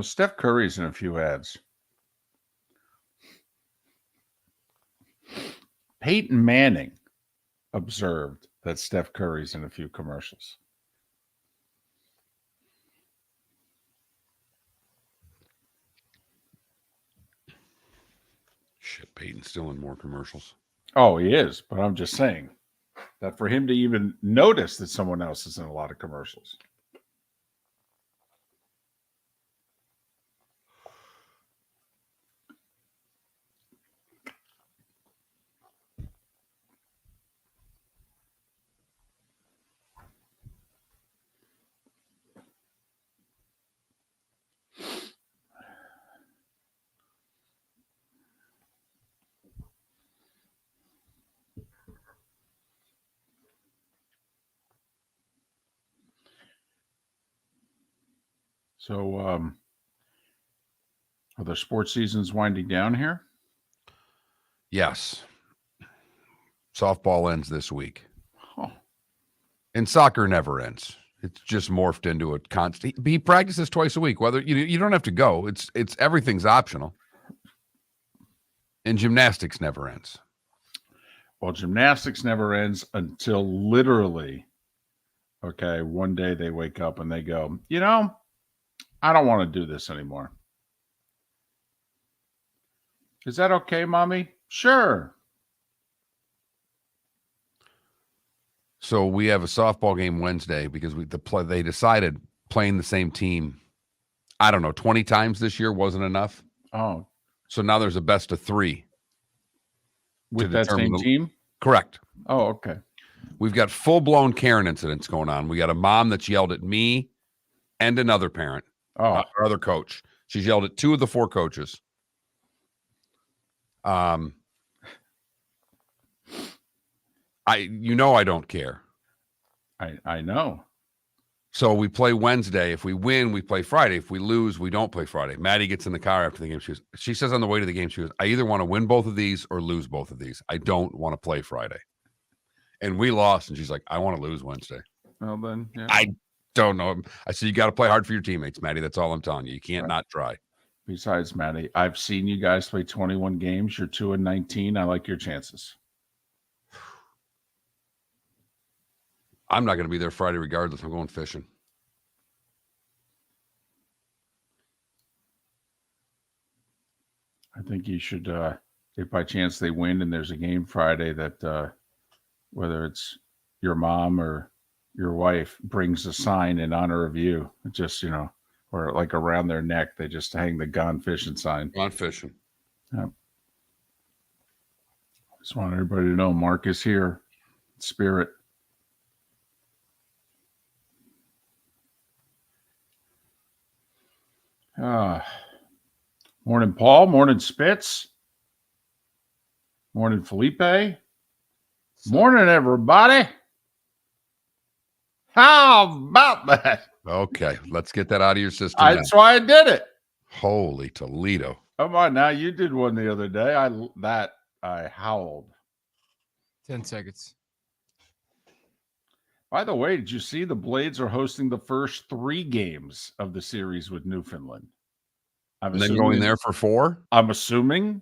Steph Curry's in a few ads. Peyton Manning observed that Steph Curry's in a few commercials. Shit, Peyton's still in more commercials. Oh, he is, but I'm just saying that for him to even notice that someone else is in a lot of commercials. So, are the sports seasons winding down here? Yes. Softball ends this week. Oh. And soccer never ends. It's just morphed into a constant. He practices twice a week. Whether you don't have to go. It's everything's optional. And gymnastics never ends. Well, gymnastics never ends until literally, one day they wake up and they go, I don't want to do this anymore. Is that okay, Mommy? Sure. So we have a softball game Wednesday because they decided playing the same team, 20 times this year wasn't enough. Oh. So now there's a best of 3. With that same team? Correct. Oh, okay. We've got full-blown Karen incidents going on. We got a mom that's yelled at me and another parent, our other coach. She's yelled at 2 of the 4 coaches. I don't care. I know. So we play Wednesday. If we win, we play Friday. If we lose, we don't play Friday. Maddie gets in the car after the game. She says on the way to the game, she goes, I either want to win both of these or lose both of these. I don't want to play Friday. And we lost. And she's like, I want to lose Wednesday. Well, then, yeah. I don't know. I said, you got to play hard for your teammates, Maddie. That's all I'm telling you. You can't not try. Besides, Maddie, I've seen you guys play 21 games. You're 2-19. I like your chances. I'm not going to be there Friday regardless. I'm going fishing. I think you should, if by chance they win and there's a game Friday, that whether it's your mom or your wife brings a sign in honor of you, just, or like around their neck, they just hang the gone fishing sign. Gone fishing. Yep. Just want everybody to know Mark is here. Spirit. Morning, Paul. Morning, Spitz. Morning, Felipe. Morning, everybody. How about that? Okay, let's get that out of your system. That's why I did it. Holy Toledo. Come on now. You did one the other day. I howled. 10 seconds. By the way, did you see the Blades are hosting the first 3 games of the series with Newfoundland? And then going there for 4? I'm assuming.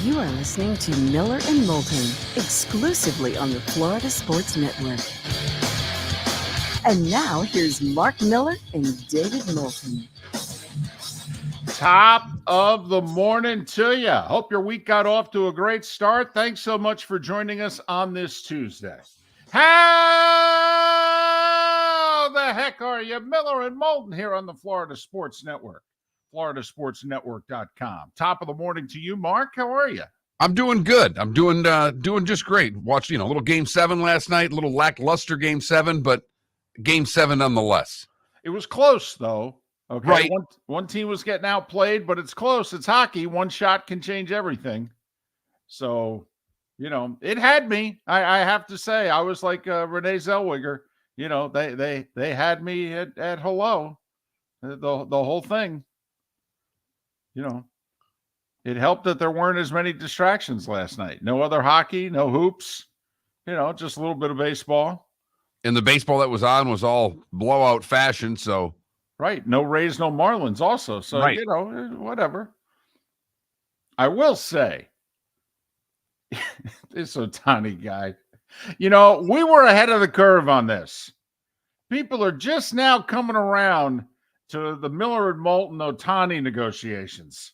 You are listening to Miller and Moulton, exclusively on the Florida Sports Network. And now here's Mark Miller and David Moulton. Top of the morning to you. Hope your week got off to a great start. Thanks so much for joining us on this Tuesday. How the heck are you? Miller and Moulton here on the Florida Sports Network. FloridaSportsNetwork.com. Top of the morning to you, Mark. How are you? I'm doing good. I'm doing just great. Watched, a little Game 7 last night, a little lackluster Game 7, but Game 7 nonetheless. It was close, though. Okay, right. One team was getting outplayed, but it's close. It's hockey. One shot can change everything. So, it had me. I have to say, I was like Renee Zellweger. They had me at hello. The whole thing. It helped that there weren't as many distractions last night. No other hockey, no hoops, just a little bit of baseball. And the baseball that was on was all blowout fashion. So, right. No Rays, no Marlins also. So, right. Whatever. I will say, this Ohtani guy, we were ahead of the curve on this. People are just now coming around to the Miller and Moulton Ohtani negotiations.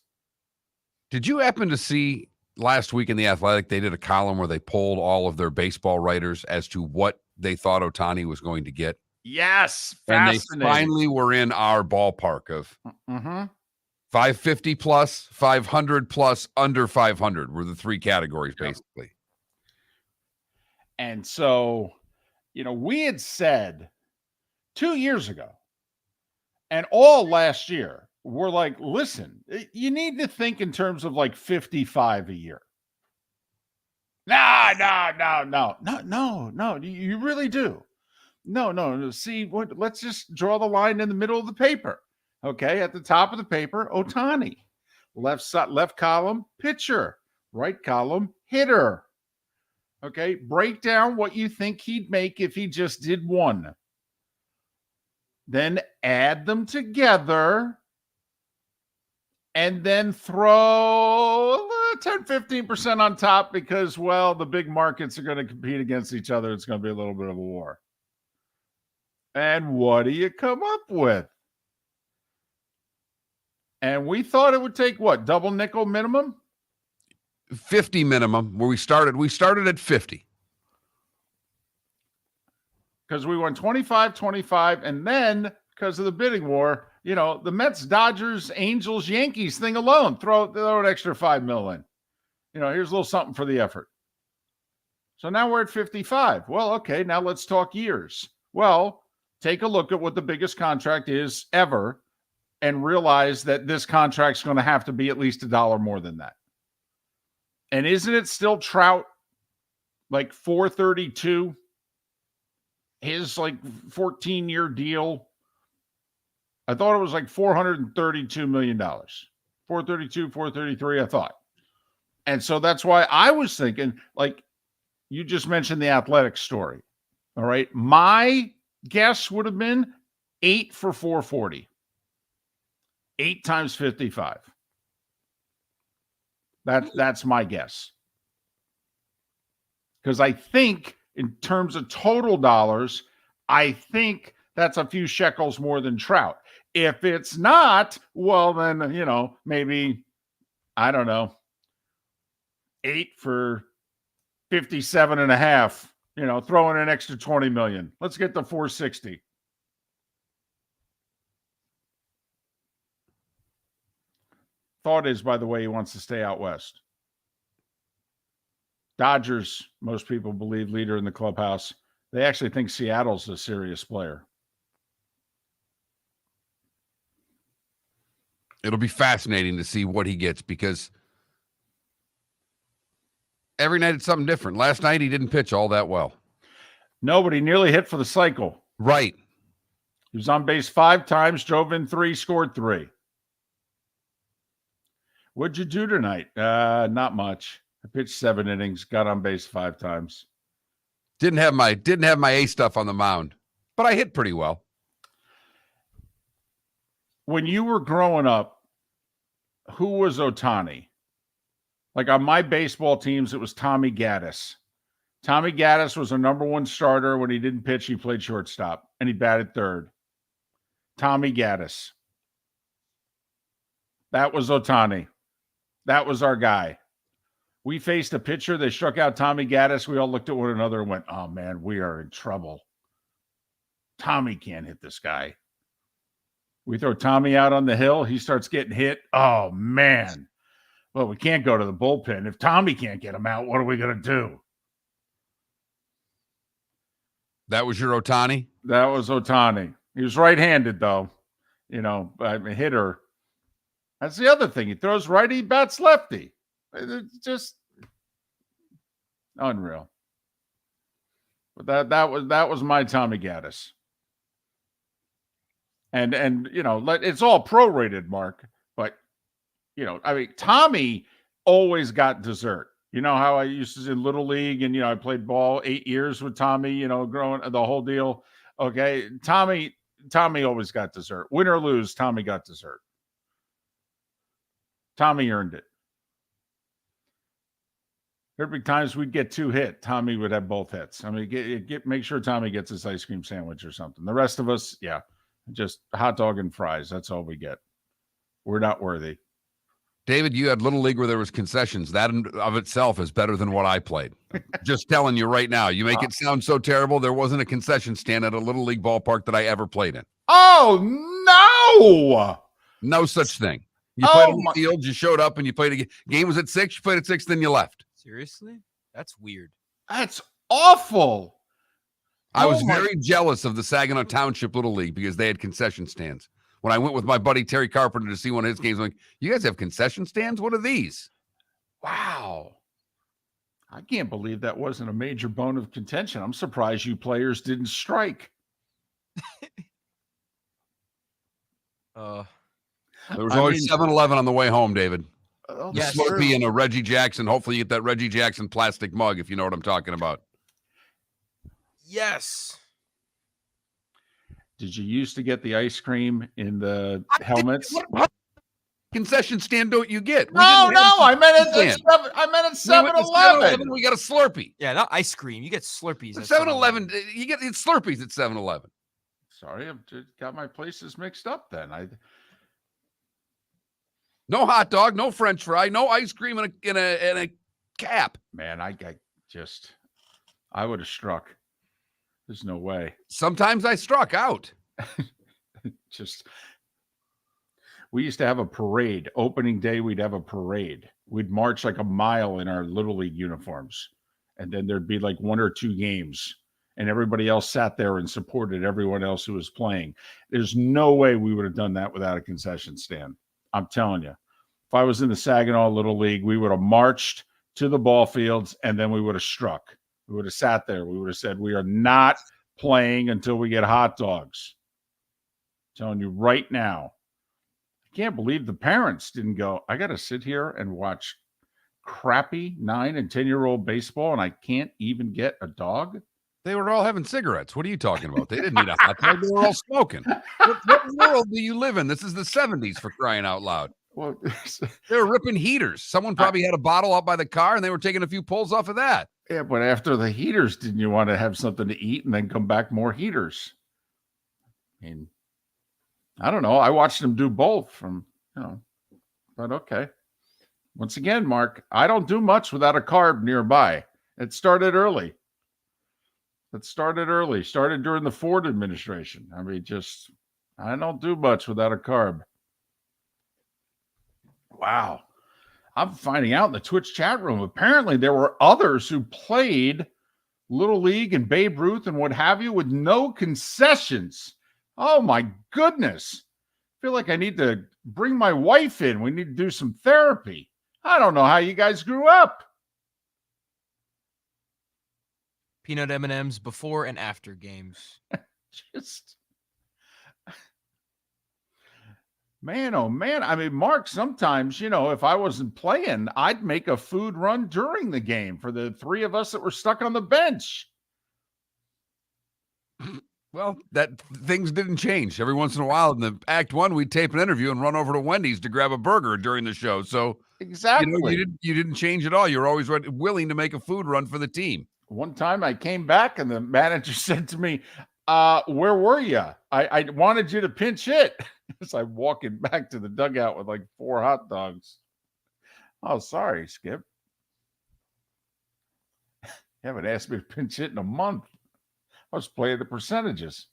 Did you happen to see last week in The Athletic, they did a column where they polled all of their baseball writers as to what they thought Ohtani was going to get? Yes. And they finally were in our ballpark of 550 plus, 500 plus, under 500 were the three categories, basically. And so, we had said 2 years ago and all last year, we're like, listen, you need to think in terms of like 55 a year. No. You really do. No. See, let's just draw the line in the middle of the paper. Okay. At the top of the paper, Ohtani. Left column, pitcher. Right column, hitter. Okay. Break down what you think he'd make if he just did one. Then add them together. And then throw 10-15% on top because, the big markets are going to compete against each other. It's going to be a little bit of a war. And what do you come up with? And we thought it would take what? Double nickel minimum? 50 minimum where we started. We started at 50. Because we went 25, and then because of the bidding war, the Mets, Dodgers, Angels, Yankees thing alone, throw an extra $5 million. Here's a little something for the effort. So now we're at 55. Well, okay, now let's talk years. Well, take a look at what the biggest contract is ever and realize that this contract's going to have to be at least $1 more than that. And isn't it still Trout like 432? His like 14-year deal. I thought it was like $432 million. 432, 433, I thought. And so that's why I was thinking, like you just mentioned the Athletic story. All right. My guess would have been 8 for 440. 8 times 55. That's my guess. Because I think in terms of total dollars, I think that's a few shekels more than Trout. If it's not, well, then, maybe, I don't know, 8 for 57.5, throw in an extra 20 million. Let's get to 460. Thought is, by the way, he wants to stay out west. Dodgers, most people believe, leader in the clubhouse. They actually think Seattle's a serious player. It'll be fascinating to see what he gets because every night it's something different. Last night he didn't pitch all that well. Nobody nearly hit for the cycle. Right. He was on base 5 times, drove in 3, scored 3. What'd you do tonight? Not much. I pitched 7 innings, got on base 5 times. Didn't have my A stuff on the mound, but I hit pretty well. When you were growing up, who was Ohtani? Like on my baseball teams, it was Tommy Gaddis. Tommy Gaddis was a number 1 starter. When he didn't pitch, he played shortstop, and he batted third. Tommy Gaddis. That was Ohtani. That was our guy. We faced a pitcher. They struck out Tommy Gaddis. We all looked at one another and went, oh, man, we are in trouble. Tommy can't hit this guy. We throw Tommy out on the hill. He starts getting hit. Oh, man. Well, we can't go to the bullpen. If Tommy can't get him out, what are we going to do? That was your Ohtani? That was Ohtani. He was right-handed, though. A hitter. That's the other thing. He throws righty, bats lefty. It's just unreal. But that was my Tommy Gaddis. And it's all prorated, Mark. But I mean, Tommy always got dessert. You know how I used to in Little League and, I played ball 8 years with Tommy, growing the whole deal. Okay. Tommy always got dessert. Win or lose, Tommy got dessert. Tommy earned it. There'd be times we'd get 2 hit. Tommy would have both hits. I mean, make sure Tommy gets his ice cream sandwich or something. The rest of us, yeah, just hot dog and fries. That's all we get. We're not worthy. David, you had Little League where there was concessions. That in of itself is better than what I played. Just telling you right now. You make it sound so terrible. There wasn't a concession stand at a Little League ballpark that I ever played in. Oh, no! No such thing. You played on the field, you showed up, and you played a game. Game was at 6, you played at 6, then you left. Seriously? That's weird. That's awful. I was very jealous of the Saginaw Township Little League because they had concession stands. When I went with my buddy Terry Carpenter to see one of his games, I'm like, you guys have concession stands? What are these? Wow. I can't believe that wasn't a major bone of contention. I'm surprised you players didn't strike. There was always 7-Eleven on the way home, David. Yes, Slurpee and a Reggie Jackson. Hopefully you get that Reggie Jackson plastic mug if you know what I'm talking about. Yes. Did you used to get the ice cream in the helmets? What concession stand don't you get? No, I meant it at 7-Eleven. We got a Slurpee. Yeah, not ice cream. You get Slurpees. 7-Eleven, you get it's Slurpees at 7-Eleven. Sorry, I've just got my places mixed up then. No hot dog, no French fry, no ice cream in a cap. Man, I would have struck. There's no way. Sometimes I struck out. We used to have a parade. Opening day, we'd have a parade. We'd march like a mile in our Little League uniforms. And then there'd be like 1 or 2 games. And everybody else sat there and supported everyone else who was playing. There's no way we would have done that without a concession stand. I'm telling you. If I was in the Saginaw Little League, we would have marched to the ball fields and then we would have struck. We would have sat there. We would have said, we are not playing until we get hot dogs. I'm telling you right now. I can't believe the parents didn't go, I got to sit here and watch crappy 9 and 10-year-old baseball and I can't even get a dog. They were all having cigarettes. What are you talking about? They didn't need a hot dog. They were all smoking. What world do you live in? This is the 70s, for crying out loud. Well, they were ripping heaters. Someone probably had a bottle out by the car and they were taking a few pulls off of that. Yeah, but after the heaters, didn't you want to have something to eat and then come back more heaters? I mean, I don't know. I watched them do both but okay. Once again, Mark, I don't do much without a carb nearby. It started early. Started during the Ford administration. I mean, I don't do much without a carb. Wow. I'm finding out in the Twitch chat room, apparently there were others who played Little League and Babe Ruth and what have you with no concessions. Oh, my goodness. I feel like I need to bring my wife in. We need to do some therapy. I don't know how you guys grew up. Peanut M&Ms before and after games. Man, oh man. I mean, Mark, sometimes, if I wasn't playing, I'd make a food run during the game for the 3 of us that were stuck on the bench. Well, things didn't change. Every once in a while in the Act 1, we'd tape an interview and run over to Wendy's to grab a burger during the show. So exactly, you didn't change at all. You're always willing to make a food run for the team. One time I came back and the manager said to me, where were you? I wanted you to pinch hit. As I'm walking back to the dugout with like 4 hot dogs. Oh, sorry, Skip. You haven't asked me to pinch hit in a month. I was playing the percentages.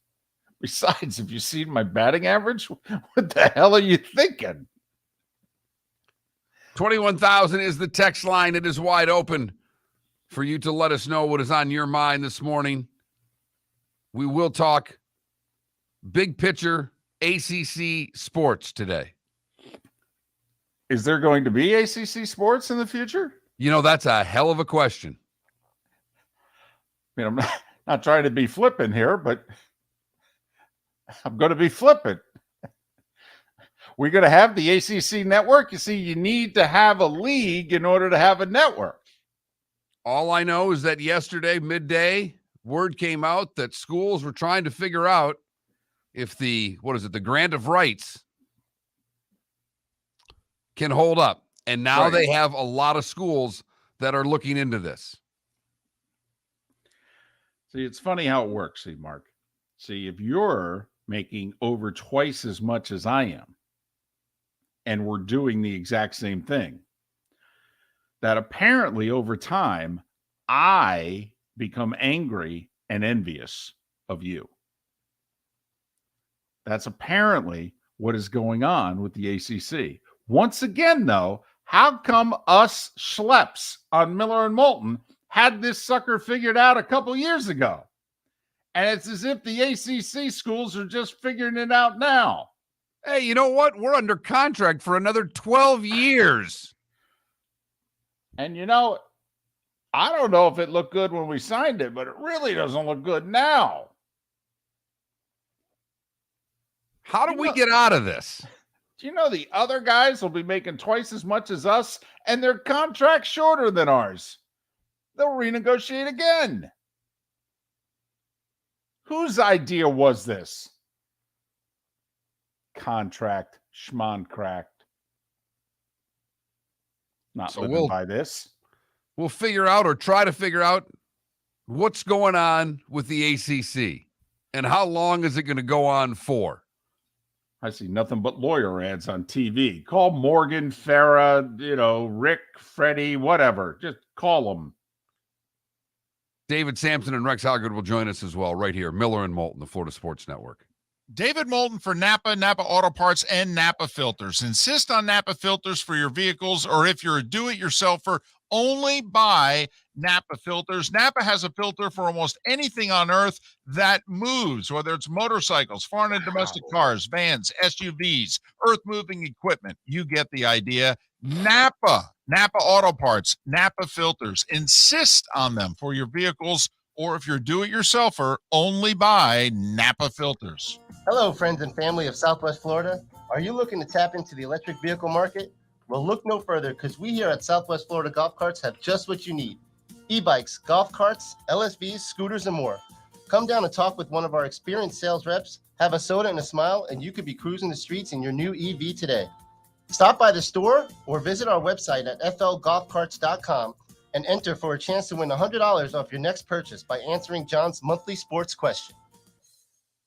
Besides, have you seen my batting average? What the hell are you thinking? 21,000 is the text line. It is wide open for you to let us know what is on your mind this morning. We will talk big picture ACC sports today. Is there going to be ACC sports in the future? That's a hell of a question. I mean, I'm not trying to be flippant here, but I'm going to be flippant. we're going to have the ACC network. You see, you need to have a league in order to have a network. All I know is that yesterday, midday, word came out that schools were trying to figure out if the grant of rights can hold up. And now Right. they have a lot of schools that are looking into this. See, it's funny how it works, see, Mark. See, if you're making over twice as much as I am, and we're doing the exact same thing, that apparently over time, I become angry and envious of you. That's apparently what is going on with the ACC. Once again, though, how come us schleps on Miller and Moulton had this sucker figured out a couple years ago? And it's as if the ACC schools are just figuring it out now. Hey, you know what? We're under contract for another 12 years. And, you know, I don't know if it looked good when we signed it, but it really doesn't look good now. How do we get out of this? Do you know the other guys will be making twice as much as us, and their contract's shorter than ours? They'll renegotiate again. Whose idea was this? Contract, schmoncracked. Not So living by this. We'll figure out or try to figure out what's going on with the ACC and how long is it going to go on for? I see nothing but lawyer ads on TV. Call Morgan, Farah, Rick, Freddie, whatever. Just call them. David Samson and Rex Hoggard will join us as well right here. Miller and Moulton, the Florida Sports Network. David Moulton for Napa, Napa Auto Parts, and Napa Filters. Insist on Napa filters for your vehicles, or if you're a do-it-yourselfer, only buy Napa filters. Napa has a filter for almost anything on earth that moves, whether it's motorcycles, foreign and domestic cars, vans, SUVs, earth-moving equipment. You get the idea. Napa Auto Parts, Napa filters. Insist on them for your vehicles, or if you're a do-it-yourselfer, only buy Napa filters. Hello, friends and family of Southwest Florida. Are you looking to tap into the electric vehicle market? Well, look no further, because we here at Southwest Florida Golf Carts have just what you need. E-bikes, golf carts, LSVs, scooters, and more. Come down and talk with one of our experienced sales reps, have a soda and a smile, and you could be cruising the streets in your new EV today. Stop by the store or visit our website at flgolfcarts.com and enter for a chance to win $100 off your next purchase by answering John's monthly sports question.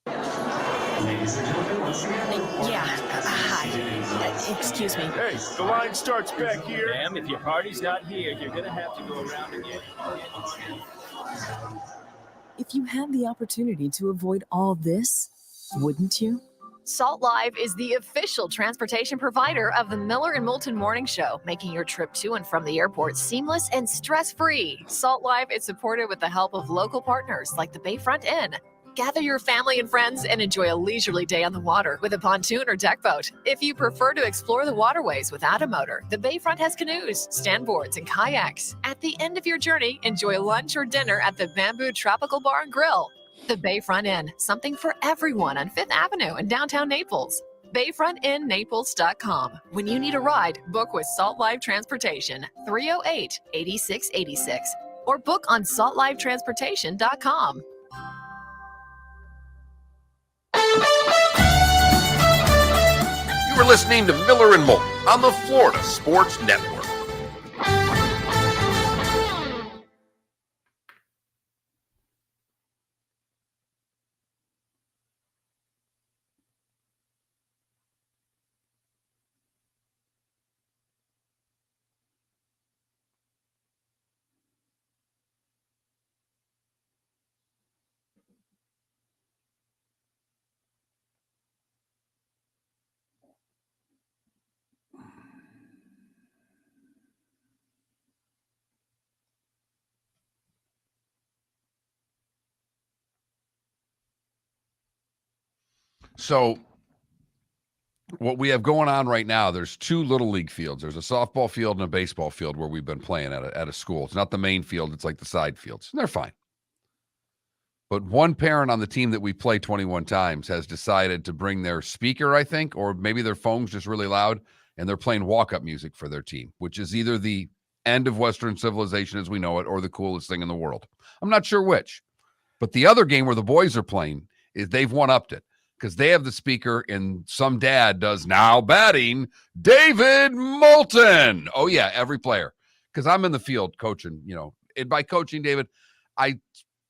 Ladies and gentlemen, once again. Hi. Excuse me. Hey, the line starts back here. Ma'am, if your party's not here, you're going to have to go around again. If you had the opportunity to avoid all this, wouldn't you? Salt Live is the official transportation provider of the Miller and Moulton Morning Show, making your trip to and from the airport seamless and stress-free. Salt Live is supported with the help of local partners like the Bayfront Inn. Gather your family and friends and enjoy a leisurely day on the water with a pontoon or deck boat. If you prefer to explore the waterways without a motor, the Bayfront has canoes, standboards, and kayaks. At the end of your journey, enjoy lunch or dinner at the Bamboo Tropical Bar and Grill. The Bayfront Inn, something for everyone on 5th Avenue in downtown Naples. BayfrontInNaples.com. When you need a ride, book with Salt Live Transportation, 308-8686, or book on saltlivetransportation.com. You are listening to Miller and Moulton on the Florida Sports Network. So what we have going on right now, there's two little league fields. There's a softball field and a baseball field where we've been playing at a school. It's not the main field. It's like the side fields. And they're fine. But one parent on the team that we play 21 times has decided to bring their speaker, I think, or maybe their phone's just really loud, and they're playing walk-up music for their team, which is either the end of Western civilization as we know it or the coolest thing in the world. I'm not sure which. But the other game where the boys are playing is they've one-upped it because they have the speaker and some dad does now batting David Moulton. Oh, yeah, every player. Because I'm in the field coaching, and by coaching, David, I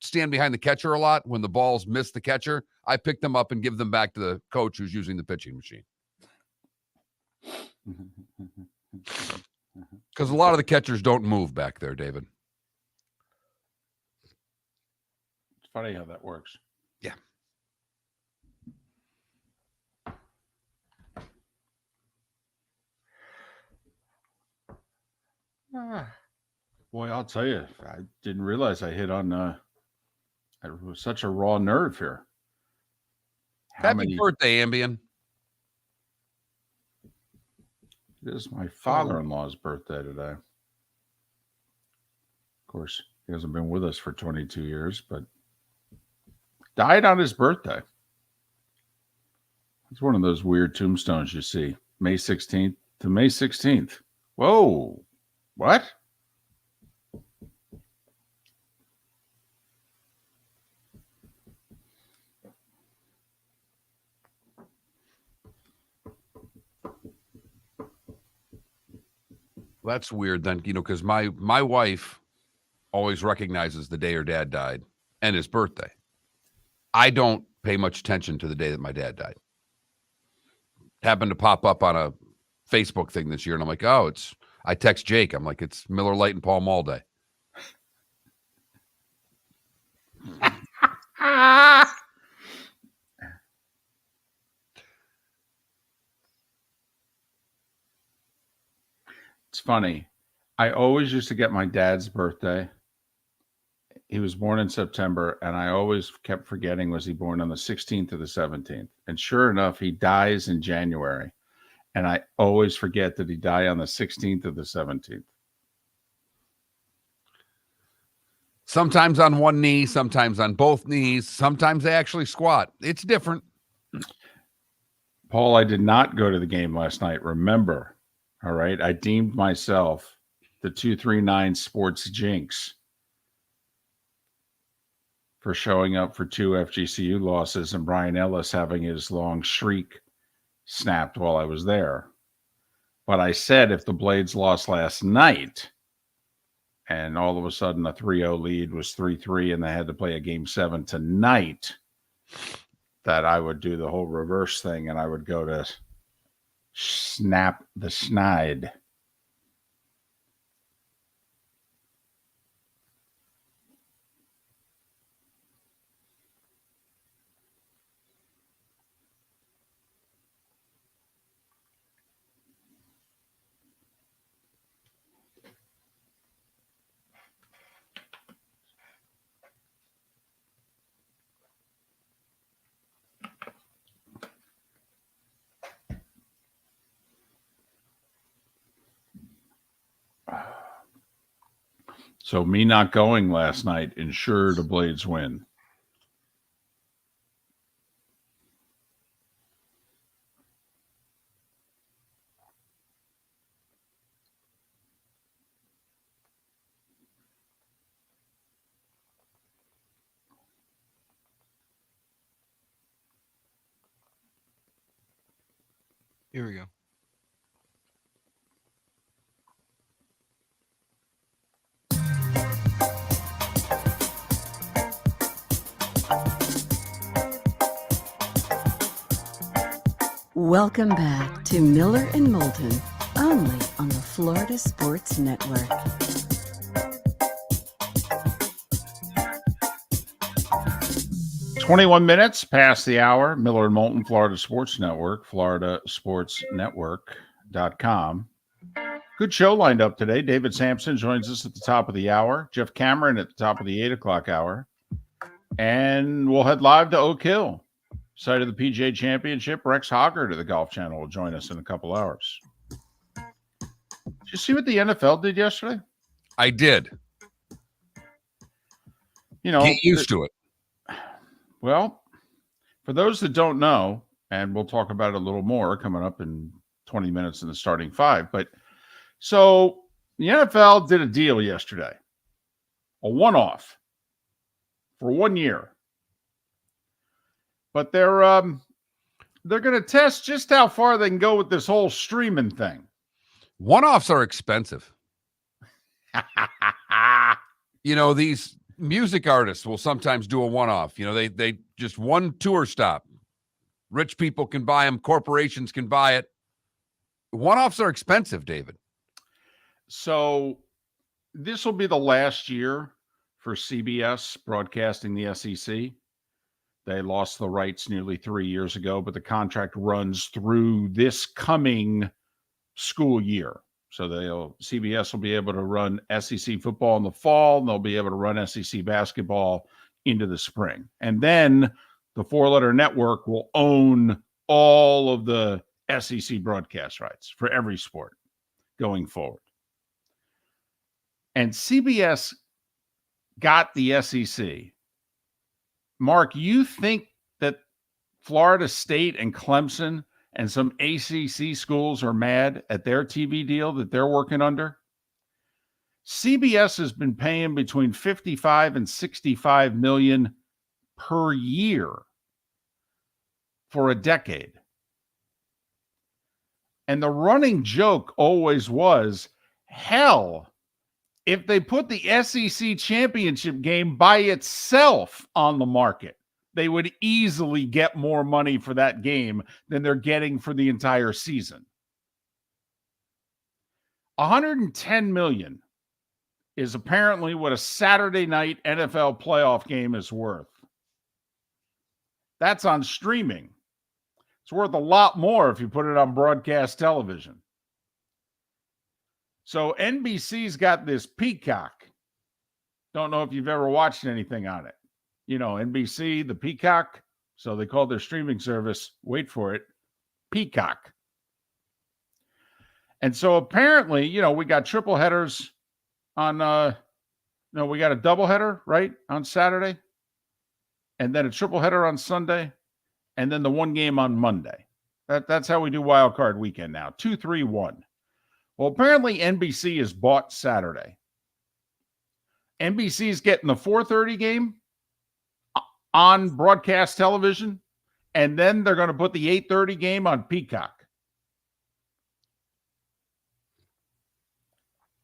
stand behind the catcher a lot. When the balls miss the catcher, I pick them up and give them back to the coach who's using the pitching machine. Because a lot of the catchers don't move back there, David. It's funny how that works. Yeah. Boy, I'll tell you, I didn't realize I hit on it was such a raw nerve here. Happy birthday, Ambien. It is my father-in-law's birthday today. Of course, he hasn't been with us for 22 years, but died on his birthday. It's one of those weird tombstones you see. May 16th to May 16th. Whoa. What? That's weird then, because my wife always recognizes the day her dad died and his birthday. I don't pay much attention to the day that my dad died. Happened to pop up on a Facebook thing this year, and I'm like, I text Jake. I'm like, it's Miller Lite and Paul Mall Day. It's funny. I always used to get my dad's birthday. He was born in September, and I always kept forgetting, was he born on the 16th or the 17th? And sure enough, he dies in January. And I always forget that he died on the 16th or the 17th. Sometimes on one knee, sometimes on both knees. Sometimes they actually squat. It's different. Paul, I did not go to the game last night. Remember, all right? I deemed myself the 239 Sports Jinx for showing up for 2 FGCU losses and Brian Ellis having his long shriek snapped while I was there. But I said if the Blades lost last night and all of a sudden a 3-0 lead was 3-3 and they had to play a game 7 tonight, that I would do the whole reverse thing and I would go to snap the snide. So me not going last night ensured the Blades win. Here we go. Welcome back to Miller and Moulton, only on the Florida Sports Network. "21 past the hour. Miller and Moulton, Florida Sports Network, floridasportsnetwork.com. Good show lined up today. David Samson joins us at the top of the hour. Jeff Cameron at the top of the 8 o'clock hour. And we'll head live to Oak Hill, site of the PGA Championship. Rex Hoggard of the Golf Channel will join us in a couple hours. Did you see what the NFL did yesterday? I did. You know, get used to it. Well, for those that don't know, and we'll talk about it a little more coming up in 20 minutes in the starting five, but so the NFL did a deal yesterday, a one-off for 1 year. But they're going to test just how far they can go with this whole streaming thing. One-offs are expensive. These music artists will sometimes do a one-off. They just one tour stop. Rich people can buy them. Corporations can buy it. One-offs are expensive, David. So this will be the last year for CBS broadcasting the SEC. They lost the rights nearly 3 years ago, but the contract runs through this coming school year. So CBS will be able to run SEC football in the fall, and they'll be able to run SEC basketball into the spring. And then the four-letter network will own all of the SEC broadcast rights for every sport going forward. And CBS got the SEC. Mark, you think that Florida State and Clemson and some ACC schools are mad at their TV deal that they're working under? CBS has been paying between $55 and $65 million per year for a decade. And the running joke always was, hell, if they put the SEC championship game by itself on the market, they would easily get more money for that game than they're getting for the entire season. $110 million is apparently what a Saturday night NFL playoff game is worth. That's on streaming. It's worth a lot more if you put it on broadcast television. So NBC's got this Peacock. Don't know if you've ever watched anything on it. NBC, the Peacock. So they called their streaming service, wait for it, Peacock. And so apparently, we got triple headers on, we got a double header, right, on Saturday. And then a triple header on Sunday. And then the one game on Monday. That's how we do Wild Card Weekend now, 2-3-1. Well, apparently NBC is bought Saturday. NBC is getting the 4:30 game on broadcast television, and then they're going to put the 8:30 game on Peacock.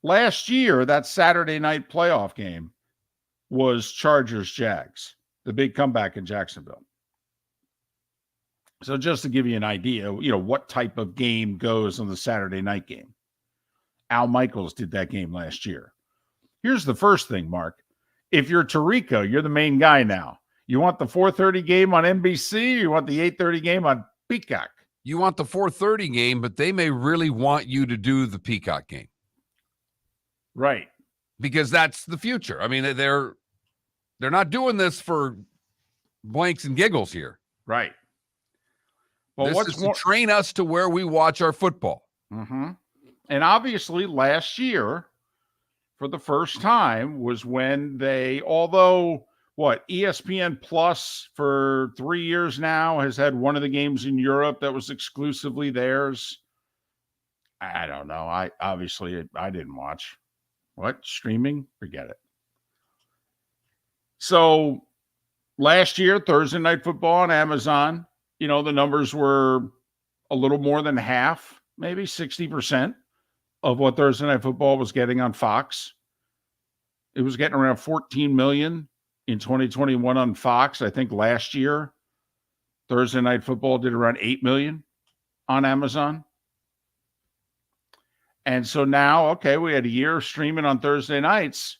Last year, that Saturday night playoff game was Chargers-Jags, the big comeback in Jacksonville. So just to give you an idea, what type of game goes on the Saturday night game. Al Michaels did that game last year. Here's the first thing, Mark. If you're Tirico, you're the main guy now. You want the 4:30 game on NBC, or you want the 8:30 game on Peacock? You want the 4:30 game, but they may really want you to do the Peacock game. Right. Because that's the future. I mean, they're not doing this for blanks and giggles here. Right. Well, this what's is more, to train us to where we watch our football. Mm-hmm. And obviously last year, for the first time, was when ESPN Plus for 3 years now has had one of the games in Europe that was exclusively theirs. I don't know. I didn't watch. What? Streaming? Forget it. So last year, Thursday Night Football on Amazon, the numbers were a little more than half, maybe 60% of what Thursday Night Football was getting on Fox. It was getting around 14 million in 2021 on Fox. I think last year, Thursday Night Football did around 8 million on Amazon. And so now, okay, we had a year of streaming on Thursday nights.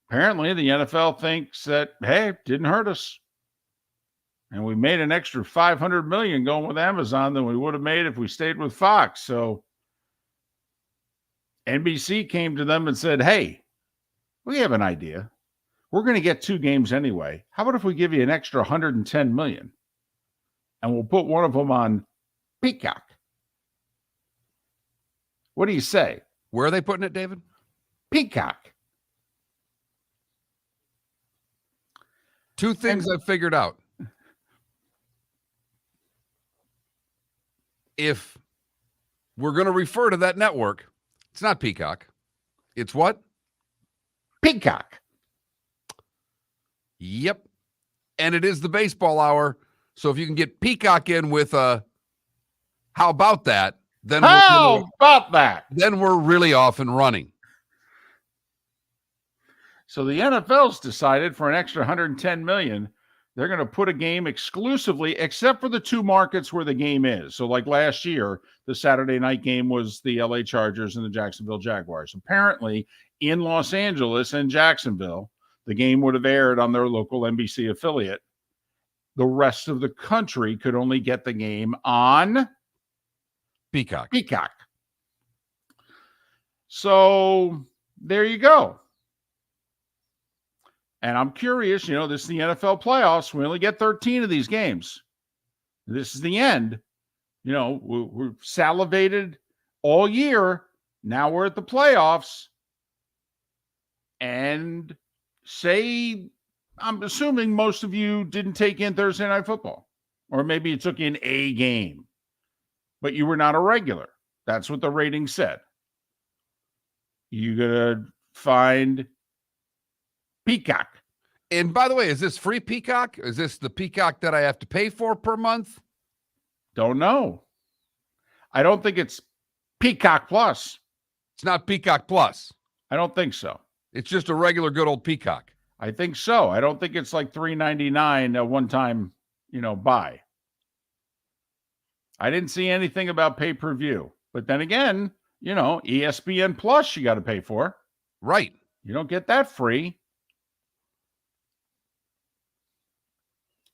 Apparently, the NFL thinks that, hey, it didn't hurt us. And we made an extra 500 million going with Amazon than we would have made if we stayed with Fox. So NBC came to them and said, hey, we have an idea. We're going to get 2 games anyway. How about if we give you an extra 110 million and we'll put one of them on Peacock? What do you say? Where are they putting it, David? Peacock. Two things I've figured out. If we're going to refer to that network, it's not Peacock. It's what? Peacock. Yep. And it is the baseball hour. So if you can get Peacock in with how about that? Then Then we're really off and running. So the NFL's decided for an extra $110 million, they're going to put a game exclusively, except for the two markets where the game is. So like last year, the Saturday night game was the LA Chargers and the Jacksonville Jaguars. Apparently in Los Angeles and Jacksonville, the game would have aired on their local NBC affiliate. The rest of the country could only get the game on Peacock. So there you go. And I'm curious, this is the NFL playoffs. We only get 13 of these games. This is the end. We're salivated all year. Now we're at the playoffs. And I'm assuming most of you didn't take in Thursday Night Football. Or maybe you took in a game. But you were not a regular. That's what the rating said. You're going to find Peacock. And by the way, is this free Peacock? Is this the Peacock that I have to pay for per month? Don't know. I don't think it's Peacock Plus. It's not Peacock Plus. I don't think so. It's just a regular good old Peacock. I think so. I don't think it's like $3.99 a one-time, buy. I didn't see anything about pay-per-view. But then again, ESPN Plus you got to pay for. Right. You don't get that free.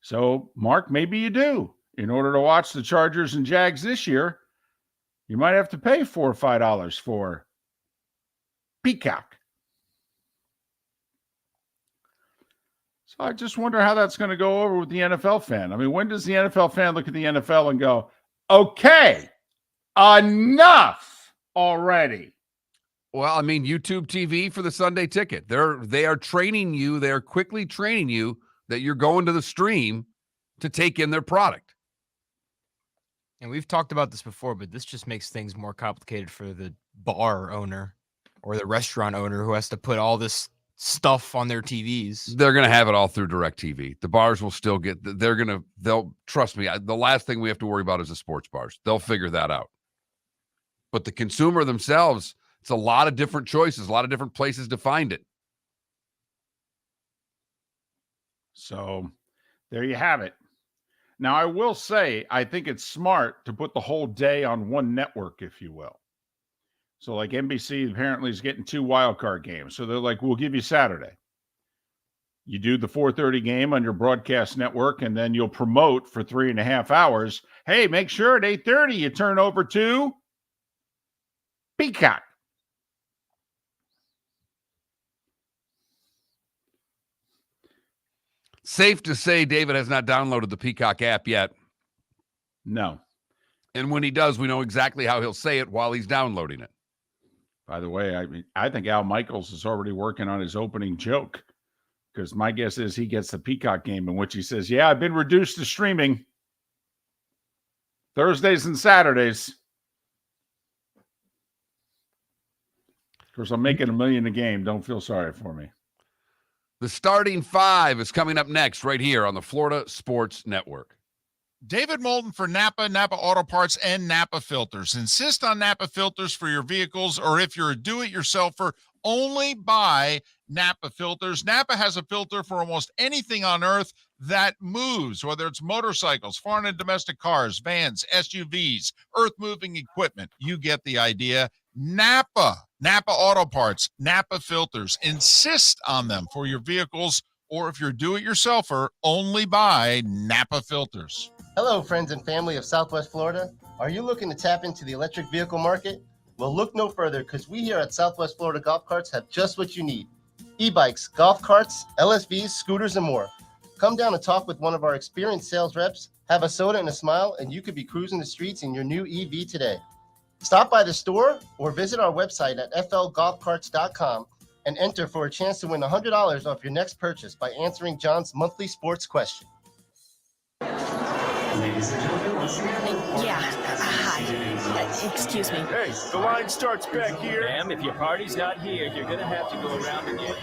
So, Mark, maybe you do. In order to watch the Chargers and Jags this year, you might have to pay $4 or $5 for Peacock. So I just wonder how that's going to go over with the NFL fan. I mean, when does the NFL fan look at the NFL and go, okay, enough already? Well, I mean, YouTube TV for the Sunday ticket. They are training you. They are quickly training you that you're going to the stream to take in their product. And we've talked about this before, but this just makes things more complicated for the bar owner or the restaurant owner who has to put all this stuff on their TVs. They're going to have it all through DirecTV. The bars will still get, they'll trust me. The last thing we have to worry about is the sports bars. They'll figure that out. But the consumer themselves, it's a lot of different choices, a lot of different places to find it. So there you have it. Now, I will say, I think it's smart to put the whole day on one network, if you will. So like NBC apparently is getting 2 wildcard games. So they're like, we'll give you Saturday. You do the 4:30 game on your broadcast network, and then you'll promote for 3.5 hours. Hey, make sure at 8:30 you turn over to Peacock. Safe to say David has not downloaded the Peacock app yet. No. And when he does, we know exactly how he'll say it while he's downloading it. By the way, I think Al Michaels is already working on his opening joke, because my guess is he gets the Peacock game in which he says, yeah, I've been reduced to streaming Thursdays and Saturdays. Of course, I'm making $1 million a game. Don't feel sorry for me. The starting 5 is coming up next right here on the Florida Sports Network. David Moulton for Napa Auto Parts, and Napa Filters. Insist on Napa filters for your vehicles, or if you're a do-it-yourselfer, only buy Napa filters. Napa has a filter for almost anything on earth that moves, whether it's motorcycles, foreign and domestic cars, vans, SUVs, earth-moving equipment. You get the idea. Napa Auto Parts, Napa filters. Insist on them for your vehicles, or if you're a do-it-yourselfer, only buy Napa filters. Hello, friends and family of Southwest Florida. Are you looking to tap into the electric vehicle market? Well, look no further, because we here at Southwest Florida Golf Carts have just what you need. E-bikes, golf carts, LSVs, scooters, and more. Come down and talk with one of our experienced sales reps, have a soda and a smile, and you could be cruising the streets in your new EV today. Stop by the store or visit our website at flgolfcarts.com and enter for a chance to win $100 off your next purchase by answering John's monthly sports question. Ladies and gentlemen, once again. Yeah. Hi. Excuse me. Hey, the line starts back here. Ma'am, if your party's not here, you're gonna have to go around again.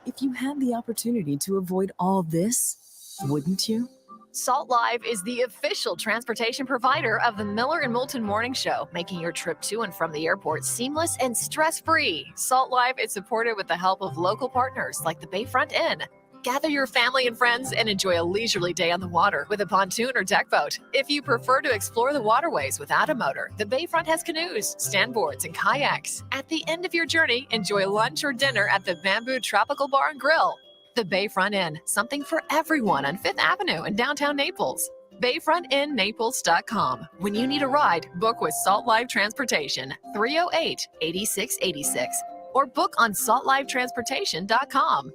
If you had the opportunity to avoid all this, wouldn't you? Salt Live is the official transportation provider of the Miller and Moulton Morning Show, making your trip to and from the airport seamless and stress-free. Salt Live is supported with the help of local partners like the Bayfront Inn. Gather your family and friends and enjoy a leisurely day on the water with a pontoon or deck boat. If you prefer to explore the waterways without a motor, the Bayfront has canoes, standboards, and kayaks. At the end of your journey, enjoy lunch or dinner at the Bamboo Tropical Bar and Grill. The Bayfront Inn, something for everyone on 5th Avenue in downtown Naples. BayfrontInNaples.com. When you need a ride, book with Salt Live Transportation, 308-8686, or book on saltlivetransportation.com.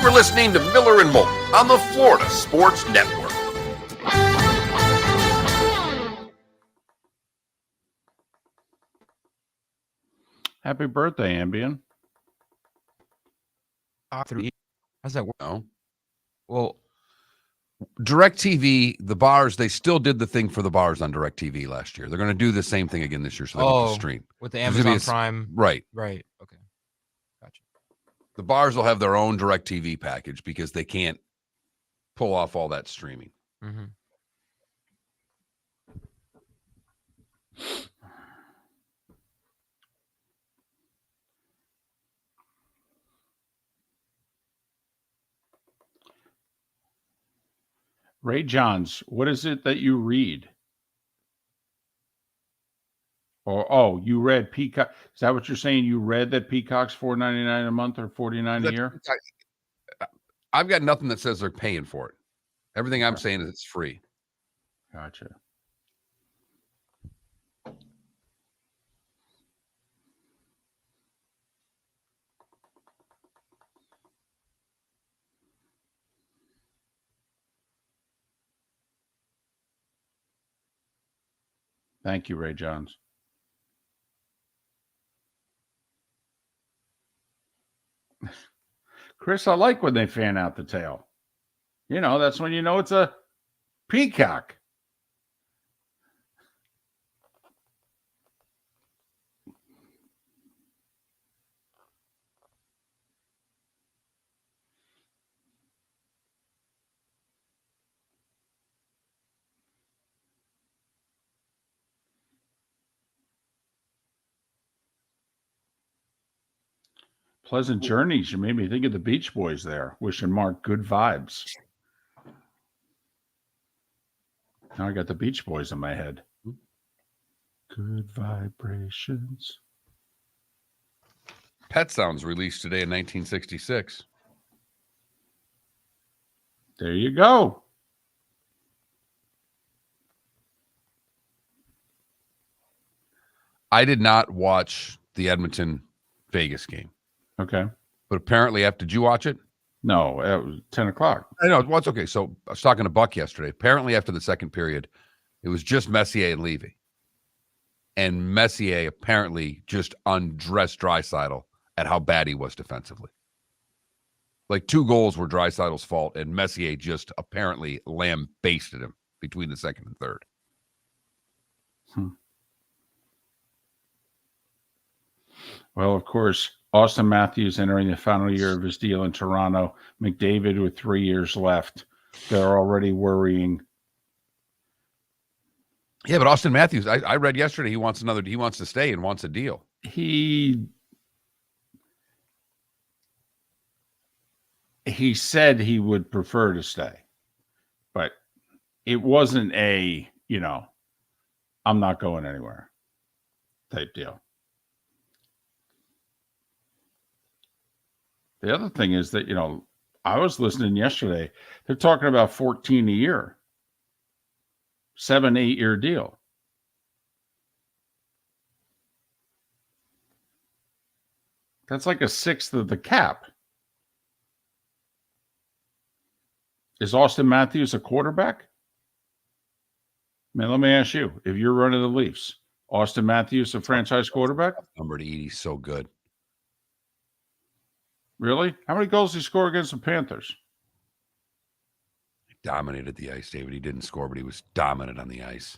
You are listening to Miller and Moulton on the Florida Sports Network. Happy birthday, Ambien. How's that work? No. Well, DirecTV, the bars, they still did the thing for the bars on DirecTV last year. They're going to do the same thing again this year, so they don't have to stream. with the There's gonna be Amazon Prime. Right. Right. Okay. Gotcha. The bars will have their own DirecTV package because they can't pull off all that streaming. Mm-hmm. Ray Johns, what is it that you read? Or you read Peacock? Is that what you're saying? You read that Peacock's $4.99 a month or $49 a year? I've got nothing that says they're paying for it. Everything I'm saying is it's free. Gotcha. Thank you, Ray Johns. Chris, I like when they fan out the tail. You know, that's when you know it's a peacock. Pleasant journeys. You made me think of the Beach Boys there. Wishing Mark good vibes. Now I got the Beach Boys in my head. Good vibrations. Pet Sounds released today in 1966. There you go. I did not watch the Edmonton Vegas game. Okay. But apparently, did you watch it? No, it was 10 o'clock. I know. Well, it's okay. So I was talking to Buck yesterday. Apparently, after the second period, it was just Messier and Levy. And Messier apparently just undressed Draisaitl at how bad he was defensively. Like 2 goals were Draisaitl's fault, and Messier just apparently lambasted him between the second and third. Well, of course, Austin Matthews entering the final year of his deal in Toronto. McDavid with 3 years left. They're already worrying. Yeah, but Austin Matthews, I read yesterday he wants to stay and wants a deal. He said he would prefer to stay, but it wasn't a, I'm not going anywhere type deal. The other thing is that, I was listening yesterday. They're talking about 14 a year, 7-8 year deal. That's like a sixth of the cap. Is Austin Matthews a quarterback? Man, let me ask you, if you're running the Leafs, Austin Matthews, a franchise quarterback? Number to eat. He's so good. Really? How many goals did he score against the Panthers? He dominated the ice, David. He didn't score, but he was dominant on the ice.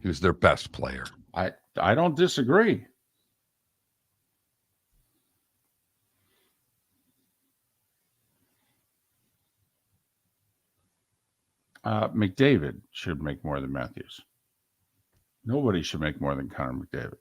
He was their best player. I don't disagree. McDavid should make more than Matthews. Nobody should make more than Connor McDavid.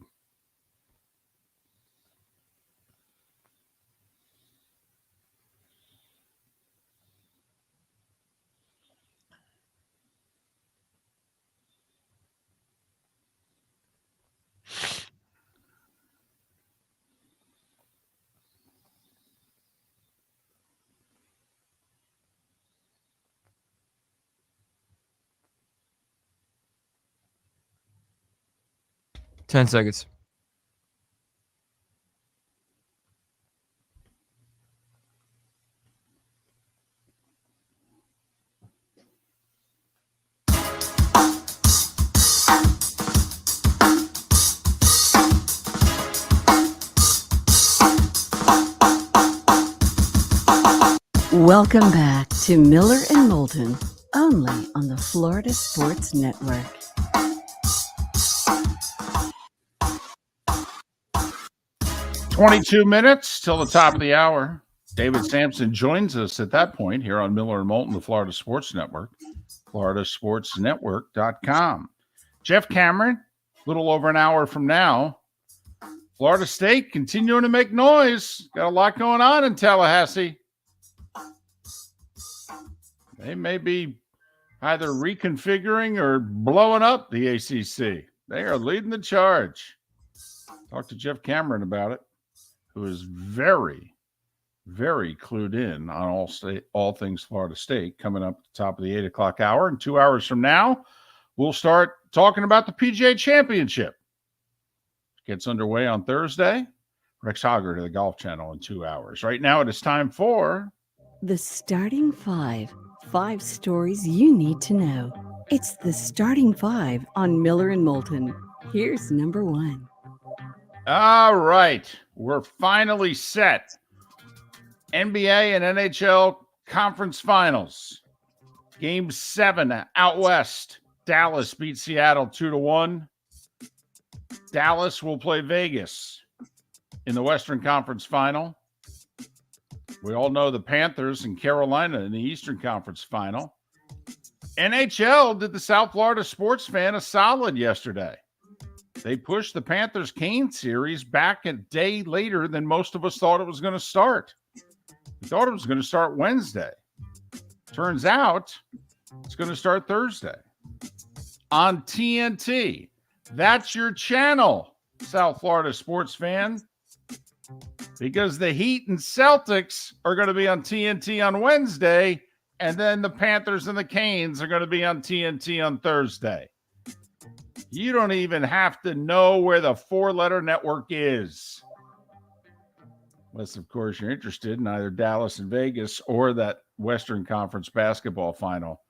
Ten seconds. Welcome back to Miller and Moulton, only on the Florida Sports Network. "22 minutes till the top of the hour." David Samson joins us at that point here on Miller and Moulton, the Florida Sports Network, floridasportsnetwork.com. Jeff Cameron, a little over an hour from now. Florida State continuing to make noise. Got a lot going on in Tallahassee. They may be either reconfiguring or blowing up the ACC. They are leading the charge. Talked to Jeff Cameron about it, who is very, very clued in on all things Florida State, coming up at the top of the 8 o'clock hour. And 2 hours from now, we'll start talking about the PGA Championship. Gets underway on Thursday. Rex Hoggard of the Golf Channel in 2 hours. Right now, it is time for The Starting Five. 5 stories you need to know. It's the Starting Five on Miller and Moulton. Here's number 1. All right. We're finally set. NBA and NHL conference finals. Game 7 out west. Dallas beat Seattle 2-1. Dallas will play Vegas in the Western Conference final. We all know the Panthers and Carolina in the Eastern Conference final. NHL did the South Florida sports fan a solid yesterday. They pushed the Panthers-Canes series back a day later than most of us thought it was going to start. We thought it was going to start Wednesday. Turns out it's going to start Thursday on TNT. That's your channel, South Florida sports fan, because the Heat and Celtics are going to be on TNT on Wednesday, and then the Panthers and the Canes are going to be on TNT on Thursday. You don't even have to know where the 4-letter network is. Unless, of course, you're interested in either Dallas and Vegas or that Western Conference basketball final,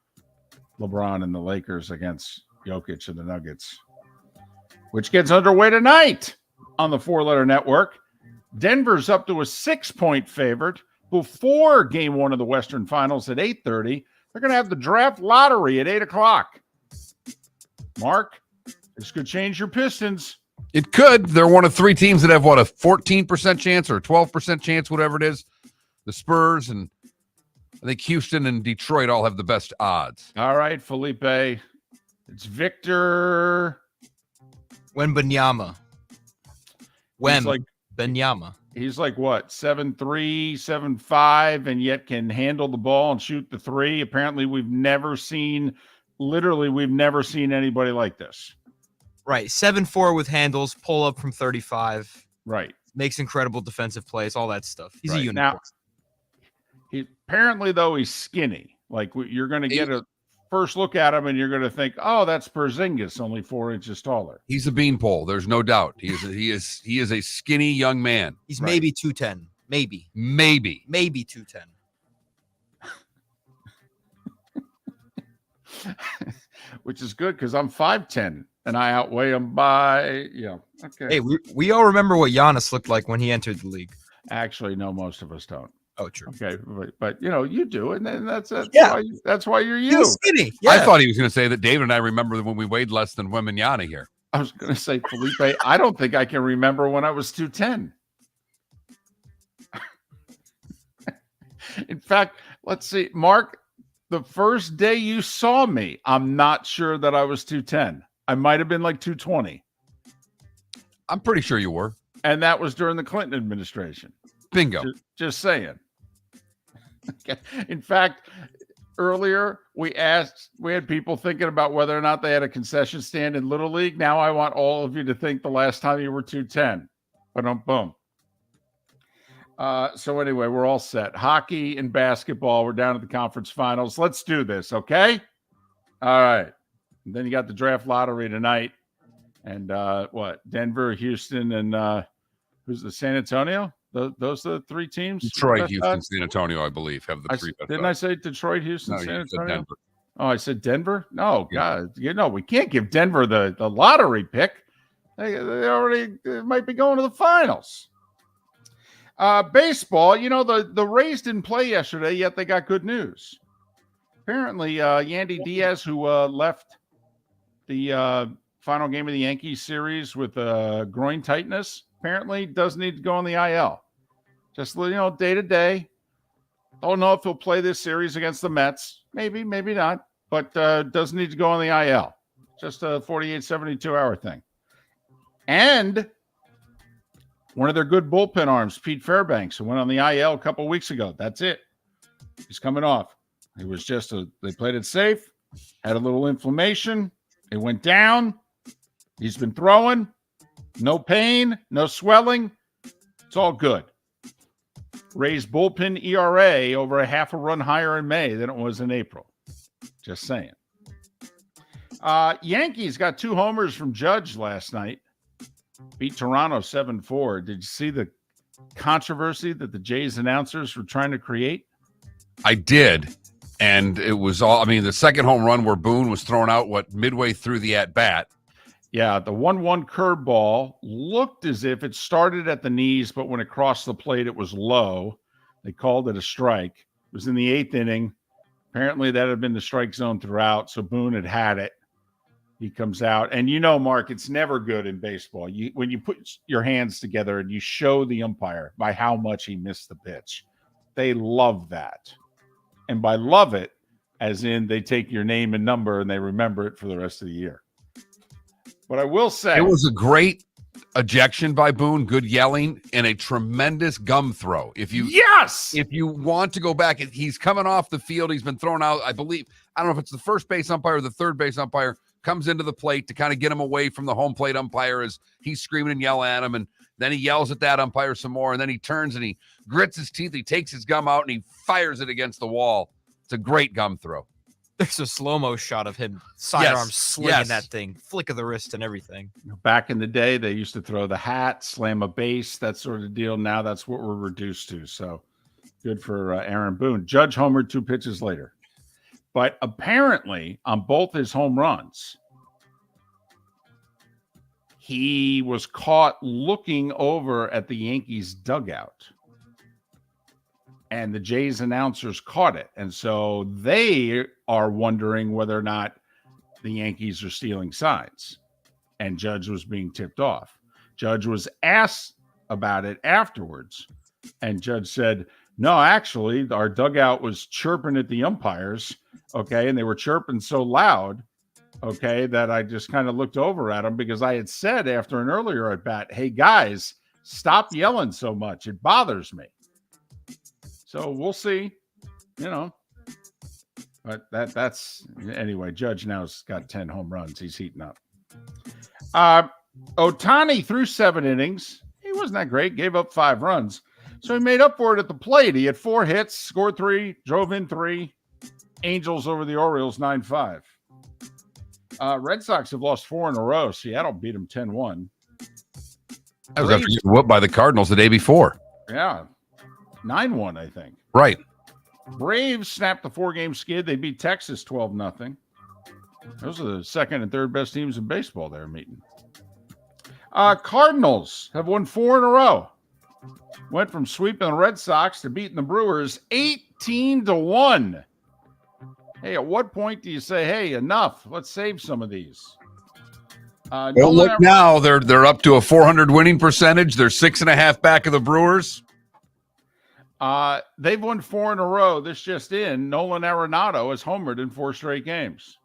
LeBron and the Lakers against Jokic and the Nuggets, which gets underway tonight on the 4-letter network. Denver's up to a 6-point favorite before game 1 of the Western Finals at 8:30. They're going to have the draft lottery at 8 o'clock. Mark, this could change your Pistons. It could. They're one of 3 teams that have, a 14% chance or a 12% chance, whatever it is. The Spurs and I think Houston and Detroit all have the best odds. All right, Felipe. It's Victor Wembanyama. Wembanyama. He's like what, 7'3", 7'5", and yet can handle the ball and shoot the 3. Apparently, we've never seen anybody like this. Right. 7'4" with handles, pull up from 35. Right. Makes incredible defensive plays, all that stuff. He's right. a unicorn. Now, apparently, though, he's skinny. Like, you're going to get a first look at him and you're going to think, oh, that's Porzingis, only 4 inches taller. He's a beanpole. There's no doubt. He is a skinny young man. He's maybe 210. Maybe 210. which is good because I'm 5'10", and I outweigh him by, okay. Hey, we all remember what Giannis looked like when he entered the league. Actually, no, most of us don't. Oh, true. Okay, but you do, and then that's Yeah. that's why you're He you. was skinny. I Yeah. thought he was going to say that David and I remember when we weighed less than Weminyana here. I was going to say, Felipe, I don't think I can remember when I was 210. In fact, let's see, Mark, the first day you saw me, I'm not sure that I was 210. I might have been like 220. I'm pretty sure you were. And that was during the Clinton administration. Bingo. Just saying. Okay. In fact, earlier we had people thinking about whether or not they had a concession stand in Little League. Now I want all of you to think the last time you were 210. Boom. So anyway, we're all set. Hockey and basketball, we're down to the conference finals. Let's do this, okay? All right. And then you got the draft lottery tonight. And Denver, Houston, and who's the San Antonio? Those are the three teams? Detroit, Houston, San Antonio, I believe, have the three. Didn't I say Detroit, Houston, No, San you said Antonio? Denver. Oh, I said Denver? No, Yeah. God. We can't give Denver the lottery pick. They already might be going to the finals. Baseball, the Rays didn't play yesterday, yet they got good news. Apparently, Yandy Diaz, who left the final game of the Yankees series with groin tightness, apparently does need to go on the IL. Just, day to day. Don't know if he'll play this series against the Mets. Maybe, maybe not. But does need to go on the IL. Just a 48, 72-hour thing. And one of their good bullpen arms, Pete Fairbanks, who went on the IL a couple weeks ago. That's it. He's coming off. It was just they played it safe, had a little inflammation. It went down. He's been throwing. No pain, no swelling. It's all good. Raised bullpen ERA over a half a run higher in May than it was in April. Just saying. Yankees got 2 homers from Judge last night. Beat Toronto 7-4. Did you see the controversy that the Jays announcers were trying to create? I did. And it was the second home run where Boone was thrown out, midway through the at-bat. Yeah, the 1-1 curveball looked as if it started at the knees, but when it crossed the plate, it was low. They called it a strike. It was in the 8th inning. Apparently, that had been the strike zone throughout, so Boone had it. He comes out. And Mark, it's never good in baseball. When you put your hands together and you show the umpire by how much he missed the pitch, they love that. And by love it, as in they take your name and number and they remember it for the rest of the year. But I will say, it was a great ejection by Boone, good yelling, and a tremendous gum throw. If you want to go back, he's coming off the field. He's been thrown out. I don't know if it's the first base umpire or the third base umpire comes into the plate to kind of get him away from the home plate umpire as he's screaming and yelling at him. And then he yells at that umpire some more. And then he turns and he grits his teeth. He takes his gum out and he fires it against the wall. It's a great gum throw. There's a slow-mo shot of him sidearm slinging that thing, flick of the wrist and everything. Back in the day, they used to throw the hat, slam a base, that sort of deal. Now that's what we're reduced to. So good for Aaron Boone. Judge homered 2 pitches later. But apparently, on both his home runs, he was caught looking over at the Yankees dugout. And the Jays announcers caught it. And so they are wondering whether or not the Yankees are stealing signs. And Judge was being tipped off. Judge was asked about it afterwards. And Judge said, no, actually, our dugout was chirping at the umpires. Okay. And they were chirping so loud. Okay. That I just kind of looked over at them because I had said after an earlier at bat, hey, guys, stop yelling so much. It bothers me. So we'll see, but that's anyway. Judge now's got 10 home runs. He's heating up. Ohtani threw 7 innings. He wasn't that great. Gave up 5 runs. So he made up for it at the plate. He had 4 hits, scored 3, drove in 3. Angels over the Orioles 9-5. Red Sox have lost 4 in a row. Seattle beat them 10-1. That was after getting whooped by the Cardinals the day before. Yeah. 9-1, I think. Right. Braves snapped the 4-game skid. They beat Texas 12-0. Those are the second and third best teams in baseball they're meeting. Cardinals have won 4 in a row. Went from sweeping the Red Sox to beating the Brewers 18-1. Hey, at what point do you say, hey, enough? Let's save some of these. Well, look now, they're up to a 400 winning percentage. They're 6.5 back of the Brewers. They've won 4 in a row. This just in, Nolan Arenado has homered in 4 straight games.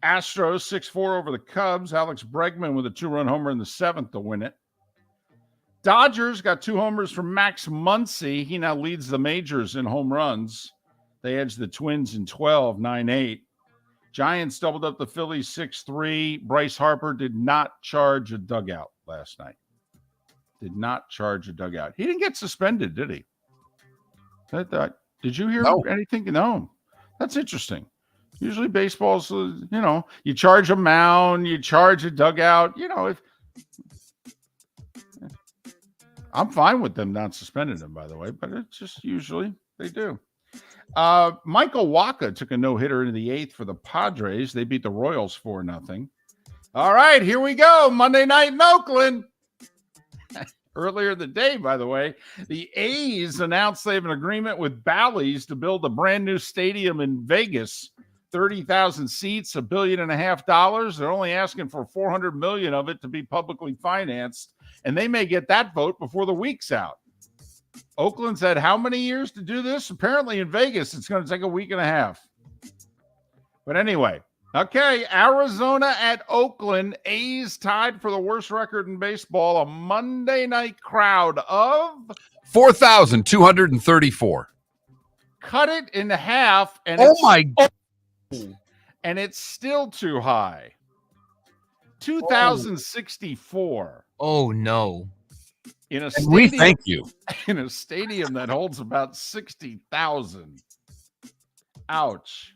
Astros 6-4 over the Cubs. Alex Bregman with a 2-run homer in the 7th to win it. Dodgers got 2 homers from Max Muncy. He now leads the majors in home runs. They edged the Twins in 12, 9-8. Giants doubled up the Phillies 6-3. Bryce Harper did not charge a dugout last night. Did not charge a dugout. He didn't get suspended, did he? Did you hear anything? No. That's interesting. Usually baseball's, you charge a mound, you charge a dugout. I'm fine with them not suspending him, by the way, but it's just usually they do. Michael Wacha took a no-hitter into the 8th for the Padres. They beat the Royals 4-0. All right, here we go. Monday night in Oakland. Earlier in the day, by the way, the A's announced they have an agreement with Bally's to build a brand new stadium in Vegas. 30,000 seats, $1.5 billion. They're only asking for $400 million of it to be publicly financed, and they may get that vote before the week's out. Oakland's had how many years to do this? Apparently in Vegas, it's going to take a week and a half. But anyway, okay, Arizona at Oakland. A's tied for the worst record in baseball. A Monday night crowd of 4,234. Cut it in half, and and it's still too high. 2,064. Oh no! In a stadium, we thank you. In a stadium that holds about 60,000. Ouch.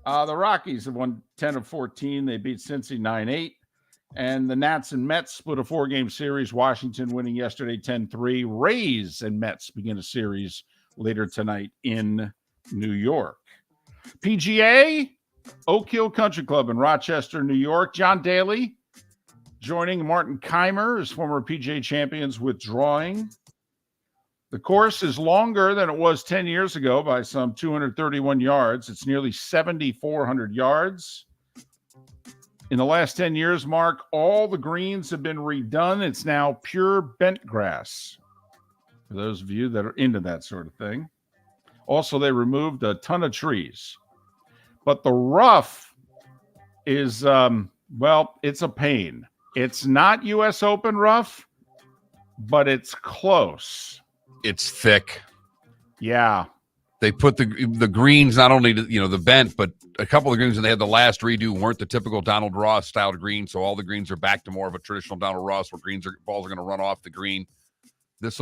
The Rockies have won 10 of 14. They beat Cincy 9-8. And the Nats and Mets split a 4-game series. Washington winning yesterday 10-3. Rays and Mets begin a series later tonight in New York. PGA, Oak Hill Country Club in Rochester, New York. John Daly joining Martin Keimer as former PGA champions withdrawing. The course is longer than it was 10 years ago by some 231 yards. It's nearly 7,400 yards. In the last 10 years, Mark, all the greens have been redone. It's now pure bent grass. For those of you that are into that sort of thing. Also, they removed a ton of trees. But the rough is, it's a pain. It's not U.S. Open rough, but it's close. It's thick. Yeah. They put the greens, not only the bent, but a couple of greens that they had the last redo weren't the typical Donald Ross styled green. So all the greens are back to more of a traditional Donald Ross where balls are going to run off the green. This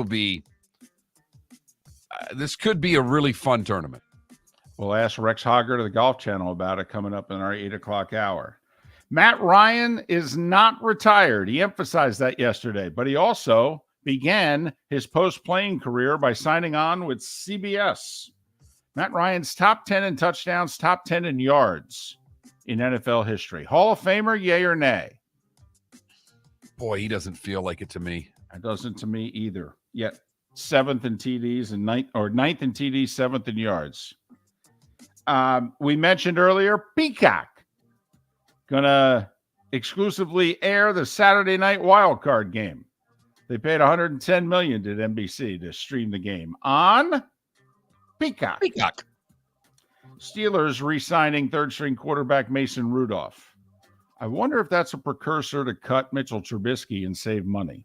could be a really fun tournament. We'll ask Rex Hoggard of the Golf Channel about it coming up in our 8 o'clock hour. Matt Ryan is not retired. He emphasized that yesterday, but he also began his post-playing career by signing on with CBS. Matt Ryan's top 10 in touchdowns, top 10 in yards in NFL history. Hall of Famer, yay or nay? Boy, he doesn't feel like it to me. It doesn't to me either. Yet 7th in TDs and 9th in TDs, 7th in yards. We mentioned earlier, Peacock going to exclusively air the Saturday night wild card game. They paid $110 million to NBC to stream the game on Peacock. Steelers re-signing third-string quarterback Mason Rudolph. I wonder if that's a precursor to cut Mitchell Trubisky and save money.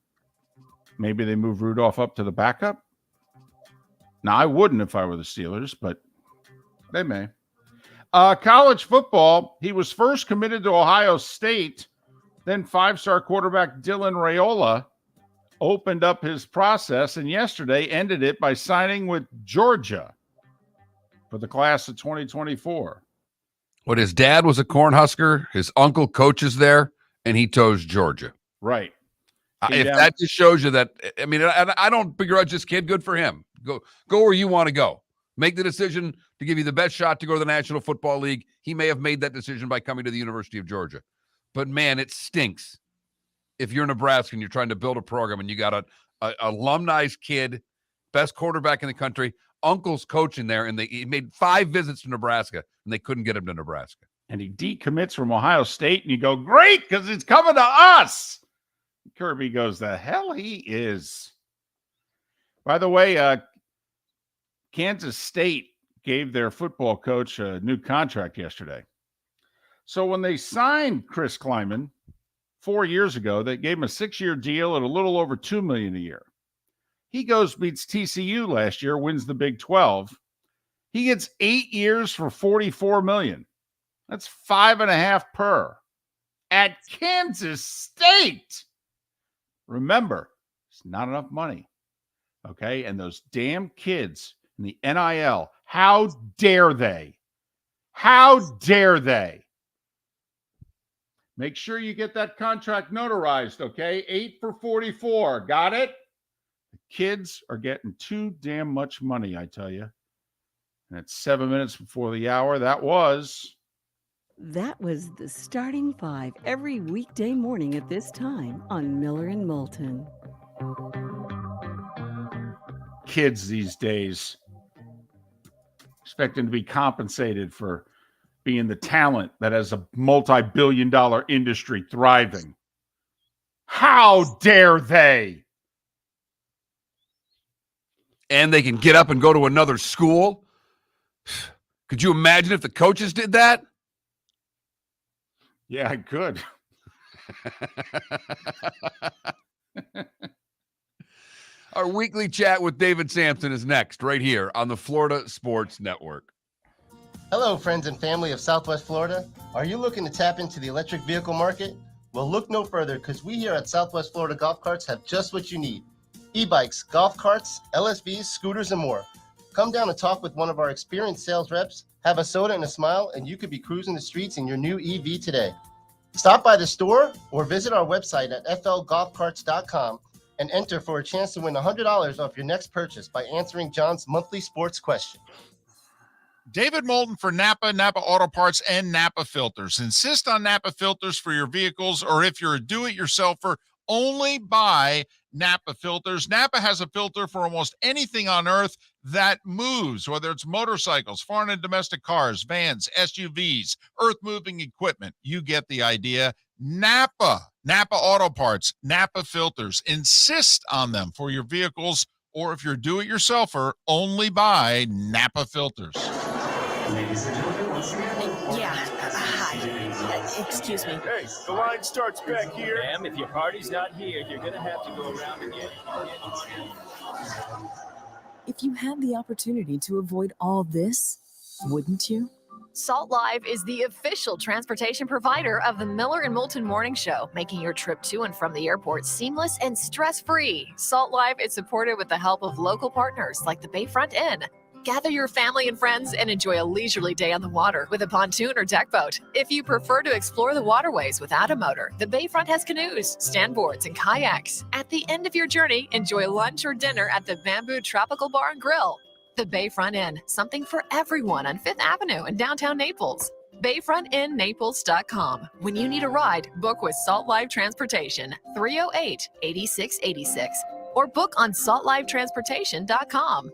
Maybe they move Rudolph up to the backup? Now, I wouldn't if I were the Steelers, but they may. College football, he was first committed to Ohio State. Then 5-star quarterback Dylan Raiola opened up his process and yesterday ended it by signing with Georgia for the class of 2024. What, his dad was a Cornhusker, his uncle coaches there, and he chose Georgia. Right. If that just shows you that, I don't begrudge this kid. Good for him. Go where you want to go. make the decision to give you the best shot to go to the National Football League. He may have made that decision by coming to the University of Georgia. But, man, it stinks if you're Nebraska and you're trying to build a program and you got a alumni's kid, best quarterback in the country, uncle's coaching there, and he made 5 visits to Nebraska, and they couldn't get him to Nebraska. And he decommits from Ohio State, and you go, great, because it's coming to us. Kirby goes, the hell he is. By the way, Kansas State gave their football coach a new contract yesterday. So when they signed Chris Kleiman 4 years ago, they gave him a 6-year deal at a little over $2 million a year. He goes, beats TCU last year, wins the Big 12. He gets 8 years for $44 million. That's 5.5 per at Kansas State. Remember, it's not enough money. Okay. And those damn kids in the NIL, how dare they? How dare they? Make sure you get that contract notarized. Okay. 8 for 44. Got it? The kids are getting too damn much money, I tell you. And it's 7 minutes before the hour. That was the Starting Five every weekday morning at this time on Miller and Moulton. kids these days expecting to be compensated for being the talent that has a multi-billion-dollar industry thriving. How dare they? And they can get up and go to another school. Could you imagine if the coaches did that? Yeah, I could. Our weekly chat with David Samson is next, right here on the Florida Sports Network. Hello, friends and family of Southwest Florida. Are you looking to tap into the electric vehicle market? Well, look no further, because we here at Southwest Florida Golf Carts have just what you need. E-bikes, golf carts, LSVs, scooters, and more. Come down and talk with one of our experienced sales reps, have a soda and a smile, and you could be cruising the streets in your new EV today. Stop by the store or visit our website at flgolfcarts.com and enter for a chance to win $100 off your next purchase by answering John's monthly sports question. David Moulton for Napa, Napa Auto Parts, and Napa Filters. Insist on Napa filters for your vehicles, or if you're a do-it-yourselfer, only buy Napa filters. Napa has a filter for almost anything on earth that moves, whether it's motorcycles, foreign and domestic cars, vans, SUVs, earth-moving equipment. You get the idea. Napa Auto Parts, Napa filters. Insist on them for your vehicles, or if you're a do-it-yourselfer, only buy Napa filters. Ladies and gentlemen, once again. Hi. Excuse me. Hey, the line starts back here. Ma'am, if your party's not here, you're going to have to go around and get it. If you had the opportunity to avoid all this, wouldn't you? Salt Live is the official transportation provider of the Miller and Moulton Morning Show, making your trip to and from the airport seamless and stress-free. Salt Live is supported with the help of local partners like the Bayfront Inn. Gather your family and friends and enjoy a leisurely day on the water with a pontoon or deck boat. If you prefer to explore the waterways without a motor, the Bayfront has canoes, standboards, and kayaks. At the end of your journey, enjoy lunch or dinner at the Bamboo Tropical Bar and Grill. The Bayfront Inn, something for everyone on 5th Avenue in downtown Naples. BayfrontInNaples.com. When you need a ride, book with Salt Live Transportation, 308-8686, or book on saltlivetransportation.com.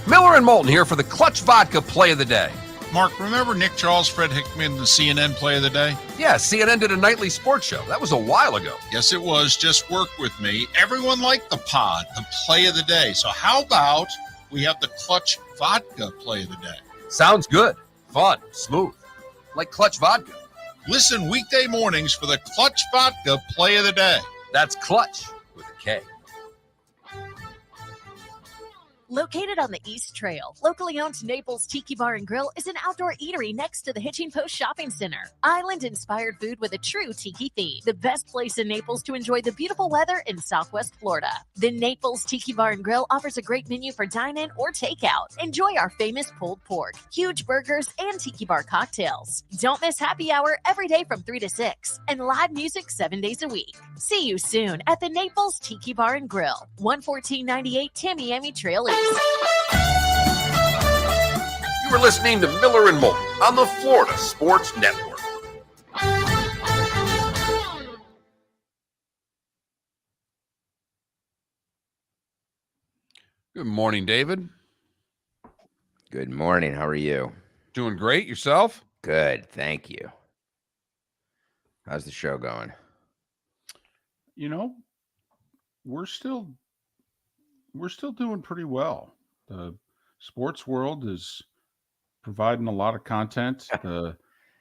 Miller and Moulton here for the Clutch Vodka Play of the Day. Mark, remember Nick Charles, Fred Hickman, the CNN Play of the Day? Yeah, CNN did a nightly sports show. That was a while ago. Yes, it was. Just work with me. Everyone liked the pod, the Play of the Day. So how about we have the Clutch Vodka Play of the Day? Sounds good. Fun. Smooth. Like Clutch Vodka. Listen weekday mornings for the Clutch Vodka Play of the Day. That's Clutch with a K. Located on the East Trail, locally owned Naples Tiki Bar and Grill is an outdoor eatery next to the Hitching Post Shopping Center. Island-inspired food with a true tiki theme. The best place in Naples to enjoy the beautiful weather in Southwest Florida. The Naples Tiki Bar and Grill offers a great menu for dine-in or takeout. Enjoy our famous pulled pork, huge burgers, and tiki bar cocktails. Don't miss happy hour every day from 3 to 6 and live music 7 days a week. See you soon at the Naples Tiki Bar and Grill, 11498 Tamiami Trail East. You are listening to Miller and Moulton on the Florida Sports Network. Good morning, David. Good morning. How are you? Doing great. Yourself? Good. Thank you. How's the show going? You know, we're still doing pretty well. The sports world is providing a lot of content. The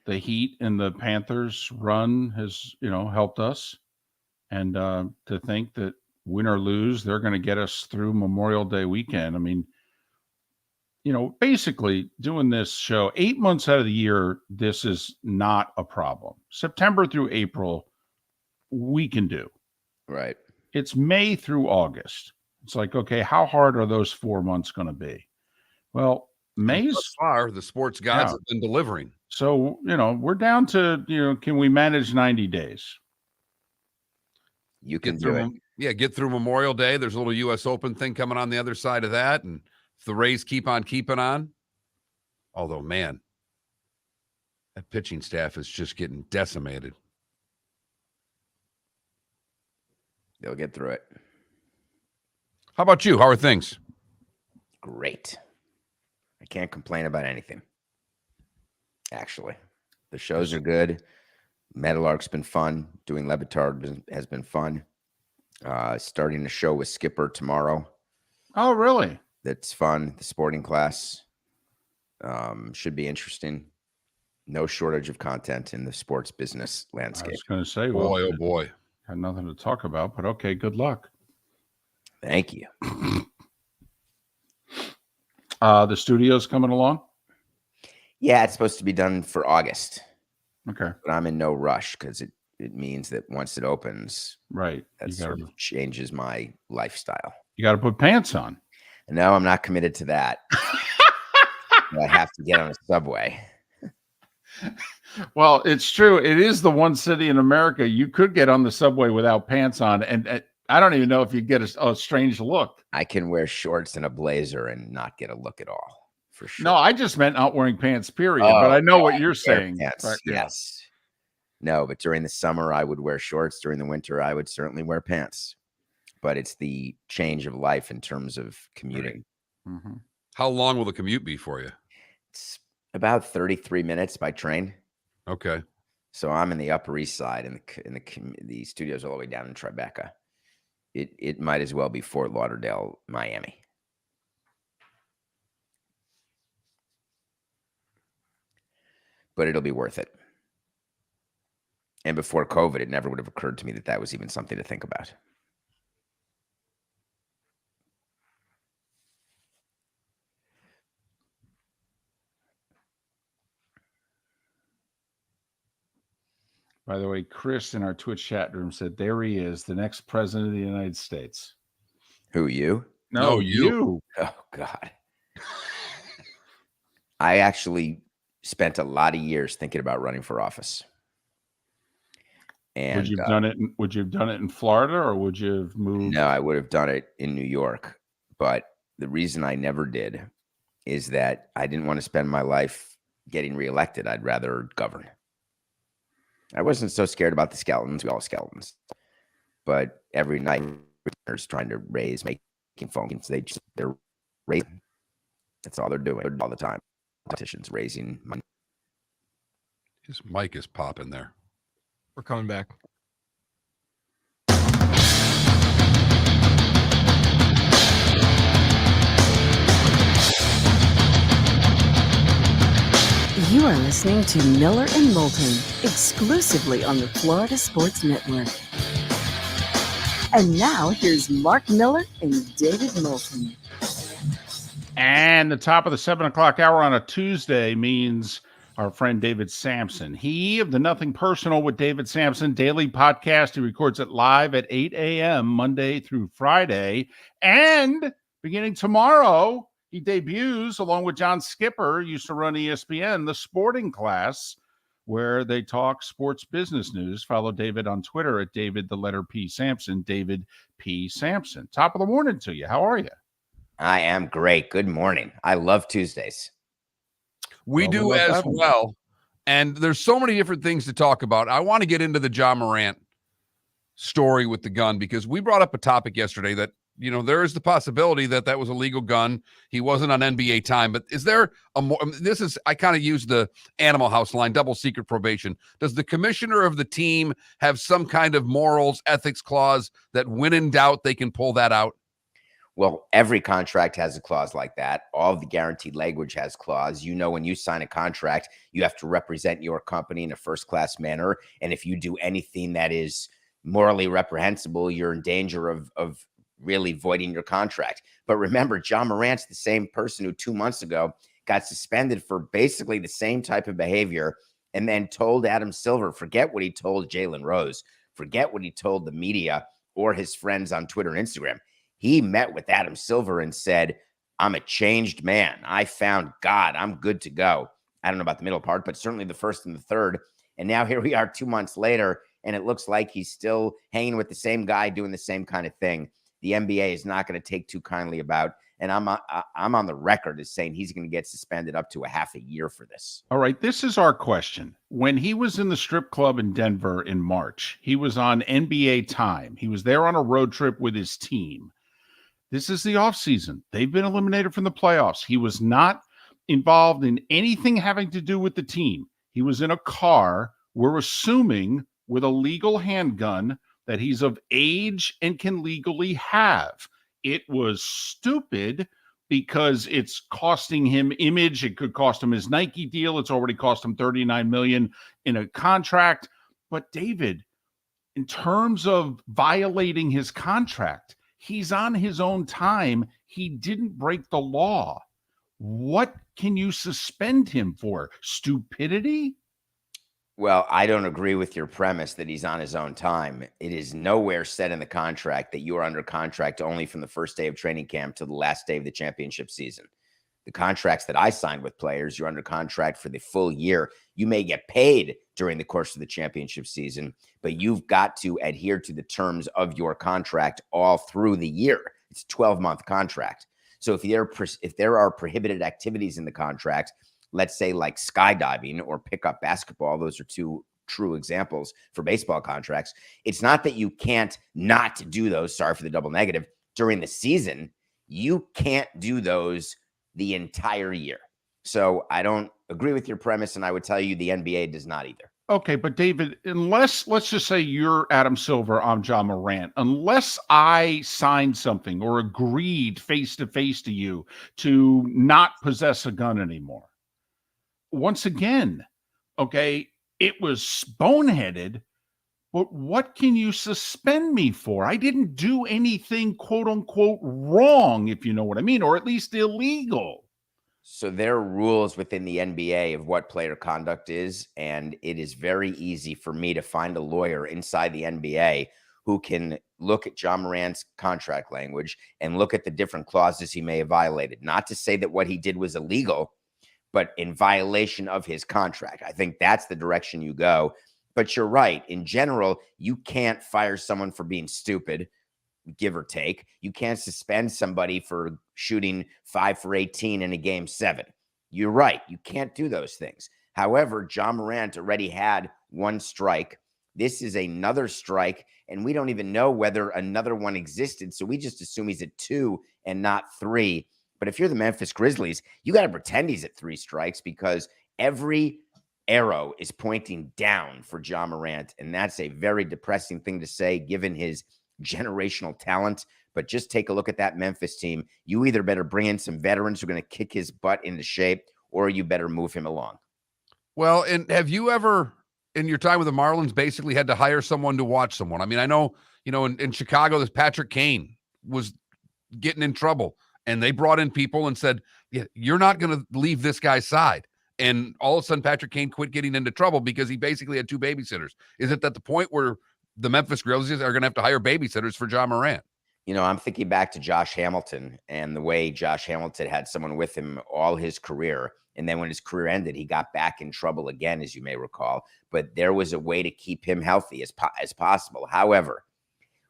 Heat and the Panthers run has, helped us. And to think that win or lose, they're going to get us through Memorial Day weekend. I mean, basically doing this show 8 months out of the year, this is not a problem. September through April, we can do. Right. It's May through August. It's like, okay, how hard are those 4 months going to be? Well, May's thus far, the sports gods have been delivering. So, we're down to, can we manage 90 days? You can do it. Yeah, get through Memorial Day. There's a little U.S. Open thing coming on the other side of that. And if the Rays keep on keeping on, although, man, that pitching staff is just getting decimated. They'll get through it. How about you? How are things? Great. I can't complain about anything. Actually, the shows are good. Meadowlark's been fun. Doing Levitard has been fun. Starting a show with Skipper tomorrow. Oh, really? That's fun. The sporting class should be interesting. No shortage of content in the sports business landscape. I was going to say, boy, oh boy. Had nothing to talk about, but okay, good luck. Thank you. The studio's coming along? Yeah, it's supposed to be done for August. Okay. But I'm in no rush because it means that once it opens, right, that sort of changes my lifestyle. You got to put pants on. No, I'm not committed to that. I have to get on a subway. Well, it's true. It is the one city in America you could get on the subway without pants on, and I don't even know if you get a strange look. I can wear shorts and a blazer and not get a look at all, for sure. No, I just meant not wearing pants, period. But I know what you're saying. Pants, but, yes. No, but during the summer, I would wear shorts. During the winter, I would certainly wear pants. But it's the change of life in terms of commuting. Right. Mm-hmm. How long will the commute be for you? It's about 33 minutes by train. Okay. So I'm in the Upper East Side, and the studio's all the way down in Tribeca. It might as well be Fort Lauderdale, Miami. But it'll be worth it. And before COVID, it never would have occurred to me that was even something to think about. By the way, Chris in our Twitch chat room said, there he is, the next president of the United States. Who, you? No, you. Oh, God. I actually spent a lot of years thinking about running for office. And would you have done it in Florida, or would you have moved? No, I would have done it in New York. But the reason I never did is that I didn't want to spend my life getting reelected. I'd rather govern. I wasn't so scared about the skeletons. We all skeletons. But every night, they're trying to making phones. They're raising. That's all they're doing all the time. Politicians raising money. His mic is popping there. We're coming back. You are listening to Miller and Moulton, exclusively on the Florida Sports Network. And now here's Mark Miller and David Moulton. And the top of the 7 o'clock hour on a Tuesday means our friend David Samson. He of the Nothing Personal with David Samson daily podcast. He records it live at 8 a.m. Monday through Friday. And beginning tomorrow, he debuts along with John Skipper, used to run ESPN, the Sporting Class, where they talk sports business news. Follow David on Twitter at David, the letter P. Sampson, David P. Sampson. Top of the morning to you. How are you? I am great. Good morning. I love Tuesdays. We do as well. And there's so many different things to talk about. I want to get into the John Morant story with the gun because we brought up a topic yesterday that, you know, there is the possibility that that was a legal gun. He wasn't on NBA time, but is there a more, this is, I kind of use the Animal House line, double secret probation. Does the commissioner of the team have some kind of morals, ethics clause that when in doubt, they can pull that out? Well, every contract has a clause like that. All of the guaranteed language has clause. You know, when you sign a contract, you have to represent your company in a first-class manner. And if you do anything that is morally reprehensible, you're in danger of really voiding your contract. But remember, John Morant's the same person who 2 months ago got suspended for basically the same type of behavior and then told Adam Silver, forget what he told Jalen Rose, forget what he told the media or his friends on Twitter and Instagram. He met with Adam Silver and said, I'm a changed man. I found God. I'm good to go. I don't know about the middle part, but certainly the first and the third. And now here we are 2 months later, and it looks like he's still hanging with the same guy doing the same kind of thing. The NBA is not going to take too kindly about, and I'm on the record as saying he's going to get suspended up to a half a year for this. All right, this is our question. When he was in the strip club in Denver in March, he was on NBA time. He was there on a road trip with his team. This is the offseason. They've been eliminated from the playoffs. He was not involved in anything having to do with the team. He was in a car, we're assuming, with a legal handgun that he's of age and can legally have. It was stupid because it's costing him image. It could cost him his Nike deal. It's already cost him $39 million in a contract. But David, in terms of violating his contract, he's on his own time. He didn't break the law. What can you suspend him for? Stupidity? Well, I don't agree with your premise that he's on his own time. It is nowhere said in the contract that you are under contract only from the first day of training camp to the last day of the championship season. The contracts that I signed with players, you're under contract for the full year. You may get paid during the course of the championship season, but you've got to adhere to the terms of your contract all through the year. It's a 12-month contract. So if there are prohibited activities in the contract, let's say like skydiving or pickup basketball, those are two true examples for baseball contracts. It's not that you can't not do those, sorry for the double negative, during the season. You can't do those the entire year. So I don't agree with your premise, and I would tell you the NBA does not either. Okay, but David, unless, let's just say you're Adam Silver, I'm John Morant, unless I signed something or agreed face-to-face to you to not possess a gun anymore, once again, okay, it was boneheaded, but what can you suspend me for? I didn't do anything, quote unquote, wrong, if you know what I mean, or at least illegal. So there are rules within the NBA of what player conduct is, and it is very easy for me to find a lawyer inside the NBA who can look at John Morant's contract language and look at the different clauses he may have violated. Not to say that what he did was illegal, but in violation of his contract. I think that's the direction you go. But you're right. In general, you can't fire someone for being stupid, give or take. You can't suspend somebody for shooting 5 for 18 in a game 7. You're right. You can't do those things. However, John Morant already had one strike. This is another strike, and we don't even know whether another one existed. So we just assume he's at 2 and not 3. But if you're the Memphis Grizzlies, you got to pretend he's at 3 strikes because every arrow is pointing down for John Morant. And that's a very depressing thing to say given his generational talent. But just take a look at that Memphis team. You either better bring in some veterans who are going to kick his butt into shape, or you better move him along. Well, and have you ever, in your time with the Marlins, basically had to hire someone to watch someone? I mean, I know, in Chicago, this Patrick Kane was getting in trouble. And they brought in people and said, yeah, you're not going to leave this guy's side. And all of a sudden, Patrick Kane quit getting into trouble because he basically had 2 babysitters. Is it at the point where the Memphis Grizzlies are going to have to hire babysitters for Ja Morant? You know, I'm thinking back to Josh Hamilton and the way Josh Hamilton had someone with him all his career. And then when his career ended, he got back in trouble again, as you may recall. But there was a way to keep him healthy as possible. However,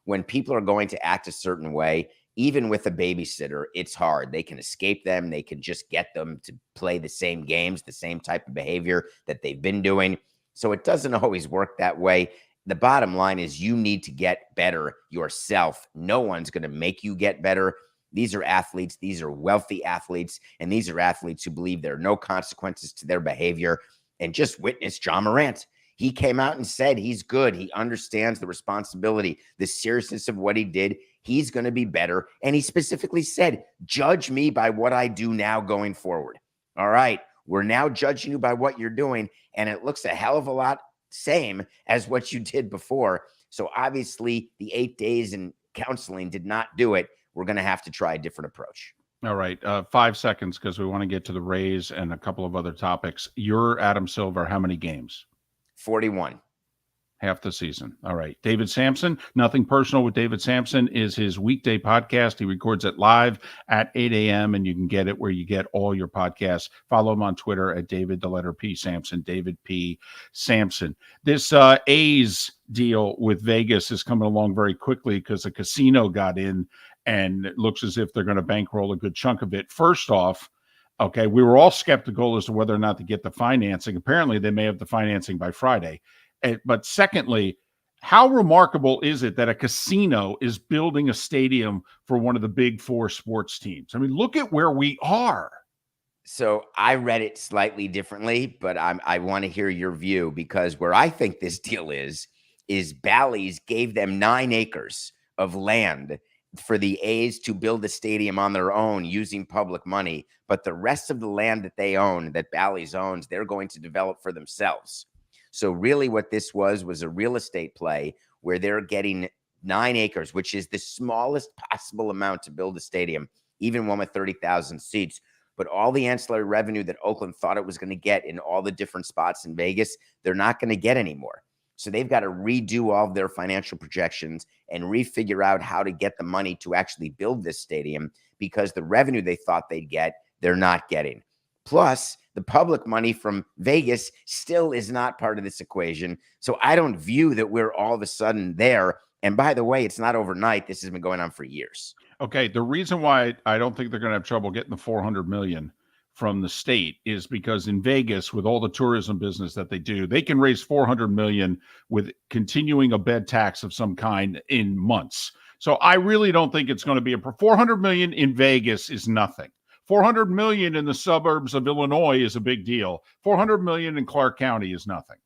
when people are going to act a certain way, even with a babysitter, it's hard. They can escape them. They can just get them to play the same games, the same type of behavior that they've been doing. So it doesn't always work that way. The bottom line is you need to get better yourself. No one's going to make you get better. These are athletes. These are wealthy athletes. And these are athletes who believe there are no consequences to their behavior. And just witness Ja Morant. He came out and said he's good. He understands the responsibility, the seriousness of what he did. He's going to be better. And he specifically said, judge me by what I do now going forward. All right. We're now judging you by what you're doing. And it looks a hell of a lot same as what you did before. So obviously the 8 days in counseling did not do it. We're going to have to try a different approach. All right. 5 seconds because we want to get to the Rays and a couple of other topics. You're Adam Silver. How many games? 41. Half the season. All right. David Samson, Nothing Personal with David Samson is his weekday podcast. He records it live at 8 a.m. and you can get it where you get all your podcasts. Follow him on Twitter at David, the letter P, Samson, David P. Samson. This A's deal with Vegas is coming along very quickly because the casino got in and it looks as if they're going to bankroll a good chunk of it. First off, okay, we were all skeptical as to whether or not to get the financing. Apparently, they may have the financing by Friday. But secondly, how remarkable is it that a casino is building a stadium for one of the big 4 sports teams? I mean, look at where we are. So I read it slightly differently, but I want to hear your view because where I think this deal is Bally's gave them 9 acres of land for the A's to build a stadium on their own using public money. But the rest of the land that they own, that Bally's owns, they're going to develop for themselves. So really what this was a real estate play where they're getting 9 acres, which is the smallest possible amount to build a stadium, even one with 30,000 seats. But all the ancillary revenue that Oakland thought it was going to get in all the different spots in Vegas, they're not going to get anymore. So they've got to redo all of their financial projections and refigure out how to get the money to actually build this stadium because the revenue they thought they'd get, they're not getting. Plus, the public money from Vegas still is not part of this equation. So I don't view that we're all of a sudden there. And by the way, it's not overnight. This has been going on for years. Okay. The reason why I don't think they're going to have trouble getting the $400 million from the state is because in Vegas, with all the tourism business that they do, they can raise $400 million with continuing a bed tax of some kind in months. So I really don't think it's going to be $400 million in Vegas is nothing. $400 million in the suburbs of Illinois is a big deal. $400 million in Clark County is nothing.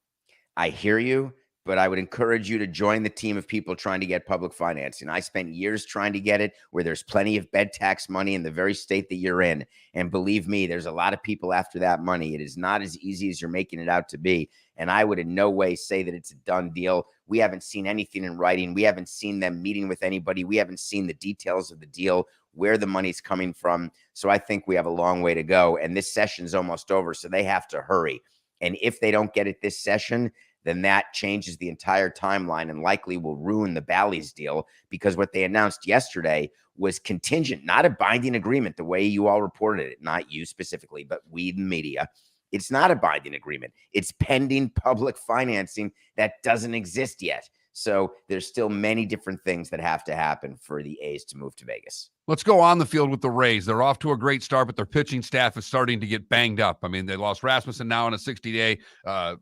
I hear you, but I would encourage you to join the team of people trying to get public financing. I spent years trying to get it where there's plenty of bed tax money in the very state that you're in. And believe me, there's a lot of people after that money. It is not as easy as you're making it out to be. And I would in no way say that it's a done deal. We haven't seen anything in writing. We haven't seen them meeting with anybody. We haven't seen the details of the deal, where the money's coming from. So I think we have a long way to go. And this session's almost over, so they have to hurry. And if they don't get it this session, then that changes the entire timeline and likely will ruin the Bally's deal because what they announced yesterday was contingent, not a binding agreement, the way you all reported it, not you specifically, but we, the media. It's not a binding agreement. It's pending public financing that doesn't exist yet. So there's still many different things that have to happen for the A's to move to Vegas. Let's go on the field with the Rays. They're off to a great start, but their pitching staff is starting to get banged up. I mean, they lost Rasmussen now on a 60-day. The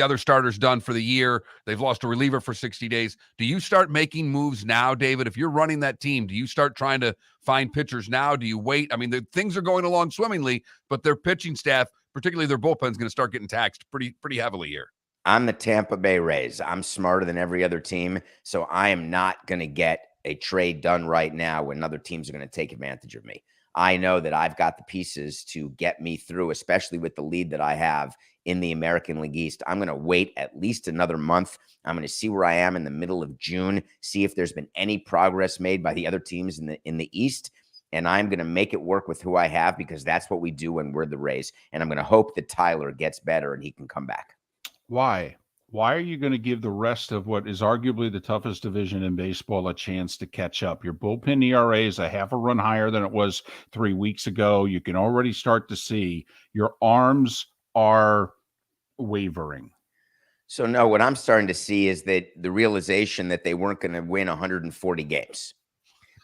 other starter's done for the year. They've lost a reliever for 60 days. Do you start making moves now, David? If you're running that team, do you start trying to find pitchers now? Do you wait? I mean, things are going along swimmingly, but their pitching staff, particularly their bullpen, is going to start getting taxed pretty heavily here. I'm the Tampa Bay Rays. I'm smarter than every other team, so I am not going to get a trade done right now when other teams are going to take advantage of me. I know that I've got the pieces to get me through, especially with the lead that I have in the American League East. I'm going to wait at least another month. I'm going to see where I am in the middle of June, see if there's been any progress made by the other teams in the East. And I'm going to make it work with who I have, because that's what we do when we're the Rays. And I'm going to hope that Tyler gets better and he can come back. Why? Why are you going to give the rest of what is arguably the toughest division in baseball a chance to catch up? Your bullpen ERA is a half a run higher than it was 3 weeks ago. You can already start to see your arms are wavering. So, no, what I'm starting to see is that the realization that they weren't going to win 140 games.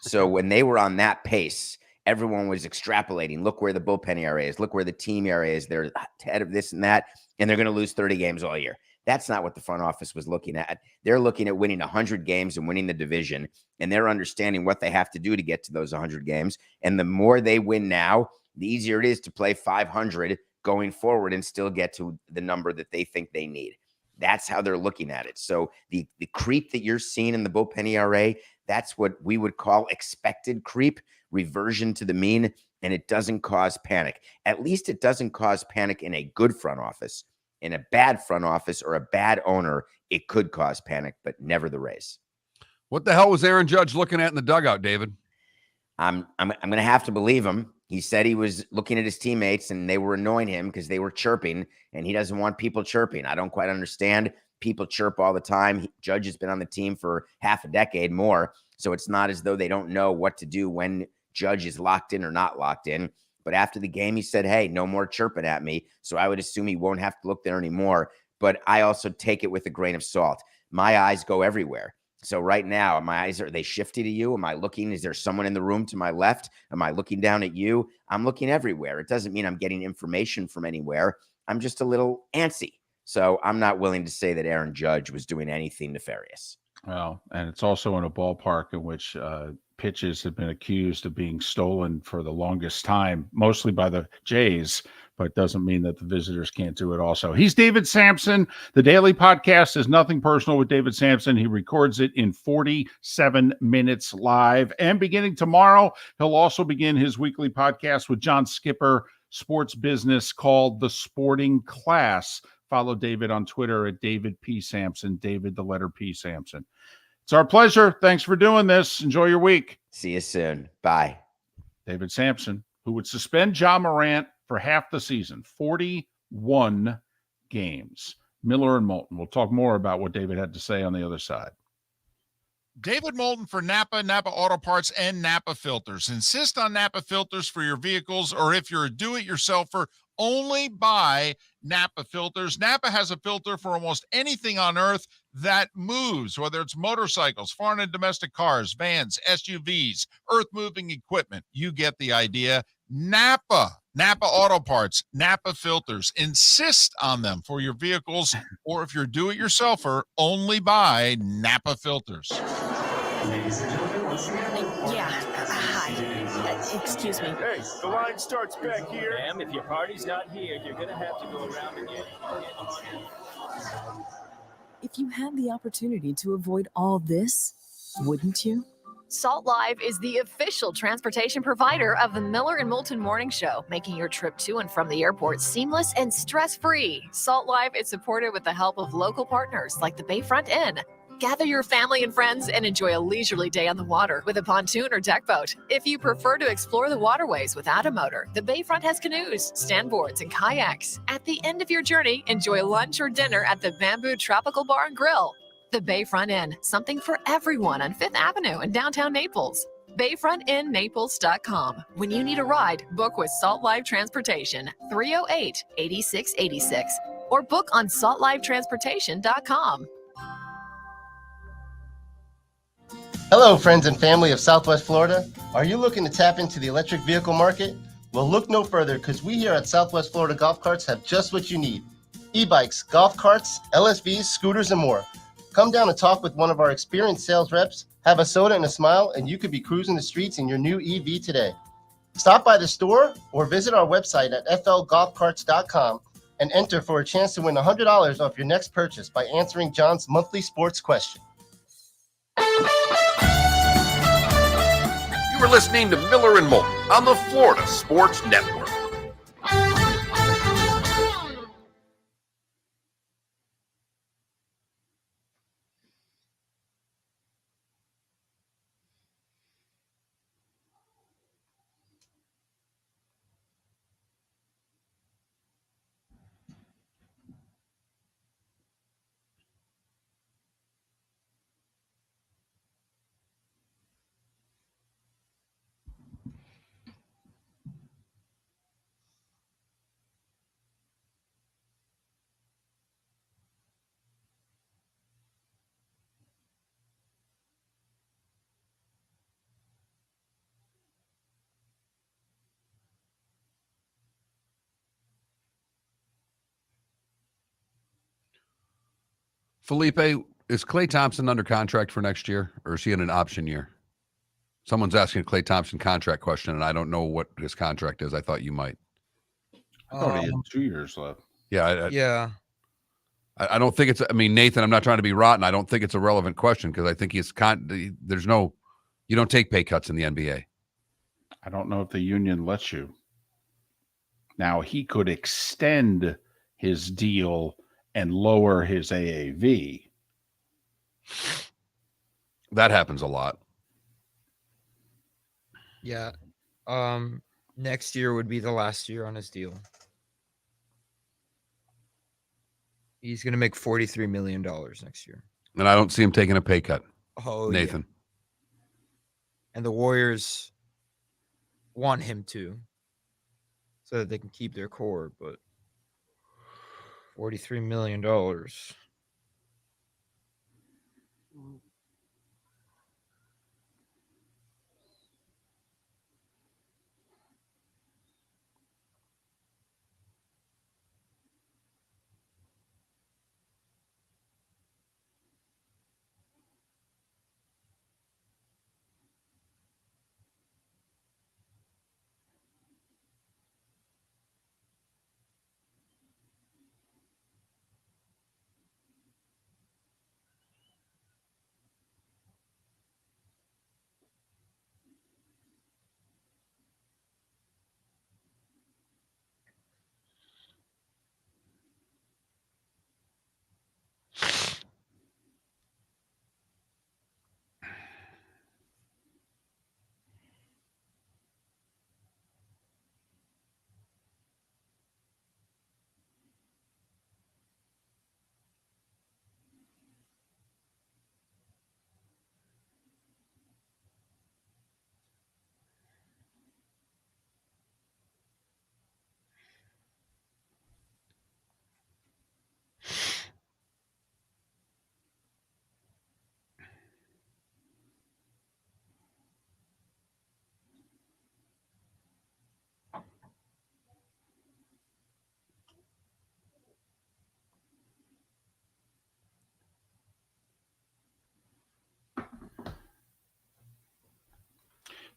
So when they were on that pace, everyone was extrapolating. Look where the bullpen ERA is. Look where the team ERA is. They're ahead of this and that, and they're going to lose 30 games all year. That's not what the front office was looking at. They're looking at winning 100 games and winning the division, and they're understanding what they have to do to get to those 100 games. And the more they win now, the easier it is to play 500 going forward and still get to the number that they think they need. That's how they're looking at it. So the creep that you're seeing in the bullpen ERA, that's what we would call expected creep, reversion to the mean, and it doesn't cause panic. At least it doesn't cause panic in a good front office. In a bad front office or a bad owner, it could cause panic, but never the Rays. What the hell was Aaron Judge looking at in the dugout, David? I'm going to have to believe him. He said he was looking at his teammates and they were annoying him because they were chirping, and he doesn't want people chirping. I don't quite understand. People chirp all the time. Judge has been on the team for half a decade more, so it's not as though they don't know what to do when Judge is locked in or not locked in. But after the game, he said, hey, no more chirping at me. So I would assume he won't have to look there anymore. But I also take it with a grain of salt. My eyes go everywhere. So right now, my eyes, are they shifty to you? Am I looking? Is there someone in the room to my left? Am I looking down at you? I'm looking everywhere. It doesn't mean I'm getting information from anywhere. I'm just a little antsy. So I'm not willing to say that Aaron Judge was doing anything nefarious. Well, and it's also in a ballpark in which pitches have been accused of being stolen for the longest time, mostly by the Jays, but doesn't mean that the visitors can't do it also. He's David Samson. The daily podcast is Nothing Personal with David Samson. He records it in 47 minutes live. And beginning tomorrow, he'll also begin his weekly podcast with John Skipper, Sports Business, called The Sporting Class. Follow David on Twitter at David P. Samson, David, the letter P. Samson. It's our pleasure. Thanks for doing this. Enjoy your week. See you soon. Bye. David Samson, who would suspend Ja Morant for half the season, 41 games. Miller and Moulton. We'll talk more about what David had to say on the other side. David Moulton for Napa Auto Parts, and Napa Filters. Insist on Napa filters for your vehicles, or if you're a do-it-yourselfer, only buy Napa filters. Napa has a filter for almost anything on earth that moves, whether it's motorcycles, foreign and domestic cars, vans, SUVs, earth-moving equipment. You get the idea. Napa Auto Parts, Napa filters. Insist on them for your vehicles, or if you're do-it-yourselfer, only buy Napa filters. Ladies and gentlemen, once again. Yeah. Hi. Excuse me. Hey, the line starts back here. Ma'am, if your party's not here, you're going to have to go around again. If you had the opportunity to avoid all this, wouldn't you? Salt Live is the official transportation provider of the Miller and Moulton Morning Show, making your trip to and from the airport seamless and stress-free. Salt Live is supported with the help of local partners like the Bayfront Inn. Gather your family and friends and enjoy a leisurely day on the water with a pontoon or deck boat. If you prefer to explore the waterways without a motor, the Bayfront has canoes, standboards, and kayaks. At the end of your journey, enjoy lunch or dinner at the Bamboo Tropical Bar and Grill. The Bayfront Inn, something for everyone on 5th Avenue in downtown Naples. BayfrontInNaples.com. When you need a ride, book with Salt Live Transportation, 308-8686, or book on saltlivetransportation.com. Hello, friends and family of Southwest Florida. Are you looking to tap into the electric vehicle market? Well, look no further, because we here at Southwest Florida Golf Carts have just what you need. E-bikes, golf carts, LSVs, scooters, and more. Come down and talk with one of our experienced sales reps, have a soda and a smile, and you could be cruising the streets in your new EV today. Stop by the store or visit our website at flgolfcarts.com and enter for a chance to win $100 off your next purchase by answering John's monthly sports question. You are listening to Miller and Moulton on the Florida Sports Network. Felipe, is Klay Thompson under contract for next year, or is he in an option year? Someone's asking a Klay Thompson contract question, and I don't know what his contract is. I thought you might. I thought he had 2 years left. Yeah. Yeah. I don't think it's. I mean, Nathan, I'm not trying to be rotten. I don't think it's a relevant question because I think there's no. You don't take pay cuts in the NBA. I don't know if the union lets you. Now, he could extend his deal and lower his AAV. That happens a lot. Yeah. Next year would be the last year on his deal. He's going to make $43 million next year. And I don't see him taking a pay cut. Oh, Nathan. Yeah. And the Warriors want him to so that they can keep their core, but $43 million.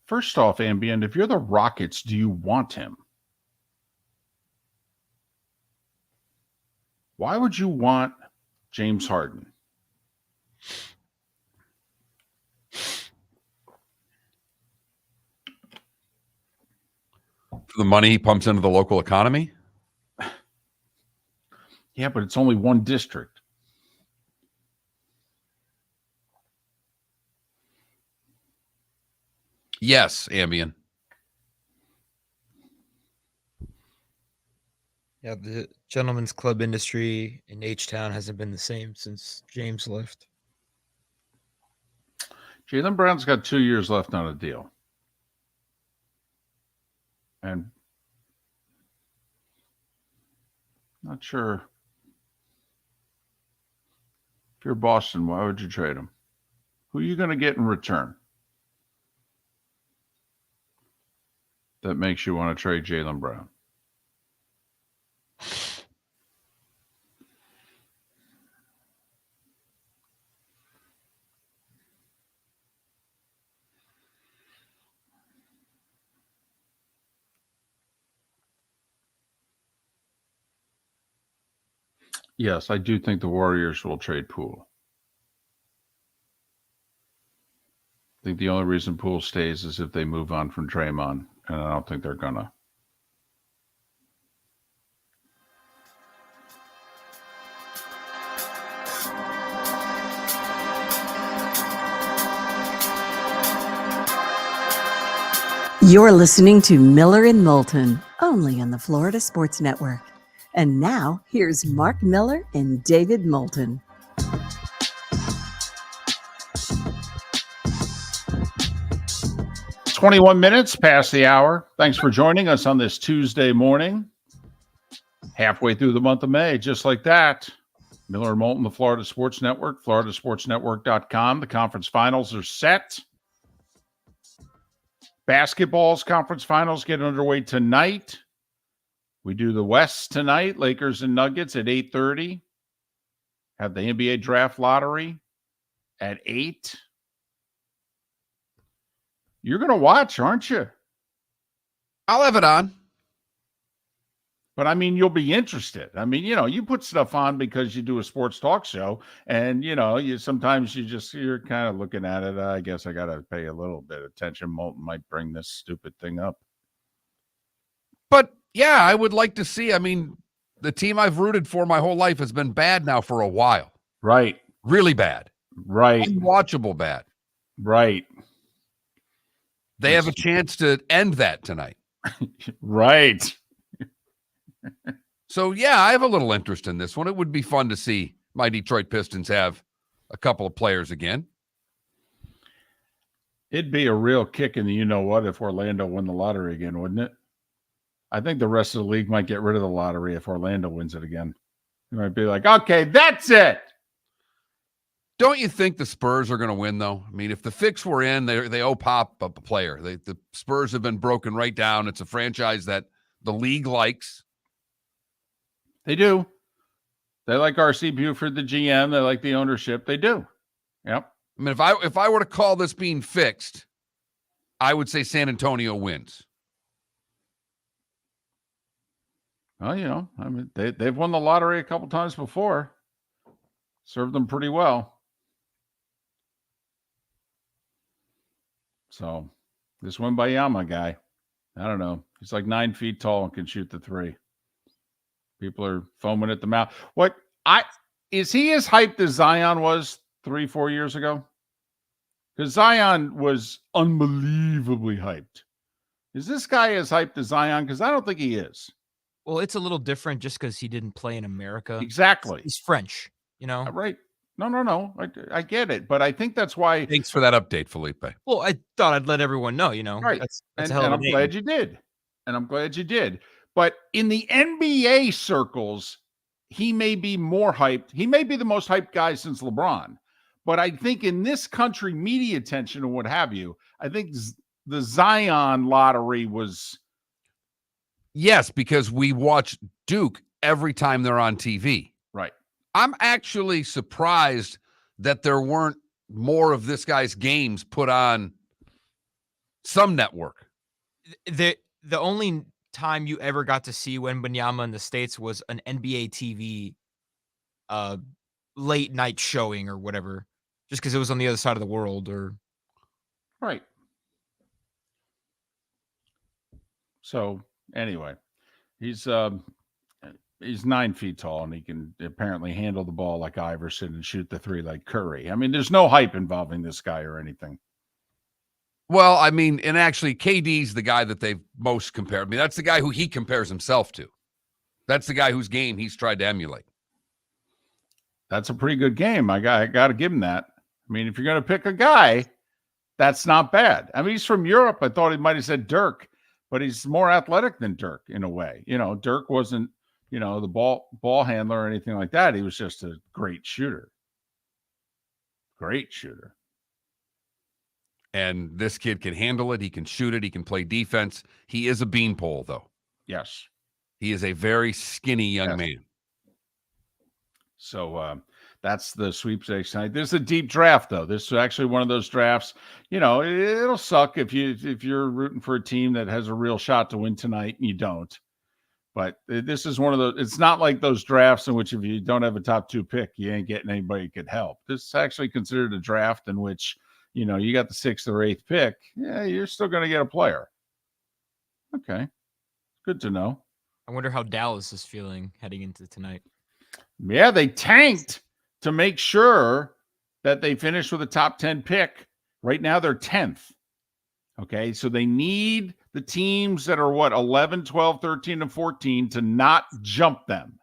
First off, Ambient, if you're the Rockets, do you want him? Why would you want James Harden? For the money he pumps into the local economy? Yeah, but it's only one district. Yes, Ambien. Yeah, the gentleman's club industry in H-Town hasn't been the same since James left. Jaylen Brown's got 2 years left on a deal. And not sure. If you're Boston, why would you trade him? Who are you going to get in return that makes you want to trade Jaylen Brown? Yes, I do think the Warriors will trade Poole. I think the only reason Poole stays is if they move on from Draymond, and I don't think they're gonna. You're listening to Miller and Moulton, only on the Florida Sports Network. And now, here's Mark Miller and David Moulton. It's 21 minutes past the hour. Thanks for joining us on this Tuesday morning. Halfway through the month of May, just like that. Miller and Moulton, the Florida Sports Network, floridasportsnetwork.com. The conference finals are set. Basketball's conference finals get underway tonight. We do the West tonight, Lakers and Nuggets at 8:30. have the NBA draft lottery at 8. You're going to watch, aren't you? I'll have it on. But I mean, you'll be interested. I mean, you put stuff on because you do a sports talk show, and sometimes you're kind of looking at it. I guess I got to pay a little bit of attention. Moulton might bring this stupid thing up. But yeah, I would like to see. I mean, the team I've rooted for my whole life has been bad now for a while. Right. Really bad. Right. Unwatchable bad. Right. They have a chance to end that tonight. Right. So, yeah, I have a little interest in this one. It would be fun to see my Detroit Pistons have a couple of players again. It'd be a real kick in the you-know-what if Orlando won the lottery again, wouldn't it? I think the rest of the league might get rid of the lottery if Orlando wins it again. You might be like, okay, that's it. Don't you think the Spurs are going to win, though? I mean, if the fix were in, they owe Pop a player. The Spurs have been broken right down. It's a franchise that the league likes. They do. They like R.C. Buford, the GM. They like the ownership. They do. Yep. I mean, if I were to call this being fixed, I would say San Antonio wins. Well, I mean, they've won the lottery a couple times before. Served them pretty well. So, this Wembanyama guy, I don't know. He's like 9 feet tall and can shoot the three. People are foaming at the mouth. Is he as hyped as Zion was 3-4 years ago? Because Zion was unbelievably hyped. Is this guy as hyped as Zion? Because I don't think he is. Well, it's a little different just because he didn't play in America. Exactly. He's French, Right. No. I get it. But I think that's why. Thanks for that update, Felipe. Well, I thought I'd let everyone know, Right. That's and a hell of a I'm name. glad you did. But in the NBA circles, he may be more hyped. He may be the most hyped guy since LeBron. But I think in this country, media attention and what have you, I think the Zion lottery was. Yes, because we watch Duke every time they're on TV. Right. I'm actually surprised that there weren't more of this guy's games put on some network. The only time you ever got to see Wembanyama in the States was an NBA TV late night showing or whatever, just because it was on the other side of the world. Right. So anyway, he's 9 feet tall and he can apparently handle the ball like Iverson and shoot the three like Curry. I mean, there's no hype involving this guy or anything. Well, I mean, and actually KD's the guy that they've most compared. I mean, that's the guy who he compares himself to. That's the guy whose game he's tried to emulate. That's a pretty good game. I got to give him that. I mean, if you're going to pick a guy, that's not bad. I mean, he's from Europe. I thought he might have said Dirk, but he's more athletic than Dirk in a way. Dirk wasn't, the ball handler or anything like that. He was just a great shooter. Great shooter. And this kid can handle it. He can shoot it. He can play defense. He is a beanpole, though. Yes. He is a very skinny young man. So that's the sweepstakes tonight. This is a deep draft, though. This is actually one of those drafts. It'll suck if you're rooting for a team that has a real shot to win tonight and you don't. But this is one of those. It's not like those drafts in which if you don't have a top 2 pick, you ain't getting anybody who could help. This is actually considered a draft in which you got the 6th or 8th pick. Yeah, you're still going to get a player. Okay, good to know. I wonder how Dallas is feeling heading into tonight. Yeah, they tanked to make sure that they finish with a top 10 pick. Right now, they're 10th. Okay, so they need the teams that are 11, 12, 13, and 14 to not jump them.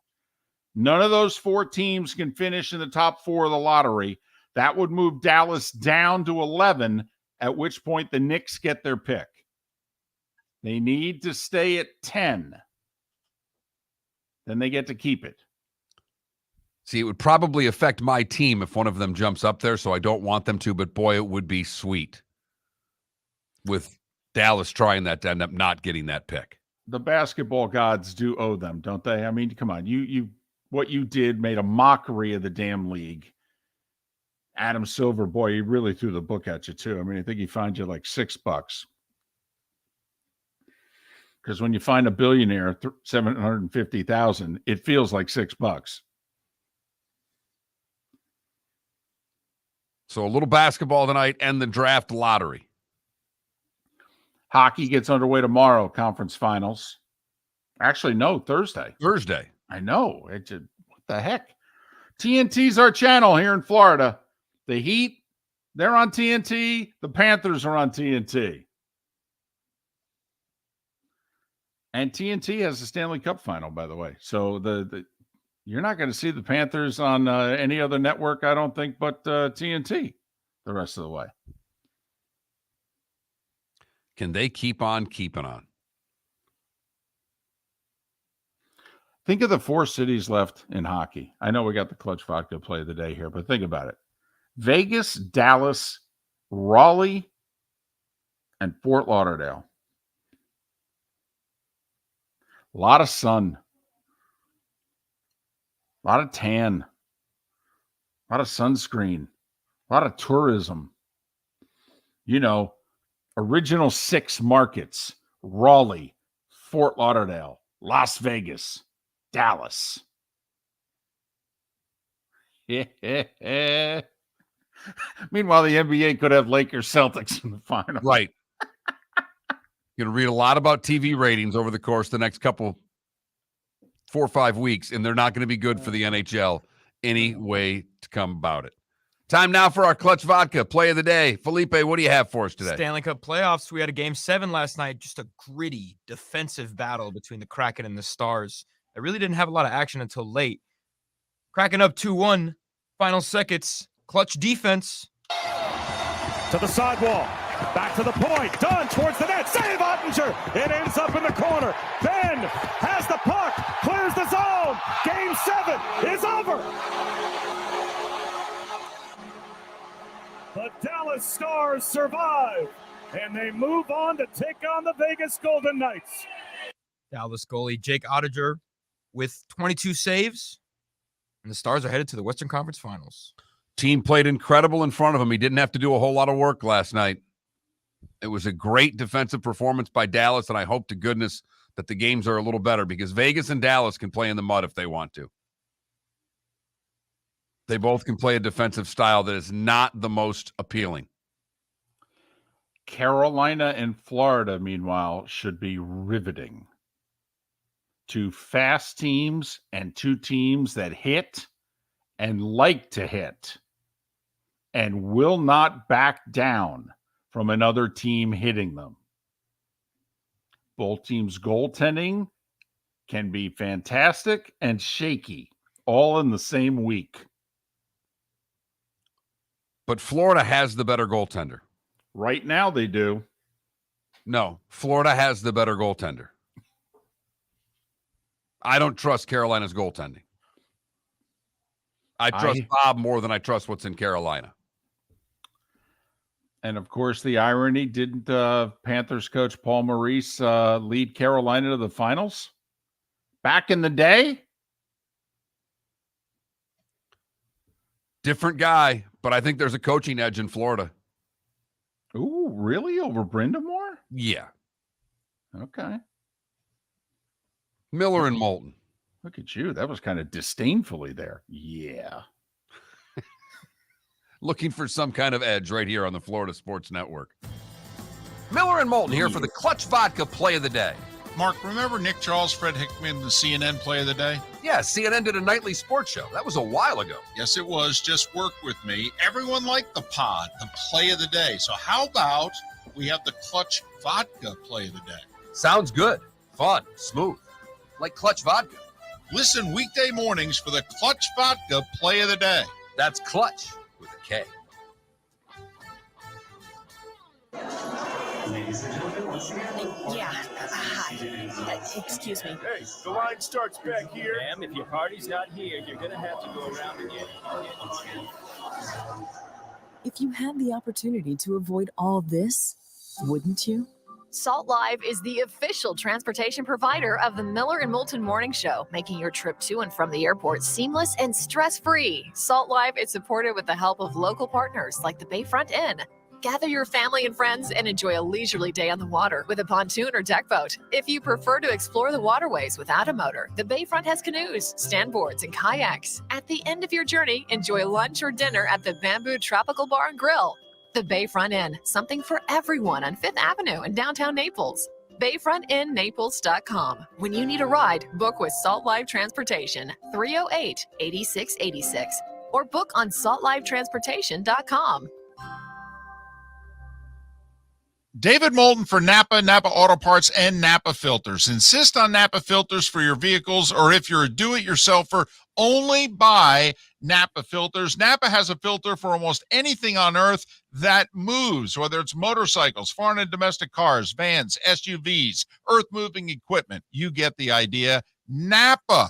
None of those 4 teams can finish in the top 4 of the lottery. That would move Dallas down to 11, at which point the Knicks get their pick. They need to stay at 10. Then they get to keep it. See, it would probably affect my team if one of them jumps up there, so I don't want them to, but boy, it would be sweet with Dallas trying that to end up not getting that pick. The basketball gods do owe them, don't they? I mean, come on. what you did, made a mockery of the damn league. Adam Silver, boy, he really threw the book at you too. I mean, I think he fined you like $6. Because when you find a billionaire, 750,000, it feels like $6. So a little basketball tonight and the draft lottery. Hockey gets underway tomorrow, conference finals. Actually, no, Thursday. Thursday. I know. What the heck? TNT's our channel here in Florida. The Heat, they're on TNT. The Panthers are on TNT. And TNT has the Stanley Cup final, by the way. So you're not going to see the Panthers on any other network, I don't think, but TNT the rest of the way. Can they keep on keeping on? Think of the 4 cities left in hockey. I know we got the Clutch Vodka play of the day here, but think about it. Vegas, Dallas, Raleigh, and Fort Lauderdale. A lot of sun. A lot of tan. A lot of sunscreen. A lot of tourism. You know, original 6 markets. Raleigh, Fort Lauderdale, Las Vegas, Dallas. Meanwhile, the NBA could have Lakers Celtics in the final. Right. You're going to read a lot about TV ratings over the course of the next 4 or 5 weeks, and they're not going to be good for the NHL any way to come about it. Time now for our Clutch Vodka play of the day. Felipe, what do you have for us today? Stanley Cup playoffs. We had a game 7 last night. Just a gritty defensive battle between the Kraken and the Stars. I really didn't have a lot of action until late. Kraken up 2-1. Final seconds. Clutch defense. To the sidewall. Back to the point. Done towards the net. Save Ottinger. It ends up in the corner. Ben has the puck. Clears the zone. Game 7 is over. The Dallas Stars survive, and they move on to take on the Vegas Golden Knights. Dallas goalie Jake Ottinger with 22 saves, and the Stars are headed to the Western Conference Finals. Team played incredible in front of him. He didn't have to do a whole lot of work last night. It was a great defensive performance by Dallas, and I hope to goodness that the games are a little better because Vegas and Dallas can play in the mud if they want to. They both can play a defensive style that is not the most appealing. Carolina and Florida, meanwhile, should be riveting. 2 fast teams and 2 teams that hit and like to hit and will not back down from another team hitting them. Both teams' goaltending can be fantastic and shaky, all in the same week. But Florida has the better goaltender. Right now they do. No, Florida has the better goaltender. I don't trust Carolina's goaltending. I trust Bob more than I trust what's in Carolina. And, of course, the irony, didn't Panthers coach Paul Maurice lead Carolina to the finals back in the day? Different guy, but I think there's a coaching edge in Florida. Ooh, really? Over Brindamore? Yeah. Okay. Miller and Moulton. Look at you. That was kind of disdainfully there. Yeah. Looking for some kind of edge right here on the Florida Sports Network. Miller and Moulton here for the Clutch Vodka play of the day. Mark, remember Nick Charles, Fred Hickman, the CNN play of the day? Yeah, CNN did a nightly sports show. That was a while ago. Yes, it was. Just work with me. Everyone liked the pod, the play of the day. So how about we have the Clutch Vodka play of the day? Sounds good. Fun. Smooth. Like Clutch Vodka. Listen weekday mornings for the Clutch Vodka play of the day. That's Clutch with a K. Ladies and gentlemen, once again. Yeah. Hi. Excuse me. Hey, the line starts back here. Ma'am, if your party's not here, you're going to have to go around again. If you had the opportunity to avoid all this, wouldn't you? Salt Live is the official transportation provider of the Miller and Moulton Morning Show, making your trip to and from the airport seamless and stress-free. Salt Live is supported with the help of local partners like the Bayfront Inn. Gather your family and friends and enjoy a leisurely day on the water with a pontoon or deck boat. If you prefer to explore the waterways without a motor, the Bayfront has canoes, standboards, and kayaks. At the end of your journey, enjoy lunch or dinner at the Bamboo Tropical Bar and Grill. The Bayfront Inn, something for everyone on 5th Avenue in downtown Naples. BayfrontInNaples.com. When you need a ride, book with Salt Live Transportation, 308-8686, or book on saltlivetransportation.com. David Moulton for Napa Auto Parts, and Napa Filters. Insist on Napa filters for your vehicles, or if you're a do-it-yourselfer, only buy Napa filters. Napa has a filter for almost anything on earth that moves, whether it's motorcycles, foreign and domestic cars, vans, SUVs, earth-moving equipment. You get the idea. Napa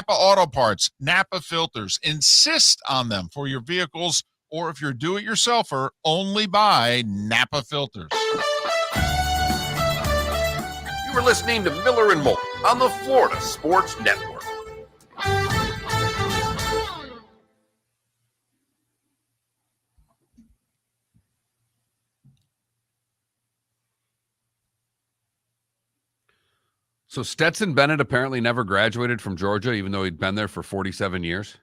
Auto Parts, Napa filters. Insist on them for your vehicles, or if you're a do-it-yourselfer, only buy Napa filters. You are listening to Miller and Moulton on the Florida Sports Network. So Stetson Bennett apparently never graduated from Georgia, even though he'd been there for 47 years.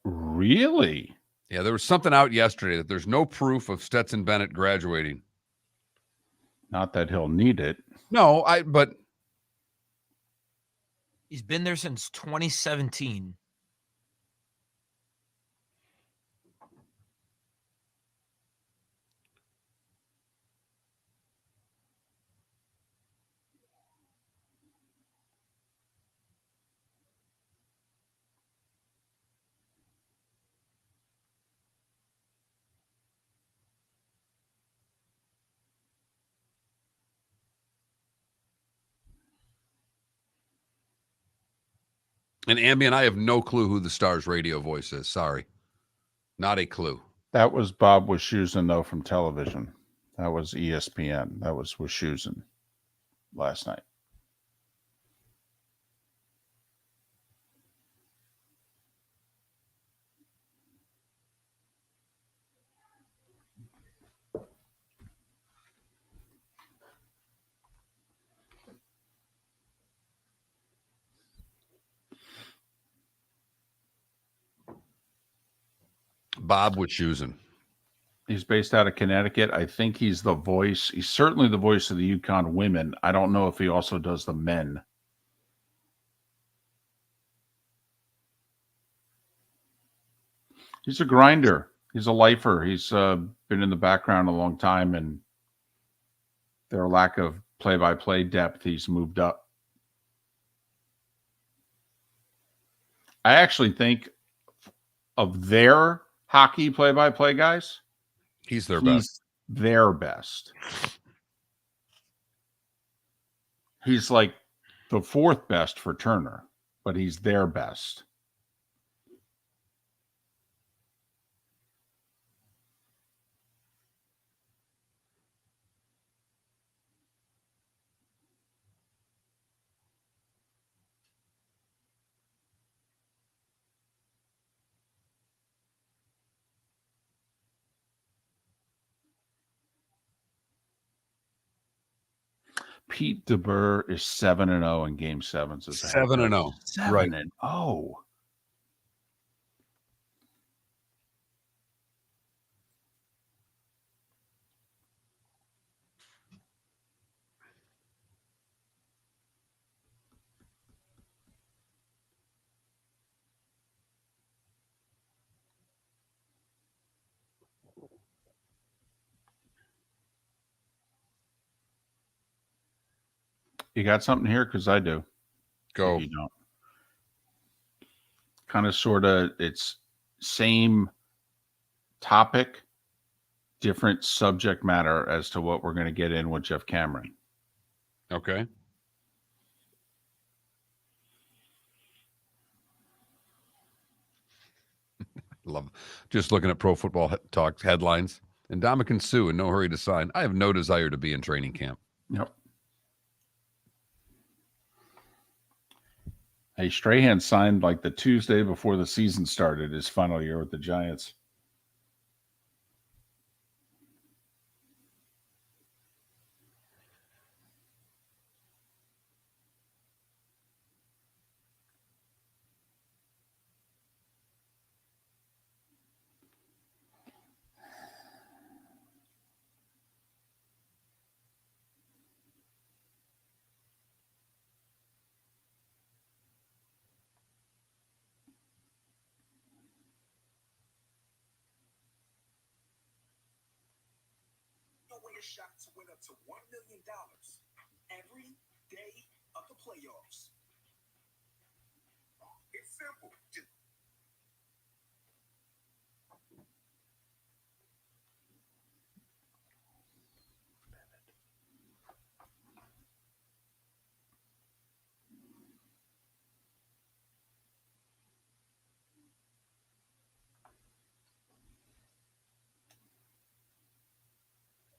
Really? Yeah, there was something out yesterday that there's no proof of Stetson Bennett graduating. Not that he'll need it. No, but he's been there since 2017. And Ambien, I have no clue who the Stars radio voice is. Sorry. Not a clue. That was Bob Wischusen, though, from television. That was ESPN. That was Wischusen last night. Bob Wischusen. He's based out of Connecticut. I think he's the voice. He's certainly the voice of the Yukon women. I don't know if he also does the men. He's a grinder. He's a lifer. He's been in the background a long time, and their lack of play-by-play depth, he's moved up. I actually think of their hockey play-by-play guys, he's their best. Their best. He's like the fourth best for Turner, but he's their best. Pete DeBoer is 7-0 in Game 7s. 7-0. 7-0. You got something here? Because I do. Go. You don't. Kind of, sort of, it's same topic, different subject matter as to what we're going to get in with Jeff Cameron. Okay. Love just looking at Pro Football Talk headlines. And Ndamukong Suh in no hurry to sign. I have no desire to be in training camp. Yep. Hey, Strahan signed like the Tuesday before the season started, his final year with the Giants. A shot to win up to $1 million every day of the playoffs. It's simple.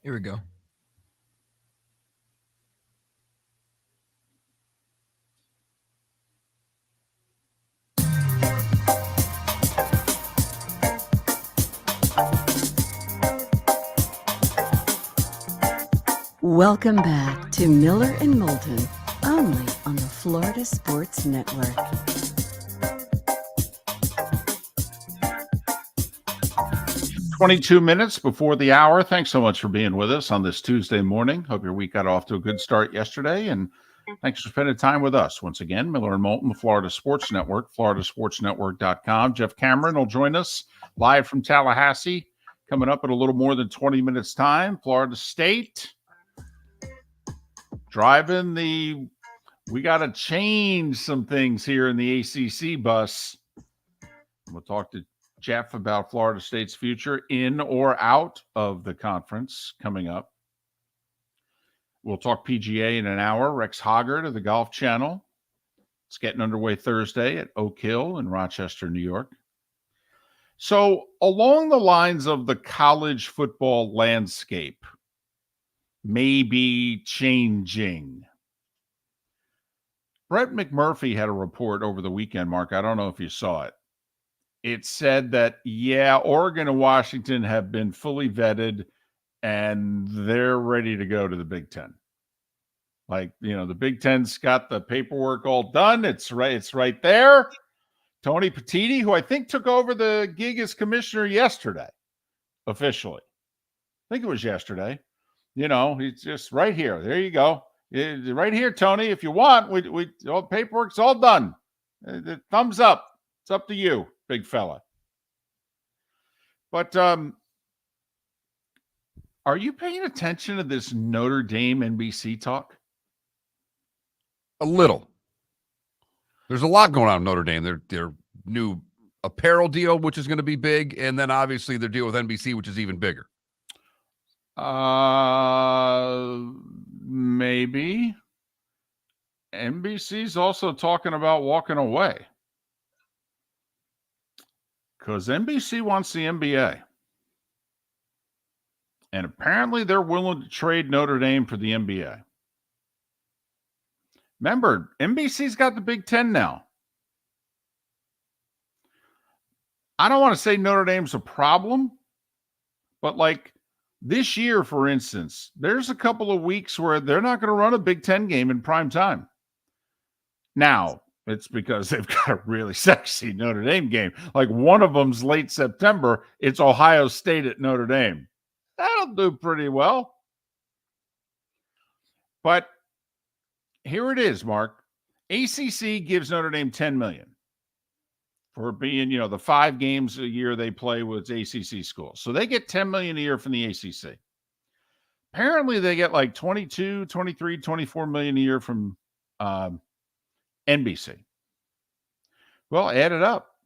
Here we go. Welcome back to Miller and Moulton, only on the Florida Sports Network. "22 minutes before the hour. Thanks so much for being with us on this Tuesday morning. Hope your week got off to a good start yesterday, and thanks for spending time with us. Once again, Miller and Moulton, the Florida Sports Network, floridasportsnetwork.com. Jeff Cameron will join us live from Tallahassee, coming up in a little more than 20 minutes time. Florida State driving we got to change some things here in the ACC bus. We'll talk to Jeff about Florida State's future in or out of the conference coming up. We'll talk PGA in an hour. Rex Hoggard of the Golf Channel. It's getting underway Thursday at Oak Hill in Rochester, New York. So along the lines of the college football landscape may be changing. Brett McMurphy had a report over the weekend, Mark. I don't know if you saw it. It said that, Oregon and Washington have been fully vetted and they're ready to go to the Big Ten. Like, the Big Ten's got the paperwork all done. It's right there. Tony Petitti, who I think took over the gig as commissioner yesterday, officially. I think it was yesterday. He's just right here. There you go. Right here, Tony. If you want, all paperwork's all done. Thumbs up. It's up to you, big fella. But are you paying attention to this Notre Dame NBC talk? A little. There's a lot going on in Notre Dame. Their new apparel deal, which is going to be big, and then obviously their deal with NBC, which is even bigger. Maybe. NBC's also talking about walking away. Because NBC wants the NBA. And apparently they're willing to trade Notre Dame for the NBA. Remember, NBC's got the Big Ten now. I don't want to say Notre Dame's a problem, but like this year, for instance, there's a couple of weeks where they're not going to run a Big Ten game in prime time. Now, it's because they've got a really sexy Notre Dame game. Like one of them's late September. It's Ohio State at Notre Dame. That'll do pretty well. But here it is, Mark. ACC gives Notre Dame $10 million for being, the 5 games a year they play with ACC schools. So they get $10 million a year from the ACC. Apparently they get like 22, 23, 24 million a year from NBC. Well, add it up.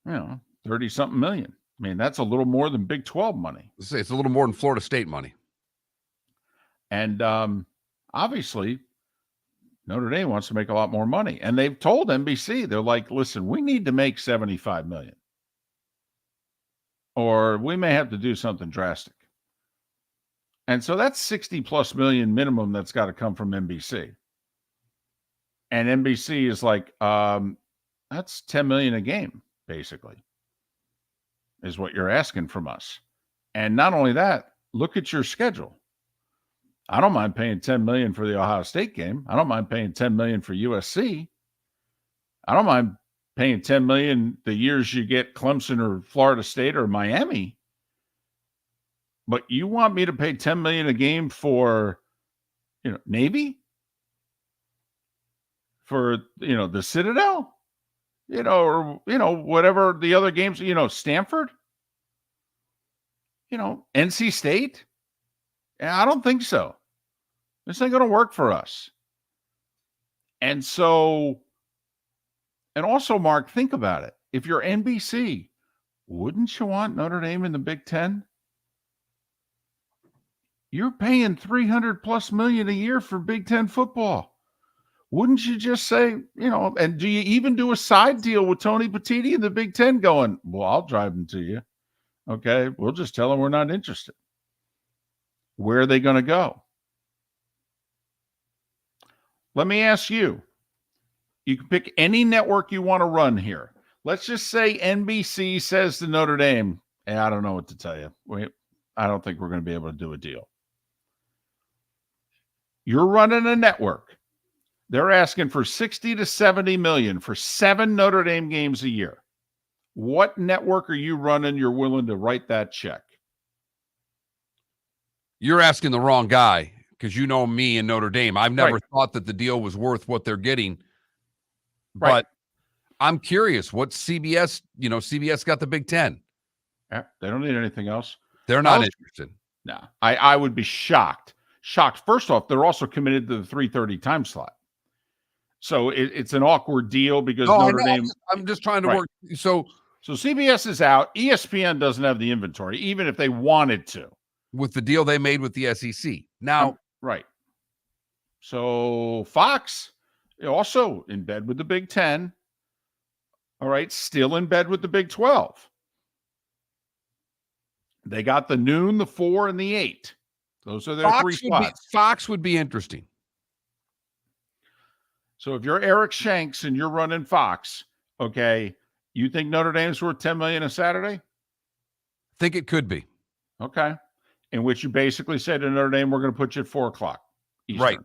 30-something million. I mean, that's a little more than Big 12 money. It's a little more than Florida State money. And obviously, Notre Dame wants to make a lot more money. And they've told NBC, they're like, listen, we need to make $75 million or we may have to do something drastic. And so that's 60 plus million minimum that's got to come from NBC. And NBC is like, that's 10 million a game, basically, is what you're asking from us. And not only that, look at your schedule. I don't mind paying 10 million for the Ohio State game. I don't mind paying 10 million for USC. I don't mind paying 10 million the years you get Clemson or Florida State or Miami. But you want me to pay 10 million a game for, Navy? For, the Citadel? Or, whatever the other games, Stanford? NC State? I don't think so. This ain't going to work for us. And so, and also, Mark, think about it. If you're NBC, wouldn't you want Notre Dame in the Big Ten? You're paying $300+ million a year for Big Ten football. Wouldn't you just say, and do you even do a side deal with Tony Petitti in the Big Ten going, well, I'll drive them to you. Okay, we'll just tell them we're not interested. Where are they going to go? Let me ask you. You can pick any network you want to run here. Let's just say NBC says to Notre Dame, hey, I don't know what to tell you. I don't think we're going to be able to do a deal. You're running a network. They're asking for 60 to 70 million for 7 Notre Dame games a year. What network are you running you're willing to write that check? You're asking the wrong guy because you know me and Notre Dame. I've never thought that the deal was worth what they're getting. But I'm curious, what CBS, CBS got the Big Ten. Yeah, they don't need anything else. They're not interested. No, I would be shocked. First off, they're also committed to the 3:30 time slot. So it's an awkward deal because Notre Dame. I'm just trying to work. So CBS is out. ESPN doesn't have the inventory, even if they wanted to. With the deal they made with the SEC. Now, right. So Fox also in bed with the Big Ten. All right, still in bed with the Big 12. They got the noon, the 4, and the 8. Those are their 3 spots. Fox would be interesting. So if you're Eric Shanks and you're running Fox, okay, you think Notre Dame's worth $10 million a Saturday? Think it could be. Okay. In which you basically say to Notre Dame, we're going to put you at 4 o'clock Eastern. Right.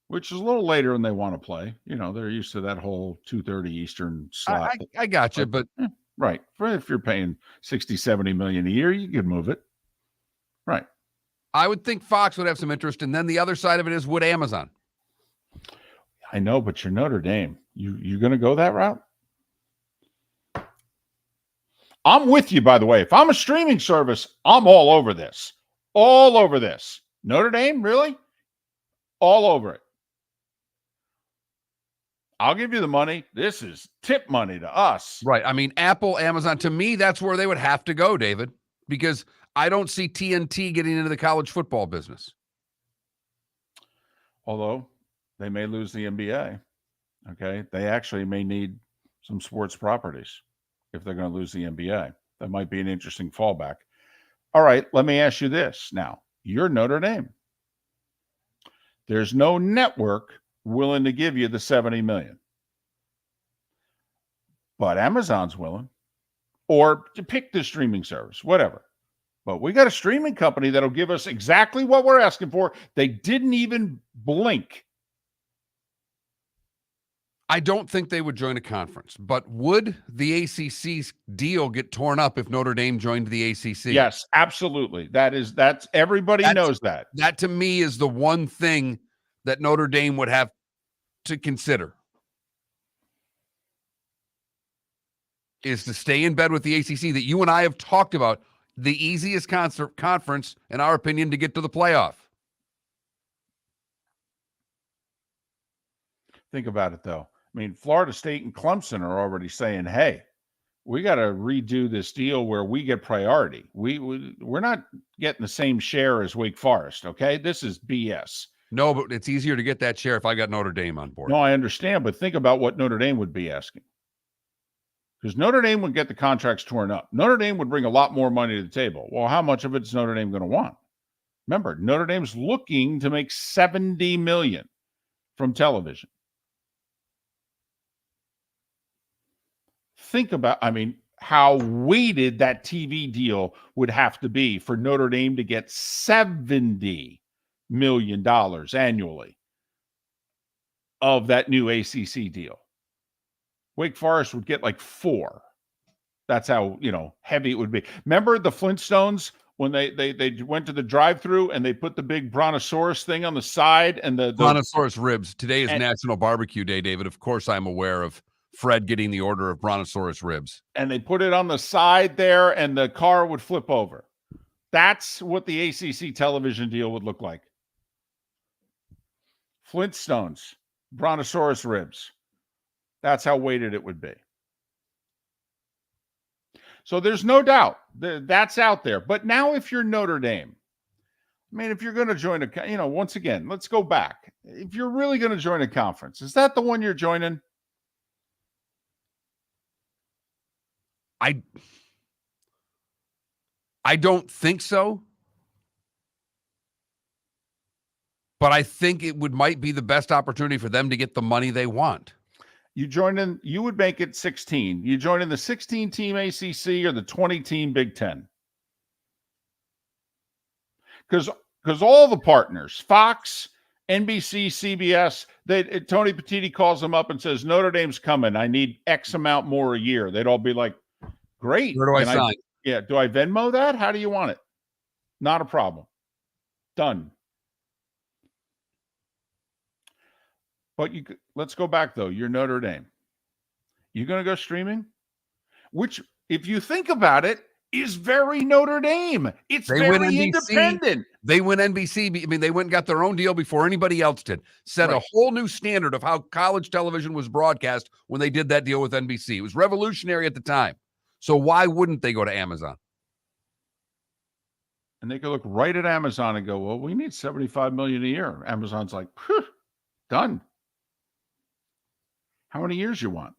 Which is a little later than they want to play. They're used to that whole 2:30 Eastern slot. I got you, but right. If you're paying 60, 70 million a year, you could move it. Right. I would think Fox would have some interest. And then the other side of it is, would Amazon? I know, but you're Notre Dame. You going to go that route? I'm with you, by the way. If I'm a streaming service, I'm all over this. All over this. Notre Dame, really? All over it. I'll give you the money. This is tip money to us. Right. I mean, Apple, Amazon, to me, that's where they would have to go, David, because I don't see TNT getting into the college football business. Although they may lose the NBA. Okay. They actually may need some sports properties if they're going to lose the NBA. That might be an interesting fallback. All right. Let me ask you this now. You're Notre Dame. There's no network willing to give you the 70 million. But Amazon's willing. Or to pick the streaming service, whatever. But we got a streaming company that'll give us exactly what we're asking for. They didn't even blink. I don't think they would join a conference, but would the ACC's deal get torn up if Notre Dame joined the ACC? Yes, absolutely. That's everybody knows that. That to me is the one thing that Notre Dame would have to consider, is to stay in bed with the ACC that you and I have talked about, the easiest conference, in our opinion, to get to the playoff. Think about it, though. I mean, Florida State and Clemson are already saying, hey, we got to redo this deal where we get priority. We're not getting the same share as Wake Forest, okay? This is BS. No, but it's easier to get that share if I got Notre Dame on board. No, I understand, but think about what Notre Dame would be asking. because Notre Dame would get the contracts torn up. Notre Dame would bring a lot more money to the table. Well, how much of it's Notre Dame going to want? Remember, Notre Dame's looking to make $70 million from television. Think about, how weighted that TV deal would have to be for Notre Dame to get $70 million annually of that new ACC deal. Wake Forest would get like 4. That's how, heavy it would be. Remember the Flintstones when they went to the drive-thru and they put the big brontosaurus thing on the side and the brontosaurus ribs. Today is National Barbecue Day, David. Of course, I'm aware of Fred getting the order of brontosaurus ribs. And they put it on the side there and the car would flip over. That's what the ACC television deal would look like. Flintstones, brontosaurus ribs. That's how weighted it would be. So there's no doubt that's out there. But now if you're Notre Dame, if you're going to join once again, let's go back. If you're really going to join a conference, is that the one you're joining? I don't think so. But I think it might be the best opportunity for them to get the money they want. You join in, you would make it 16. You join in the 16-team ACC or the 20-team Big Ten. Because all the partners, Fox, NBC, CBS, Tony Petitti calls them up and says, Notre Dame's coming. I need X amount more a year. They'd all be like, great. Where do I sign? Do I Venmo that? How do you want it? Not a problem. Done. But let's go back, though. You're Notre Dame. You going to go streaming? Which, if you think about it, is very Notre Dame. It's very independent. They win NBC. They went and got their own deal before anybody else did. Set a whole new standard of how college television was broadcast when they did that deal with NBC. It was revolutionary at the time. So why wouldn't they go to Amazon? And they could look right at Amazon and go, well, we need $75 million a year. Amazon's like, done. How many years you want?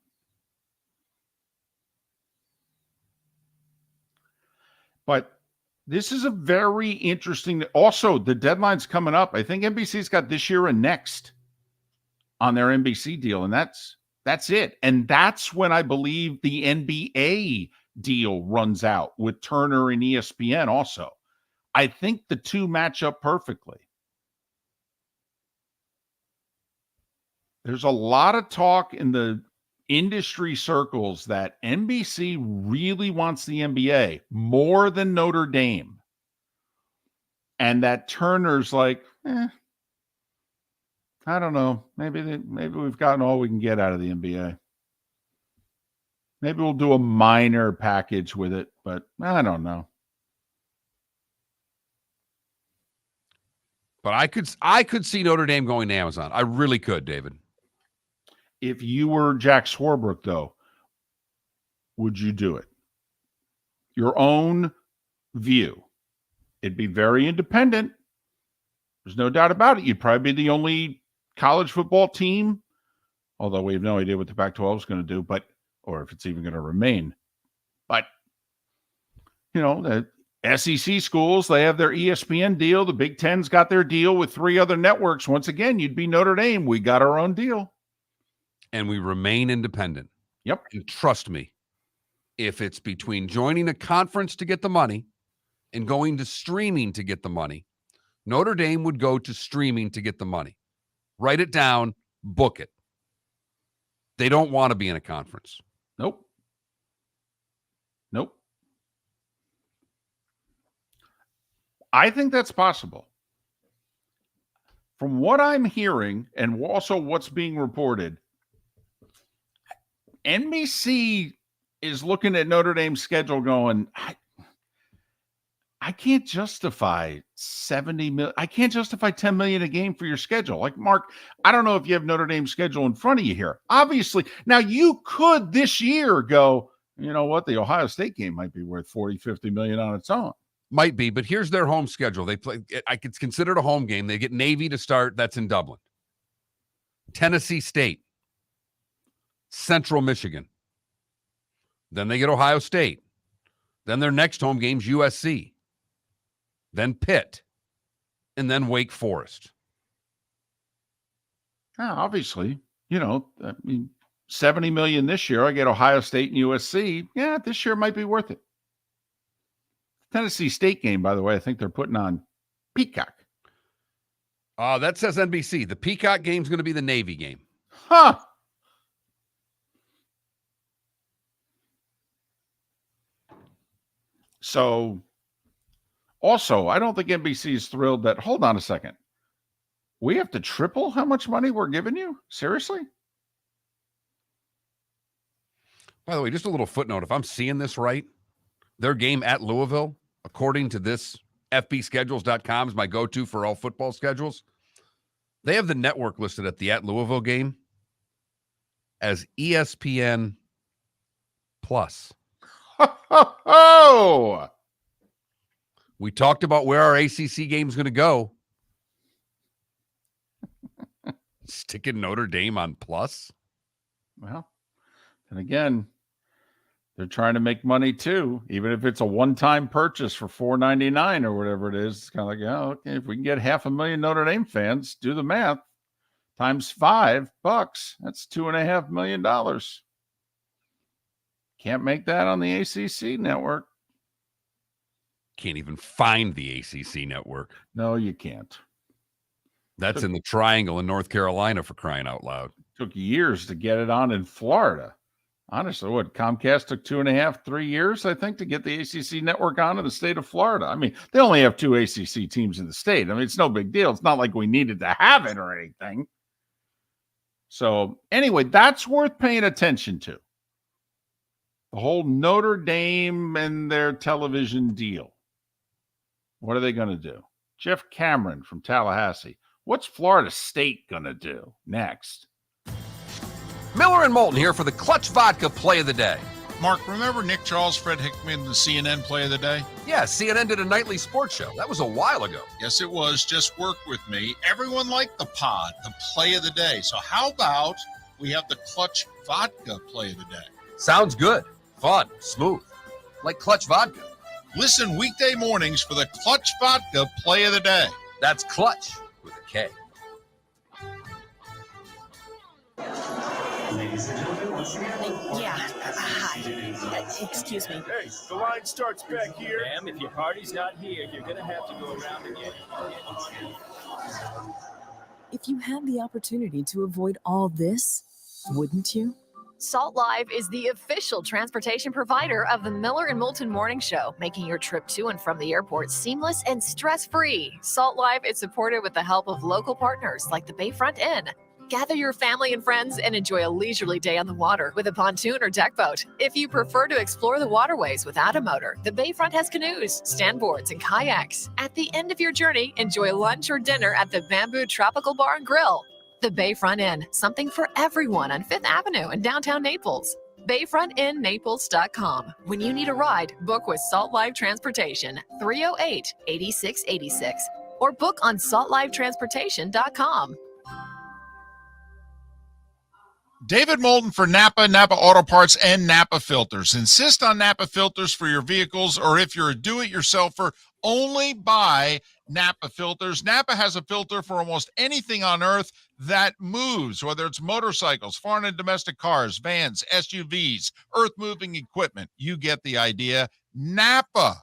But this is a very interesting. Also, the deadline's coming up. I think NBC's got this year and next on their NBC deal, and that's it. And that's when I believe the NBA deal runs out with Turner and ESPN also. I think the two match up perfectly. There's a lot of talk in the industry circles that NBC really wants the NBA more than Notre Dame. And that Turner's like, I don't know. Maybe we've gotten all we can get out of the NBA. Maybe we'll do a minor package with it, but I don't know. But I could see Notre Dame going to Amazon. I really could, David. If you were Jack Swarbrick, though, would you do it? Your own view. It'd be very independent. There's no doubt about it. You'd probably be the only college football team, although we have no idea what the Pac-12 is going to do, or if it's even going to remain. But, the SEC schools, they have their ESPN deal. The Big Ten's got their deal with 3 other networks. Once again, you'd be Notre Dame. We got our own deal. And we remain independent. Yep. And trust me, if it's between joining a conference to get the money and going to streaming to get the money, Notre Dame would go to streaming to get the money. Write it down, book it. They don't want to be in a conference. Nope. I think that's possible. From what I'm hearing and also what's being reported, NBC is looking at Notre Dame's schedule going, I can't justify $70 million. I can't justify $10 million a game for your schedule. Like, Mark, I don't know if you have Notre Dame's schedule in front of you here. Obviously, now you could this year go, you know what? The Ohio State game might be worth $40-50 million on its own. Might be, but here's their home schedule. They play, it's considered a home game. They get Navy to start. That's in Dublin. Tennessee State. Central Michigan. Then they get Ohio State. Then their next home game's USC. Then Pitt. And then Wake Forest. Obviously, I mean, 70 million this year. I get Ohio State and USC. Yeah, this year might be worth it. Tennessee State game, by the way, I think they're putting on Peacock. That says NBC. The Peacock game's going to be the Navy game. Huh. So, also, I don't think NBC is thrilled that, hold on a second, we have to triple how much money we're giving you? Seriously? By the way, just a little footnote. If I'm seeing this right, their game at Louisville, according to this FBschedules.com is my go-to for all football schedules. They have the network listed at the at Louisville game as ESPN Plus. Oh! We talked about where our ACC game is going to go. Sticking Notre Dame on Plus. Well, and again, they're trying to make money too, even if it's a one-time purchase for $4.99 or whatever it is. It's kind of like, oh, okay, if we can get 500,000 Notre Dame fans, do the math, times $5, that's $2.5 million. Can't make that on the ACC network. Can't even find the ACC network. No, you can't. That's in the Triangle in North Carolina, for crying out loud. Took years to get it on in Florida. Honestly, Comcast took 2.5, 3 years, I think, to get the ACC network on in the state of Florida. I mean, they only have 2 ACC teams in the state. I mean, it's no big deal. It's not like we needed to have it or anything. So anyway, that's worth paying attention to. The whole Notre Dame and their television deal. What are they going to do? Jeff Cameron from Tallahassee. What's Florida State going to do next? Miller and Moulton here for the Clutch Vodka Play of the Day. Mark, remember Nick Charles, Fred Hickman, the CNN Play of the Day? Yeah, CNN did a nightly sports show. That was a while ago. Yes, it was. Just work with me. Everyone liked the pod, the Play of the Day. So how about we have the Clutch Vodka Play of the Day? Sounds good. Fun. Smooth. Like Clutch Vodka. Listen weekday mornings for the Clutch Vodka Play of the Day. That's Clutch with a K. Ladies and gentlemen, once again. Yeah. Hi. Excuse me. Hey, the line starts back here. Ma'am, if your party's not here, you're gonna have to go around again. If you had the opportunity to avoid all this, wouldn't you? Salt Live is the official transportation provider of the Miller and Moulton Morning Show, making your trip to and from the airport seamless and stress-free. Salt Live is supported with the help of local partners like the Bayfront Inn. Gather your family and friends and enjoy a leisurely day on the water with a pontoon or deck boat. If you prefer to explore the waterways without a motor, the Bayfront has canoes, standboards, and kayaks. At the end of your journey, enjoy lunch or dinner at the Bamboo Tropical Bar and Grill. The Bayfront Inn, something for everyone on 5th Avenue in downtown Naples. BayfrontInNaples.com. When you need a ride, book with Salt Live Transportation, 308-8686, or book on saltlivetransportation.com. David Moulton for Napa, Napa Auto Parts, and Napa Filters. Insist on Napa filters for your vehicles, or if you're a do-it-yourselfer, only buy Napa filters. Napa has a filter for almost anything on earth that moves, whether it's motorcycles, foreign and domestic cars, vans, SUVs, earth-moving equipment. You get the idea. Napa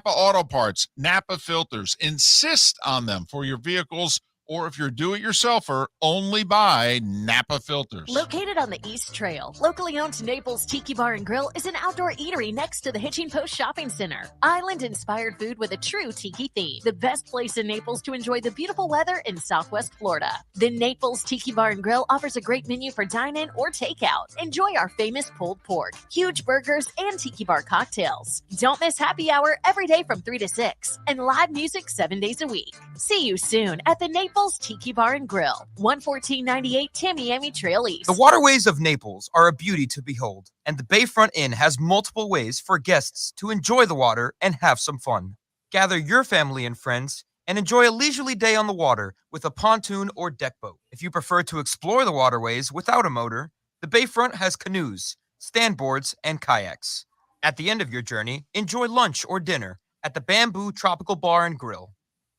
Auto Parts, Napa filters. Insist on them for your vehicles, or if you're a do-it-yourselfer, only buy Napa filters. Located on the East Trail, locally owned Naples Tiki Bar and Grill is an outdoor eatery next to the Hitching Post Shopping Center. Island-inspired food with a true tiki theme. The best place in Naples to enjoy the beautiful weather in Southwest Florida. The Naples Tiki Bar and Grill offers a great menu for dine-in or takeout. Enjoy our famous pulled pork, huge burgers, and tiki bar cocktails. Don't miss happy hour every day from 3 to 6, and live music 7 days a week. See you soon at the Naples Tiki Bar and Grill, 11498 Tamiami Trail East. The waterways of Naples are a beauty to behold, and the Bayfront Inn has multiple ways for guests to enjoy the water and have some fun. Gather your family and friends and enjoy a leisurely day on the water with a pontoon or deck boat. If you prefer to explore the waterways without a motor, the Bayfront has canoes, standboards, and kayaks. At the end of your journey, enjoy lunch or dinner at the Bamboo Tropical Bar and Grill,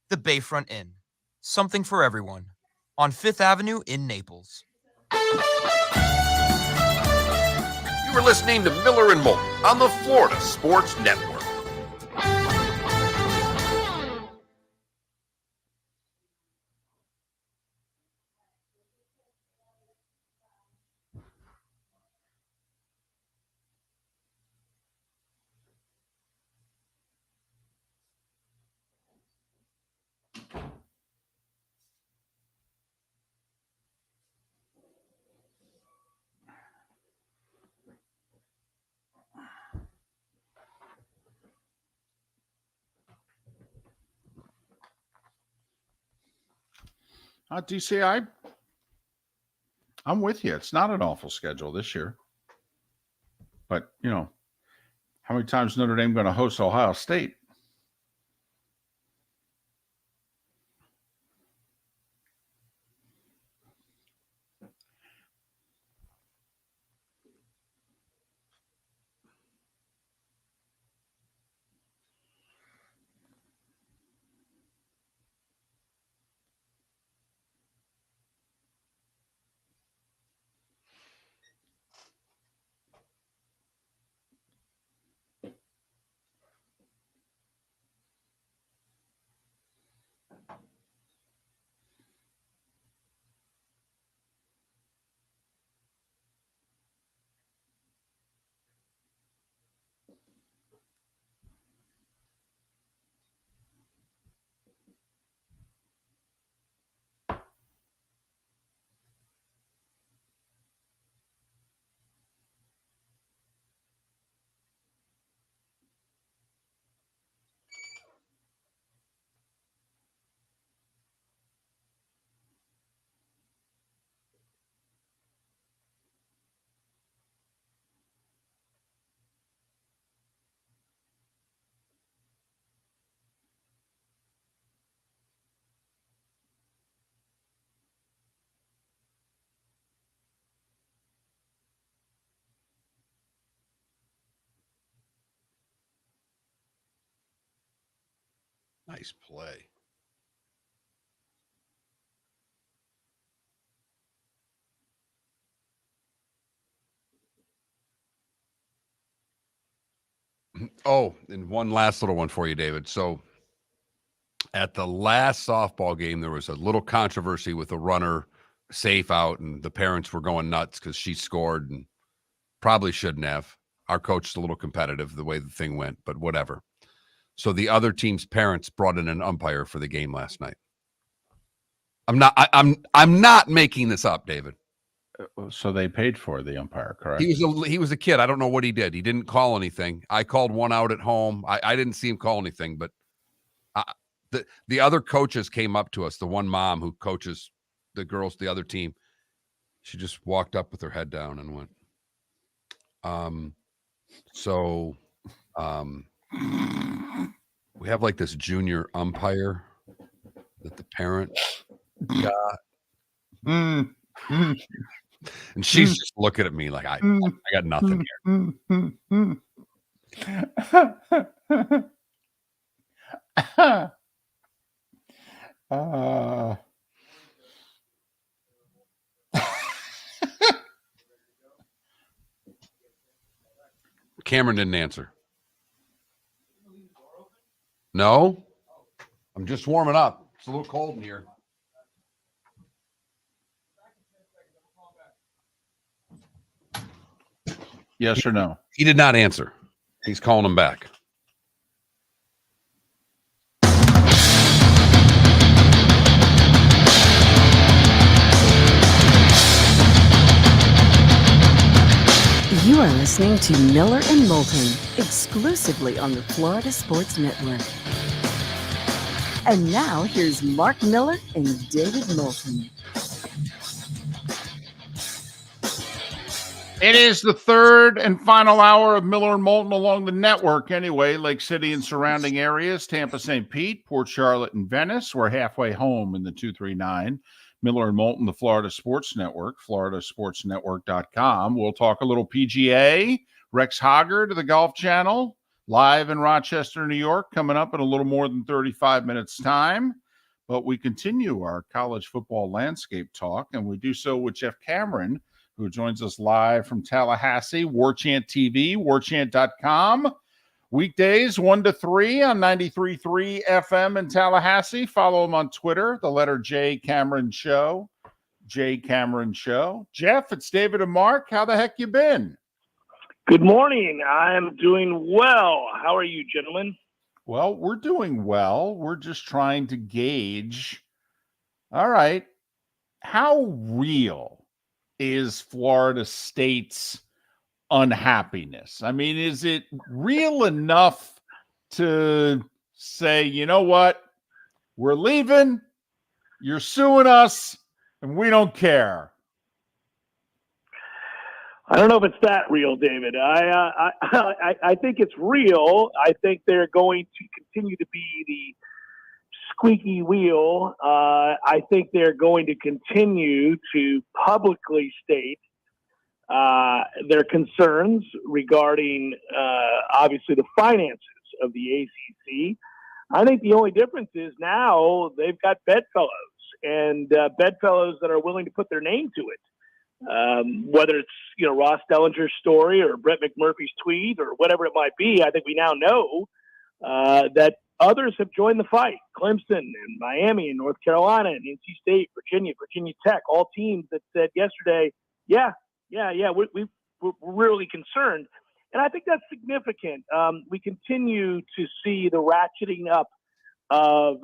the Bayfront Inn. Something for everyone. On 5th Avenue in Naples. You were listening to Miller and Moulton on the Florida Sports Network. DC, I'm with you. It's not an awful schedule this year. But, how many times Notre Dame going to host Ohio State? Nice play. Oh, and one last little one for you, David. So at the last softball game, there was a little controversy with a runner safe out, and the parents were going nuts because she scored and probably shouldn't have. Our coach is a little competitive the way the thing went, but whatever. So the other team's parents brought in an umpire for the game last night. I'm not making this up, David. So they paid for the umpire, correct? He was a kid. I don't know what he did. He didn't call anything. I called one out at home. I didn't see him call anything, but the other coaches came up to us. The one mom who coaches the girls, the other team, she just walked up with her head down and went, we have like this junior umpire that the parent got. And she's just looking at me like, I got nothing here. Cameron didn't answer. No, I'm just warming up. It's a little cold in here. Yes or no? He did not answer. He's calling him back. You are listening to Miller and Moulton, exclusively on the Florida Sports Network. And now here's Mark Miller and David Moulton. It is the third and final hour of Miller and Moulton along the network anyway. Lake City and surrounding areas, Tampa, St. Pete, Port Charlotte, and Venice. We're halfway home in the 239. Miller and Moulton, the Florida Sports Network, floridasportsnetwork.com. We'll talk a little PGA. Rex Hoggard of the Golf Channel, live in Rochester, New York, coming up in a little more than 35 minutes' time. But we continue our college football landscape talk, and we do so with Jeff Cameron, who joins us live from Tallahassee, Warchant TV, warchant.com. Weekdays 1 to 3 on 93.3 FM in Tallahassee. Follow him on Twitter, the letter J Cameron Show. J Cameron Show. Jeff, it's David and Mark. How the heck you been? Good morning. I'm doing well. How are you, gentlemen? Well, we're doing well. We're just trying to gauge, all right, how real is Florida State's unhappiness? I mean, is it real enough to say, you know what, we're leaving, you're suing us, and we don't care? I don't know if it's that real, David. I think it's real. I think they're going to continue to be the squeaky wheel. I think they're going to continue to publicly state their concerns regarding, obviously, the finances of the ACC. I think the only difference is now they've got bedfellows, and bedfellows that are willing to put their name to it. Whether it's, Ross Dellinger's story or Brett McMurphy's tweet or whatever it might be, I think we now know that others have joined the fight. Clemson and Miami and North Carolina and NC State, Virginia Tech, all teams that said yesterday, we're really concerned. And I think that's significant. We continue to see the ratcheting up of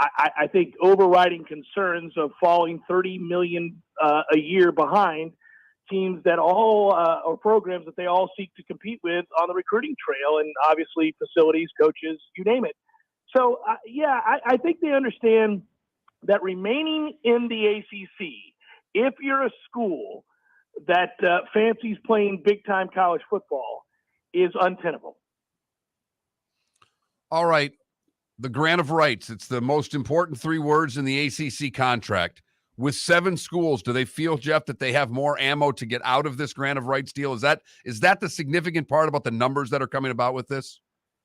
I think overriding concerns of falling $30 million a year behind teams that all or programs that they all seek to compete with on the recruiting trail, and obviously facilities, coaches, you name it. So I think they understand that remaining in the ACC, if you're a school that fancies playing big time college football, is untenable. All right. The grant of rights. It's the most important 3 words in the ACC contract. With 7 schools, do they feel, Jeff, that they have more ammo to get out of this grant of rights deal? Is that the significant part about the numbers that are coming about with this?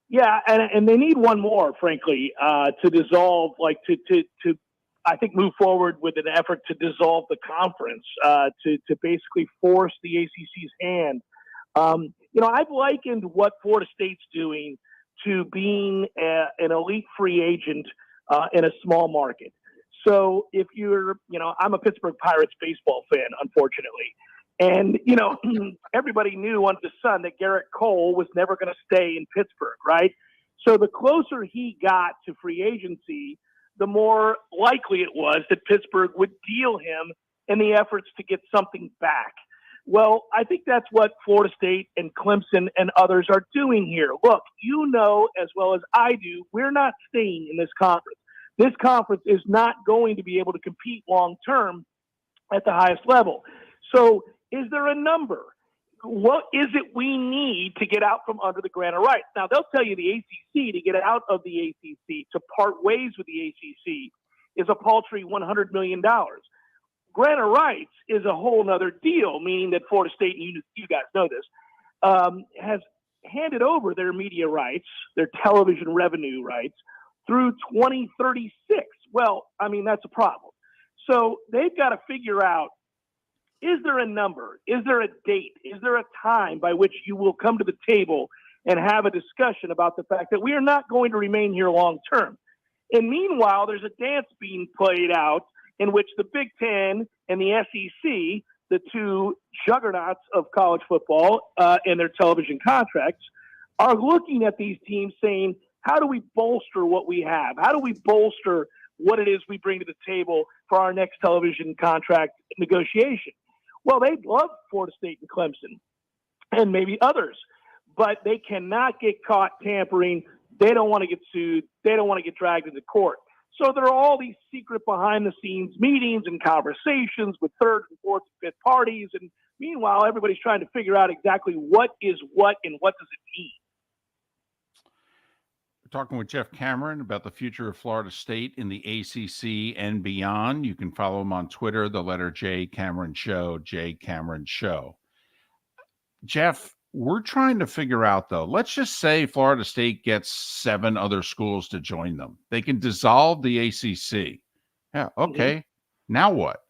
Yeah, and they need one more, frankly, to dissolve, to I think move forward with an effort to dissolve the conference, to basically force the ACC's hand. I've likened what Florida State's doing to being an elite free agent in a small market. So if you're, I'm a Pittsburgh Pirates baseball fan, unfortunately. And, everybody knew under the sun that Garrett Cole was never going to stay in Pittsburgh, right? So the closer he got to free agency, the more likely it was that Pittsburgh would deal him in the efforts to get something back. Well, I think that's what Florida State and Clemson and others are doing here. Look, as well as I do, we're not staying in this conference. This conference is not going to be able to compete long-term at the highest level. So is there a number? What is it we need to get out from under the grant of rights? Now, they'll tell you the ACC, to get out of the ACC, to part ways with the ACC, is a paltry $100 million. Grant of rights is a whole other deal, meaning that Florida State, and you guys know this, has handed over their media rights, their television revenue rights, through 2036. Well, that's a problem. So they've got to figure out, is there a number? Is there a date? Is there a time by which you will come to the table and have a discussion about the fact that we are not going to remain here long term? And meanwhile, there's a dance being played out in which the Big Ten and the SEC, the 2 juggernauts of college football and their television contracts, are looking at these teams saying, how do we bolster what we have? How do we bolster what it is we bring to the table for our next television contract negotiation? Well, they'd love Florida State and Clemson and maybe others, but they cannot get caught tampering. They don't want to get sued. They don't want to get dragged into court. So there are all these secret behind-the-scenes meetings and conversations with third and fourth and fifth parties. And meanwhile, everybody's trying to figure out exactly what is what and what does it mean. talking with Jeff Cameron about the future of Florida State in the ACC and beyond. You can follow him on Twitter, the letter J Cameron Show, J Cameron Show. Jeff, we're trying to figure out, though, let's just say Florida State gets 7 other schools to join them. They can dissolve the ACC. Yeah, okay. Now what?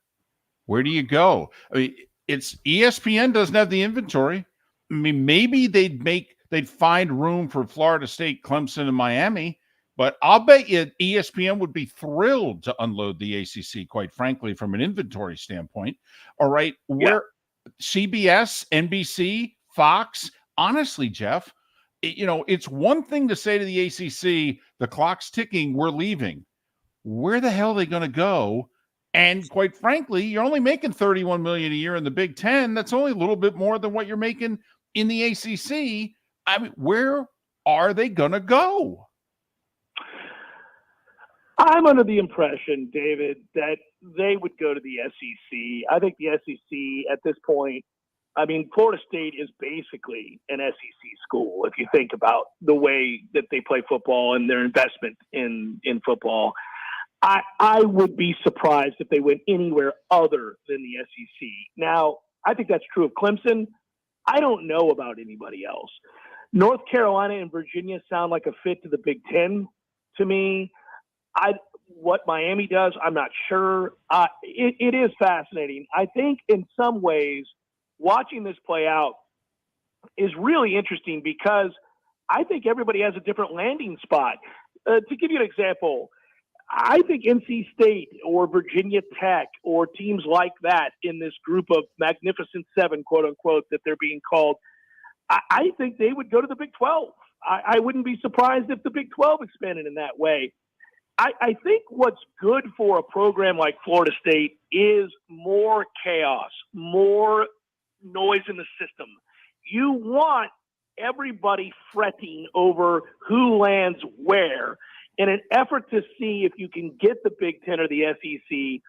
Where do you go? I mean, it's ESPN doesn't have the inventory. I mean, maybe they'd find room for Florida State, Clemson, and Miami, but I'll bet you ESPN would be thrilled to unload the ACC, quite frankly, from an inventory standpoint. All right, where CBS, NBC, Fox, honestly, Jeff, it's one thing to say to the ACC, the clock's ticking, we're leaving. Where the hell are they going to go? And quite frankly, you're only making $31 million a year in the Big Ten. That's only a little bit more than what you're making in the ACC. I mean, where are they going to go? I'm under the impression, David, that they would go to the SEC. I think the SEC at this point, I mean, Florida State is basically an SEC school if you think about the way that they play football and their investment in football. I would be surprised if they went anywhere other than the SEC. Now, I think that's true of Clemson. I don't know about anybody else. North Carolina and Virginia sound like a fit to the Big Ten to me. What Miami does, I'm not sure. It is fascinating. I think in some ways, watching this play out is really interesting because I think everybody has a different landing spot. To give you an example, I think NC State or Virginia Tech or teams like that in this group of Magnificent Seven, quote unquote, that they're being called, I think they would go to the Big 12. I wouldn't be surprised if the Big 12 expanded in that way. I think what's good for a program like Florida State is more chaos, more noise in the system. You want everybody fretting over who lands where in an effort to see if you can get the Big Ten or the SEC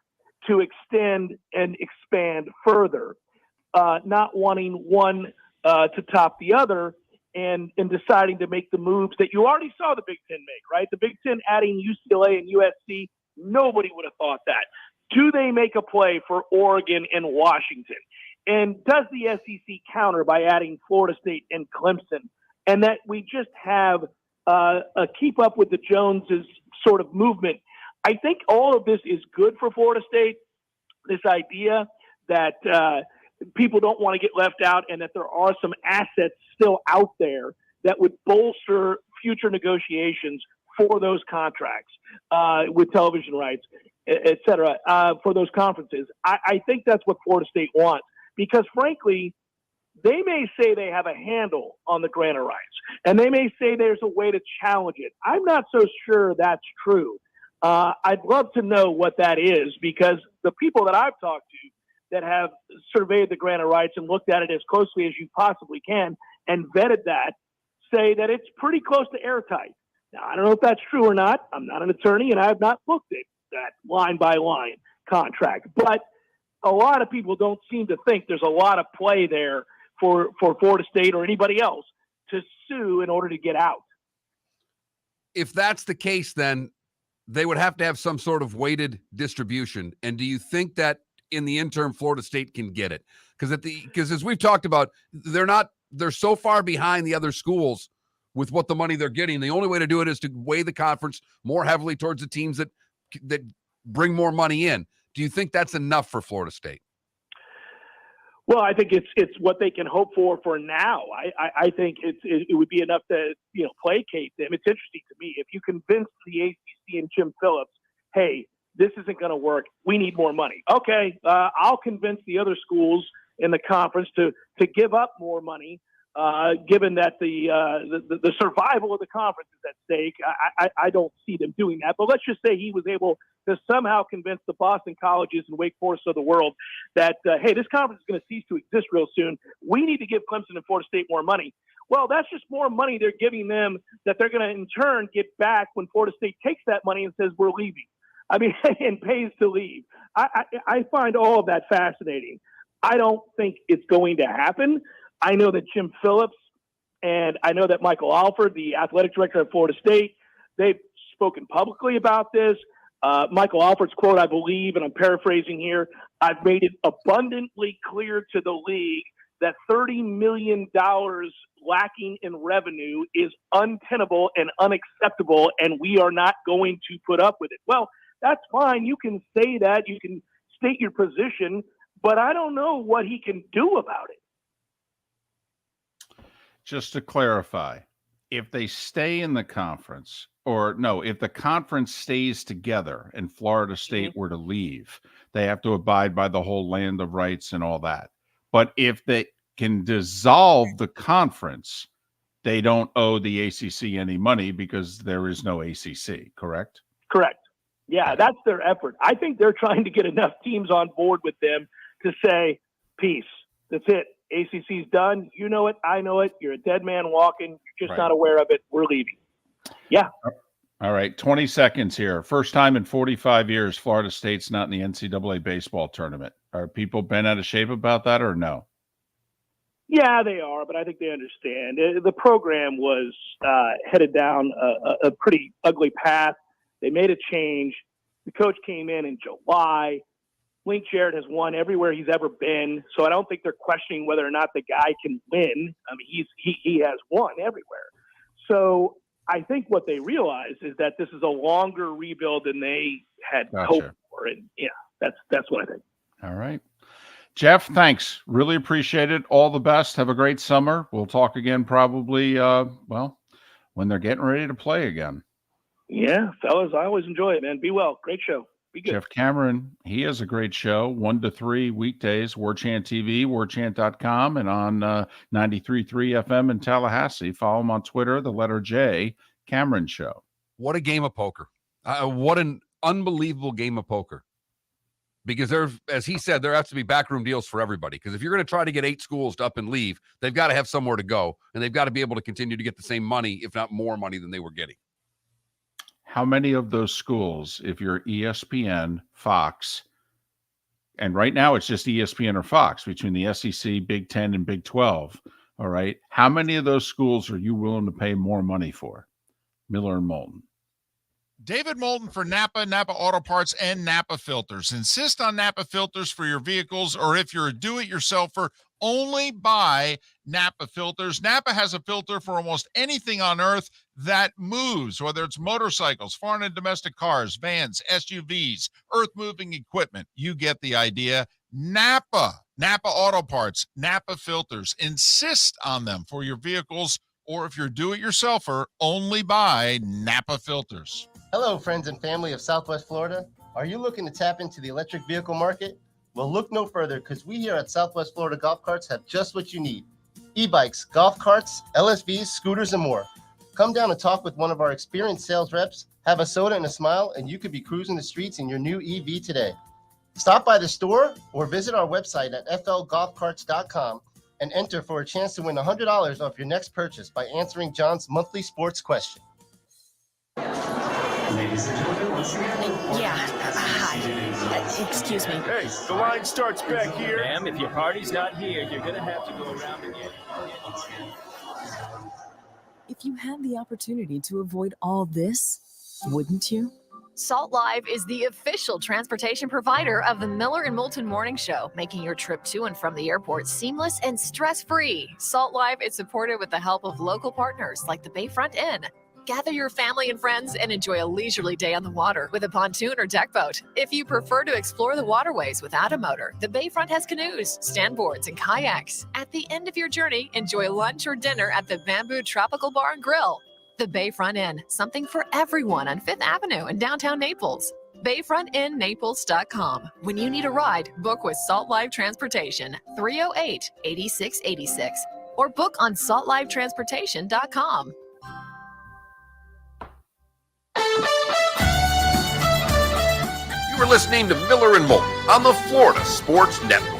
to extend and expand further, not wanting one to top the other and deciding to make the moves that you already saw the Big Ten make, right? The Big Ten adding UCLA and USC, nobody would have thought that. Do they make a play for Oregon and Washington? And does the SEC counter by adding Florida State and Clemson? And that we just have a keep up with the Joneses sort of movement. I think all of this is good for Florida State, this idea that people don't want to get left out and that there are some assets still out there that would bolster future negotiations for those contracts with television rights, et cetera, for those conferences. I think that's what Florida State wants because, frankly, they may say they have a handle on the grant of rights, and they may say there's a way to challenge it. I'm not so sure that's true. I'd love to know what that is because the people that I've talked to that have surveyed the grant of rights and looked at it as closely as you possibly can and vetted that say that it's pretty close to airtight. Now, I don't know if that's true or not. I'm not an attorney, and I have not looked at that line-by-line contract. But a lot of people don't seem to think there's a lot of play there for Florida State or anybody else to sue in order to get out. If that's the case, then they would have to have some sort of weighted distribution. And do you think that in the interim Florida State can get it? Because as we've talked about, they're so far behind the other schools with what the money they're getting. The only way to do it is to weigh the conference more heavily towards the teams that bring more money in. Do you think that's enough for Florida State? Well, I think it's what they can hope for now. I think it would be enough to placate them. It's interesting to me if you convince the ACC and Jim Phillips, hey, this isn't going to work. We need more money. Okay, I'll convince the other schools in the conference to give up more money, given that the survival of the conference is at stake. I don't see them doing that. But let's just say he was able to somehow convince the Boston colleges and Wake Forest of the world that, hey, this conference is going to cease to exist real soon. We need to give Clemson and Florida State more money. Well, that's just more money they're giving them that they're going to in turn get back when Florida State takes that money and says we're leaving. I mean, and pays to leave. I find all of that fascinating. I don't think it's going to happen. I know that Jim Phillips and I know that Michael Alford, the athletic director of Florida State, They've spoken publicly about this. Michael Alford's quote, I believe, and I'm paraphrasing here, I've made it abundantly clear to the league that $30 million lacking in revenue is untenable and unacceptable, and we are not going to put up with it. Well, that's fine. You can say that. You can state your position, but I don't know what he can do about it. Just to clarify, if they stay in the conference, or no, if the conference stays together and Florida State were to leave, they have to abide by the whole land of rights and all that. But if they can dissolve the conference, they don't owe the ACC any money because there is no ACC, correct? Correct. Yeah, that's their effort. I think they're trying to get enough teams on board with them to say, peace, that's it. ACC's done. You know it. I know it. You're a dead man walking. You're just not aware of it. We're leaving. Yeah. All right. 20 seconds here. First time in 45 years, Florida State's not in the NCAA baseball tournament. Are people bent out of shape about that or no? Yeah, they are, but I think they understand. The program was headed down a pretty ugly path. They made a change. The coach came in July. Link Jarrett has won everywhere he's ever been, so I don't think they're questioning whether or not the guy can win. I mean, he has won everywhere. So I think what they realize is that this is a longer rebuild than they had hoped for, and yeah, that's what I think. All right. Jeff, thanks. Really appreciate it. All the best. Have a great summer. We'll talk again probably, when they're getting ready to play again. Yeah, fellas, I always enjoy it, man. Be well. Great show. Be good. Jeff Cameron, he has a great show, 1 to 3 weekdays, WarChant TV, warchant.com, and on 93.3 FM in Tallahassee. Follow him on Twitter, the letter J, Cameron Show. What a game of poker. What an unbelievable game of poker. Because there, as he said, there has to be backroom deals for everybody. Because if you're going to try to get 8 schools to up and leave, they've got to have somewhere to go, and they've got to be able to continue to get the same money, if not more money than they were getting. How many of those schools, if you're ESPN, Fox, and right now it's just ESPN or Fox between the SEC, Big 10, and Big 12, all right, how many of those schools are you willing to pay more money for? Miller and Moulton. David Moulton for Napa, Napa Auto Parts, and Napa Filters. Insist on Napa filters for your vehicles, or if you're a do-it-yourselfer, only buy Napa filters. Napa has a filter for almost anything on earth that moves, whether it's motorcycles, foreign and domestic cars, vans, SUVs, earth-moving equipment. You get the idea. Napa Auto Parts, Napa filters. Insist on them for your vehicles, or if you're a do-it-yourselfer, only buy Napa filters. Hello, friends and family of Southwest Florida. Are you looking to tap into the electric vehicle market? Well, look no further, because we here at Southwest Florida Golf Carts have just what you need. E-bikes, golf carts, LSVs, scooters, and more. Come down and talk with one of our experienced sales reps, have a soda and a smile, and you could be cruising the streets in your new EV today. Stop by the store or visit our website at flgolfcarts.com and enter for a chance to win $100 off your next purchase by answering John's monthly sports question. Ladies and gentlemen, once again. Hi. Excuse me. Hey, the line starts back here. Ma'am, if your party's not here, you're going to have to go around again. If you had the opportunity to avoid all this, wouldn't you? Salt Live is the official transportation provider of the Miller and Moulton Morning Show, making your trip to and from the airport seamless and stress-free. Salt Live is supported with the help of local partners like the Bayfront Inn. Gather your family and friends and enjoy a leisurely day on the water with a pontoon or deck boat. If you prefer to explore the waterways without a motor, the Bayfront has canoes, standboards, and kayaks. At the end of your journey, enjoy lunch or dinner at the Bamboo Tropical Bar and Grill. The Bayfront Inn, something for everyone on 5th Avenue in downtown Naples. BayfrontInNaples.com. When you need a ride, book with Salt Live Transportation, 308-8686, or book on saltlivetransportation.com. You are listening to Miller and Moulton on the Florida Sports Network.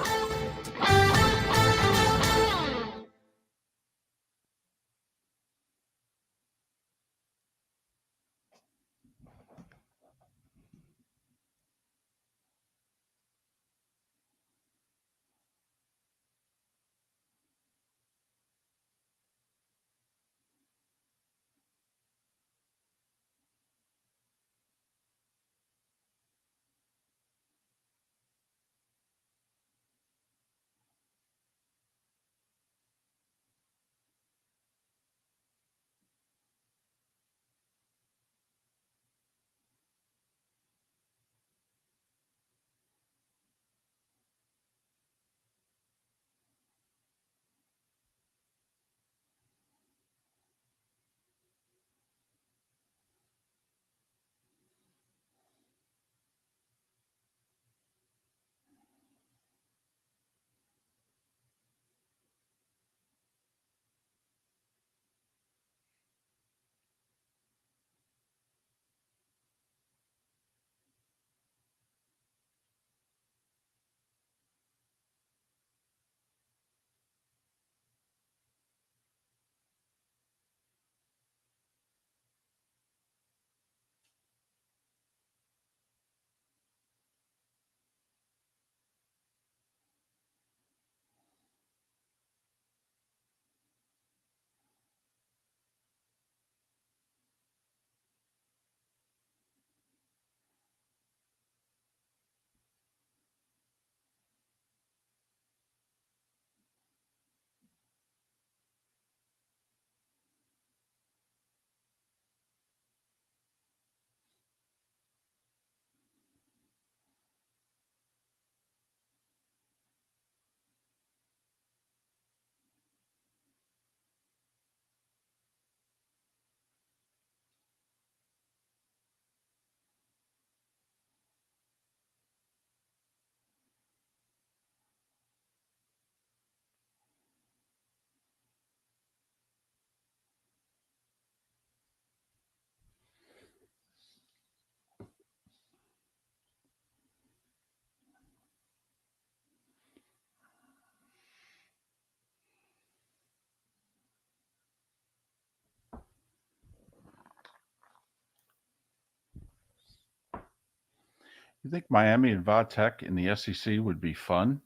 You think Miami and Vatech in the SEC would be fun?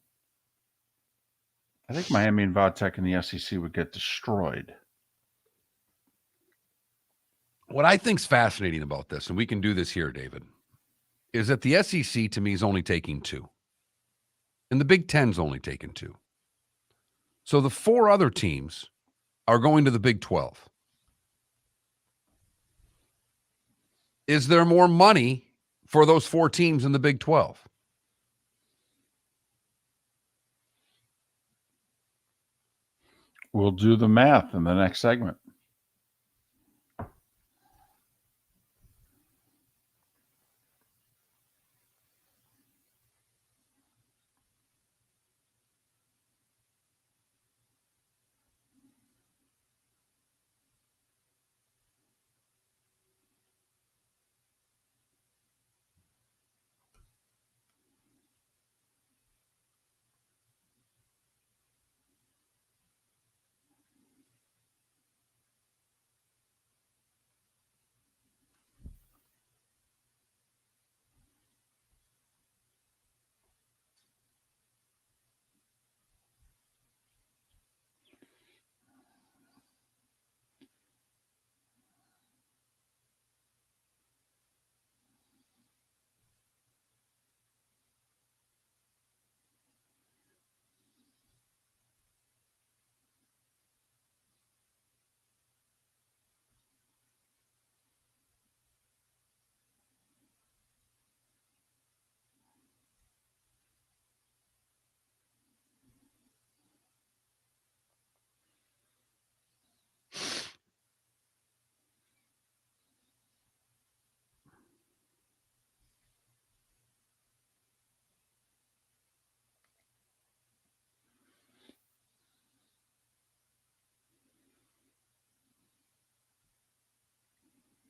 I think Miami and Vatech in the SEC would get destroyed. What I think's fascinating about this, and we can do this here, David, is that the SEC to me is only taking 2. And the Big Ten's only taken 2. So the 4 other teams are going to the Big 12. Is there more money for those 4 teams in the Big 12? We'll do the math in the next segment.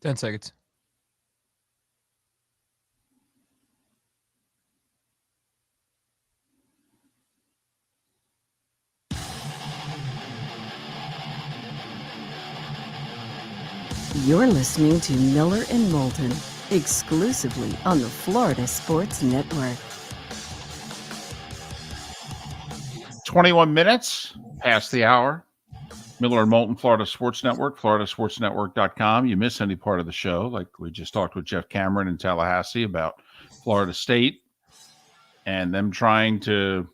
Ten seconds. You're listening to Miller and Moulton, exclusively on the Florida Sports Network. 21 minutes past the hour. Miller and Moulton, Florida Sports Network, floridasportsnetwork.com. You miss any part of the show, like we just talked with Jeff Cameron in Tallahassee about Florida State and them trying to,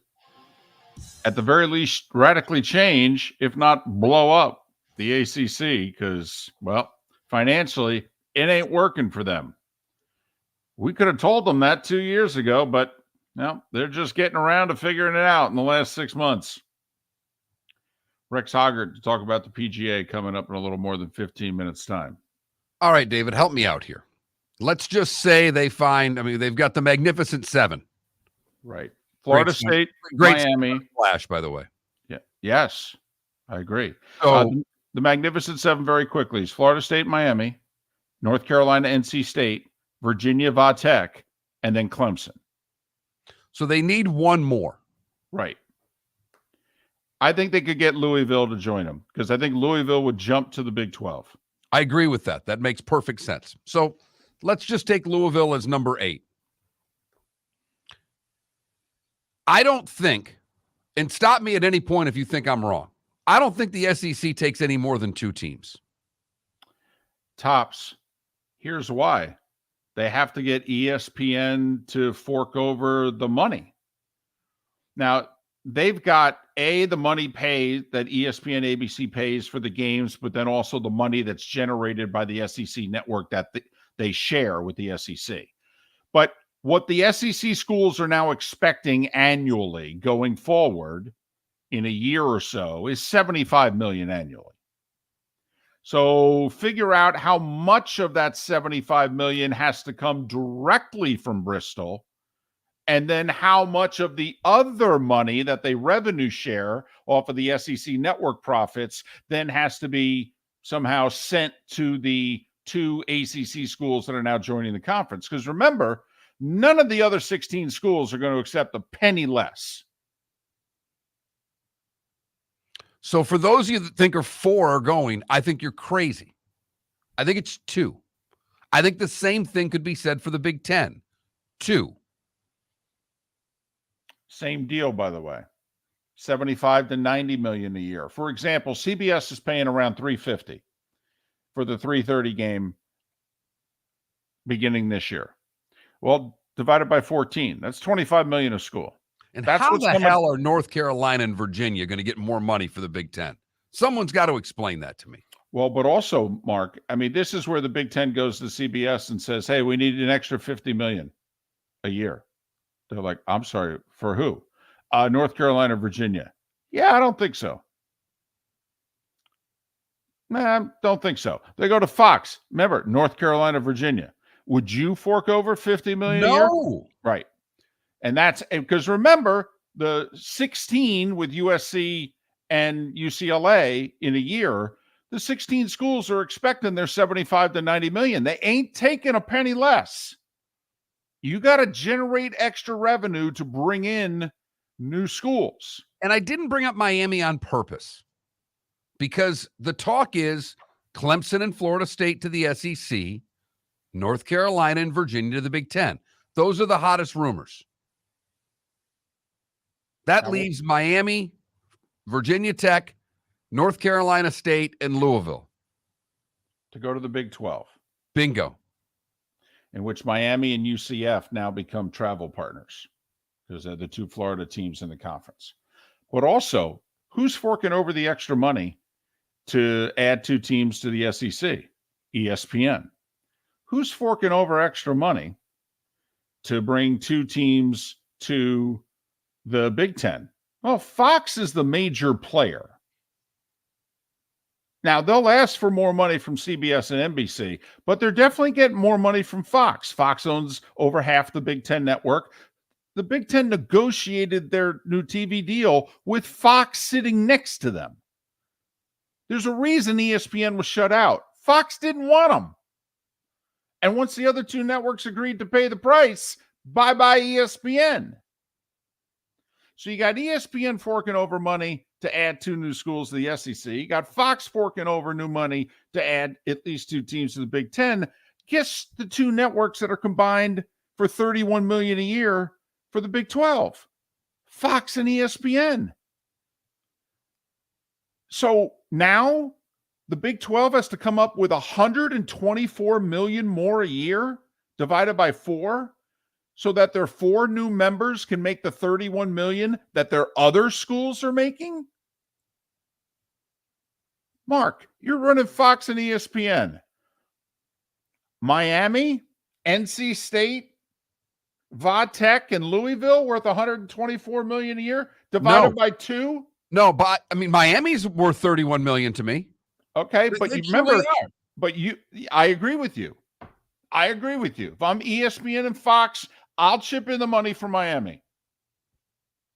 at the very least, radically change, if not blow up, the ACC because, well, financially, it ain't working for them. We could have told them that 2 years ago, but no, they're just getting around to figuring it out in the last 6 months. Rex Hoggard to talk about the PGA coming up in a little more than 15 minutes' time. All right, David, help me out here. Let's just say they find, they've got the Magnificent 7. Right. Florida State, Miami. Flash, by the way. Yeah. Yes, I agree. So the Magnificent 7 very quickly is Florida State, Miami, North Carolina, NC State, Virginia, Vatech, and then Clemson. So they need one more. Right. I think they could get Louisville to join them because I think Louisville would jump to the Big 12. I agree with that. That makes perfect sense. So let's just take Louisville as number 8. I don't think, and stop me at any point if you think I'm wrong, I don't think the SEC takes any more than 2 teams. Tops. Here's why. They have to get ESPN to fork over the money. Now, they've got, the money paid that ESPN, ABC pays for the games, but then also the money that's generated by the SEC network that they share with the SEC. But what the SEC schools are now expecting annually going forward in a year or so is $75 million annually. So figure out how much of that $75 million has to come directly from Bristol, and then how much of the other money that they revenue share off of the SEC network profits then has to be somehow sent to the 2 ACC schools that are now joining the conference. Because remember, none of the other 16 schools are going to accept a penny less. So for those of you that think 4 are going, I think you're crazy. I think it's 2. I think the same thing could be said for the Big Ten. 2. Same deal, by the way. 75 to 90 million a year. For example, CBS is paying around 350 for the 3:30 game beginning this year. Well, divided by 14, that's 25 million a school. And That's how what's the coming. hell are North Carolina and Virginia going to get more money for the Big Ten? Someone's got to explain that to me. Well, but also, Mark, I mean, this is where the Big Ten goes to CBS and says, hey, we need an extra 50 million a year. They're like, I'm sorry, for who? North Carolina, Virginia. Yeah, I don't think so. Nah, don't think so. They go to Fox. Remember, North Carolina, Virginia. Would you fork over 50 million a year? No. Right. And that's because remember, the 16 with USC and UCLA in a year, the 16 schools are expecting their 75 to 90 million. They ain't taking a penny less. You got to generate extra revenue to bring in new schools. And I didn't bring up Miami on purpose because the talk is Clemson and Florida State to the SEC, North Carolina and Virginia to the Big Ten. Those are the hottest rumors. That leaves Miami, Virginia Tech, North Carolina State, and Louisville to go to the Big 12. Bingo. In which Miami and UCF now become travel partners because they're the two Florida teams in the conference. But also, who's forking over the extra money to add two teams to the SEC? ESPN. Who's forking over extra money to bring two teams to the Big Ten? Well, Fox is the major player. Now, they'll ask for more money from CBS and NBC, but they're definitely getting more money from Fox. Fox owns over half the Big Ten network. The Big Ten negotiated their new TV deal with Fox sitting next to them. There's a reason ESPN was shut out. Fox didn't want them. And once the other two networks agreed to pay the price, bye-bye ESPN. So you got ESPN forking over money to add two new schools to the SEC. You got Fox forking over new money to add at least two teams to the Big Ten. Guess the two networks that are combined for $31 million a year for the Big 12. Fox and ESPN. So now the Big 12 has to come up with $124 million more a year divided by 4 so that their 4 new members can make the $31 million that their other schools are making? Mark, you're running Fox and ESPN. Miami, NC State, Va-Tech, and Louisville worth $124 million a year divided by 2? No, but I mean, Miami's worth $31 million to me. Okay, but you remember, I agree with you. I agree with you. If I'm ESPN and Fox, I'll chip in the money for Miami.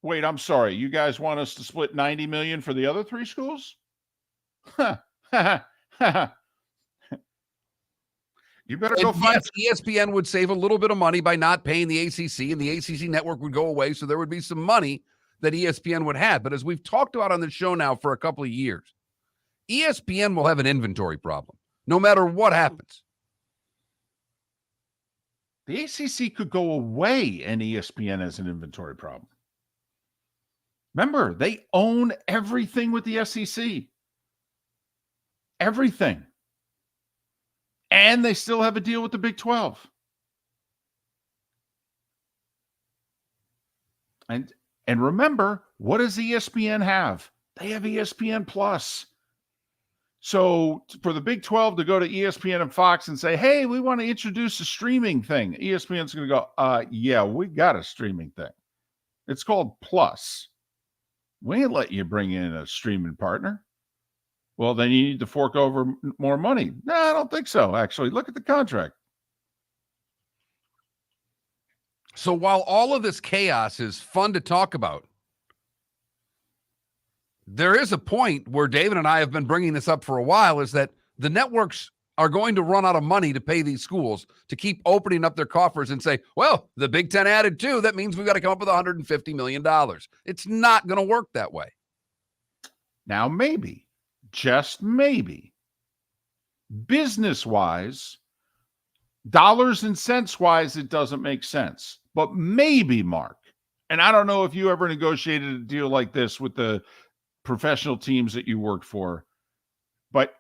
Wait, I'm sorry. You guys want us to split $90 million for the other 3 schools? You better go find. ESPN would save a little bit of money by not paying the ACC, and the ACC network would go away, so there would be some money that ESPN would have. But as we've talked about on the show now for a couple of years, ESPN will have an inventory problem no matter what happens. The ACC could go away and ESPN has an inventory problem. Remember, they own everything with the SEC. Everything. And they still have a deal with the Big 12. And remember, what does ESPN have? They have ESPN Plus. So for the Big 12 to go to ESPN and Fox and say, hey, we want to introduce a streaming thing, ESPN's going to go, yeah, we got a streaming thing. It's called Plus. We ain't let you bring in a streaming partner. Well, then you need to fork over more money. No, I don't think so, actually. Look at the contract. So while all of this chaos is fun to talk about, there is a point where David and I have been bringing this up for a while, is that the networks are going to run out of money to pay these schools to keep opening up their coffers and say, well, the Big Ten added 2. That means we've got to come up with $150 million. It's not going to work that way. Now, maybe, just maybe, business-wise, dollars and cents-wise, it doesn't make sense. But maybe, Mark, And I don't know if you ever negotiated a deal like this with the professional teams that you worked for, but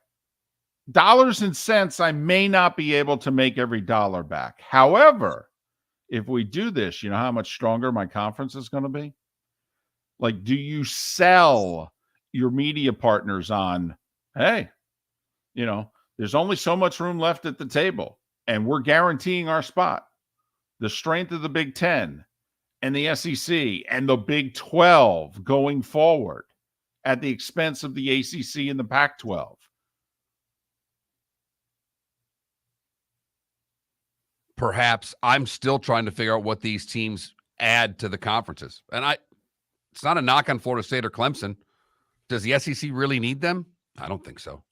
dollars and cents, I may not be able to make every dollar back. However, if we do this, you know how much stronger my conference is going to be? Like, do you sell your media partners on, hey, there's only so much room left at the table, and we're guaranteeing our spot. The strength of the Big Ten and the SEC and the Big 12 going forward at the expense of the ACC and the Pac-12. Perhaps. I'm still trying to figure out what these teams add to the conferences. And it's not a knock on Florida State or Clemson. Does the SEC really need them? I don't think so.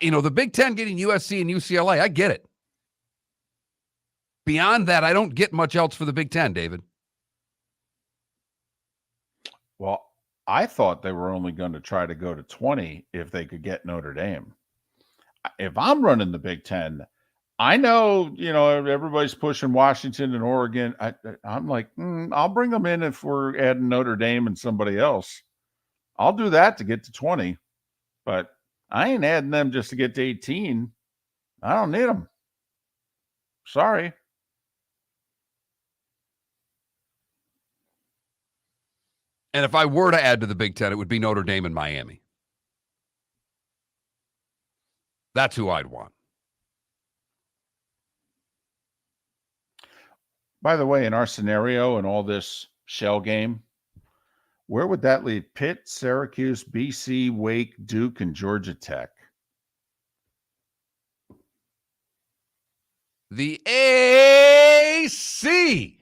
The Big Ten getting USC and UCLA, I get it. Beyond that, I don't get much else for the Big Ten, David. Well, I thought they were only going to try to go to 20 if they could get Notre Dame. If I'm running the Big Ten, I know, everybody's pushing Washington and Oregon. I'm like, I'll bring them in if we're adding Notre Dame and somebody else. I'll do that to get to 20, but I ain't adding them just to get to 18. I don't need them. Sorry. And if I were to add to the Big Ten, it would be Notre Dame and Miami. That's who I'd want. By the way, in our scenario and all this shell game, where would that leave Pitt, Syracuse, BC, Wake, Duke, and Georgia Tech? The AC.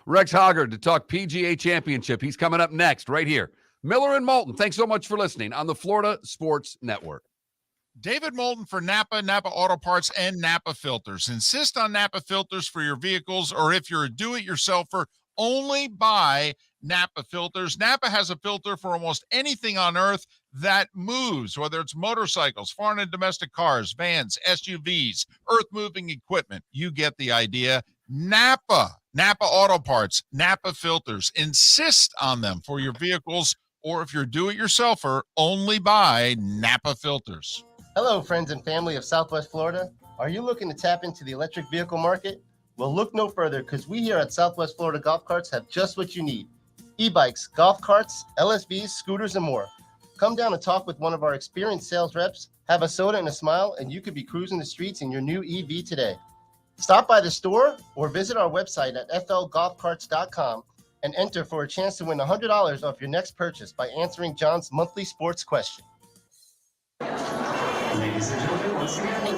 Rex Hoggard to talk PGA Championship. He's coming up next right here. Miller and Moulton, thanks so much for listening on the Florida Sports Network. David Moulton for Napa Auto Parts, and Napa Filters. Insist on Napa filters for your vehicles, or if you're a do-it-yourselfer, only buy Napa filters. Napa has a filter for almost anything on earth that moves, whether it's motorcycles, foreign and domestic cars, vans, SUVs, earth-moving equipment. You get the idea. Napa Auto Parts, Napa filters. Insist on them for your vehicles, or if you're a do-it-yourselfer, only buy Napa filters. Hello, friends and family of Southwest Florida. Are you looking to tap into the electric vehicle market? Well, look no further, because we here at Southwest Florida Golf Carts have just what you need. E-bikes, golf carts, LSVs, scooters, and more. Come down and talk with one of our experienced sales reps, have a soda and a smile, and you could be cruising the streets in your new EV today. Stop by the store or visit our website at flgolfcarts.com and enter for a chance to win $100 off your next purchase by answering John's monthly sports question. Ladies and gentlemen, once again.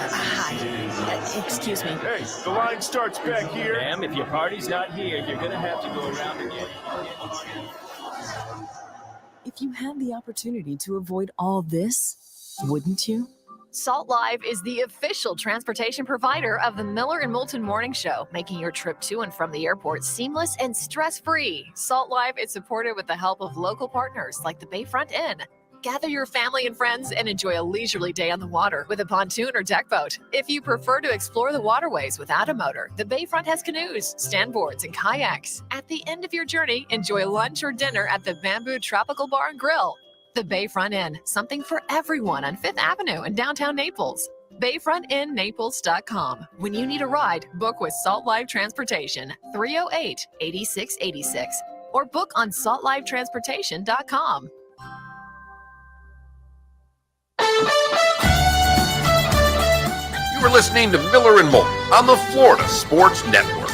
Hi. Excuse me. Hey, the line starts back here. Ma'am, if your party's not here, you're going to have to go around again. If you had the opportunity to avoid all this, wouldn't you? Salt Live is the official transportation provider of the Miller and Moulton Morning Show, making your trip to and from the airport seamless and stress-free. Salt Live is supported with the help of local partners like the Bayfront Inn. Gather your family and friends and enjoy a leisurely day on the water with a pontoon or deck boat. If you prefer to explore the waterways without a motor, the Bayfront has canoes, standboards, and kayaks. At the end of your journey, enjoy lunch or dinner at the Bamboo Tropical Bar and Grill. The Bayfront Inn, something for everyone on 5th Avenue in downtown Naples. BayfrontInNaples.com. When you need a ride, book with Salt Live Transportation, 308-8686, or book on saltlivetransportation.com. You are listening to Miller and Moulton on the Florida Sports Network.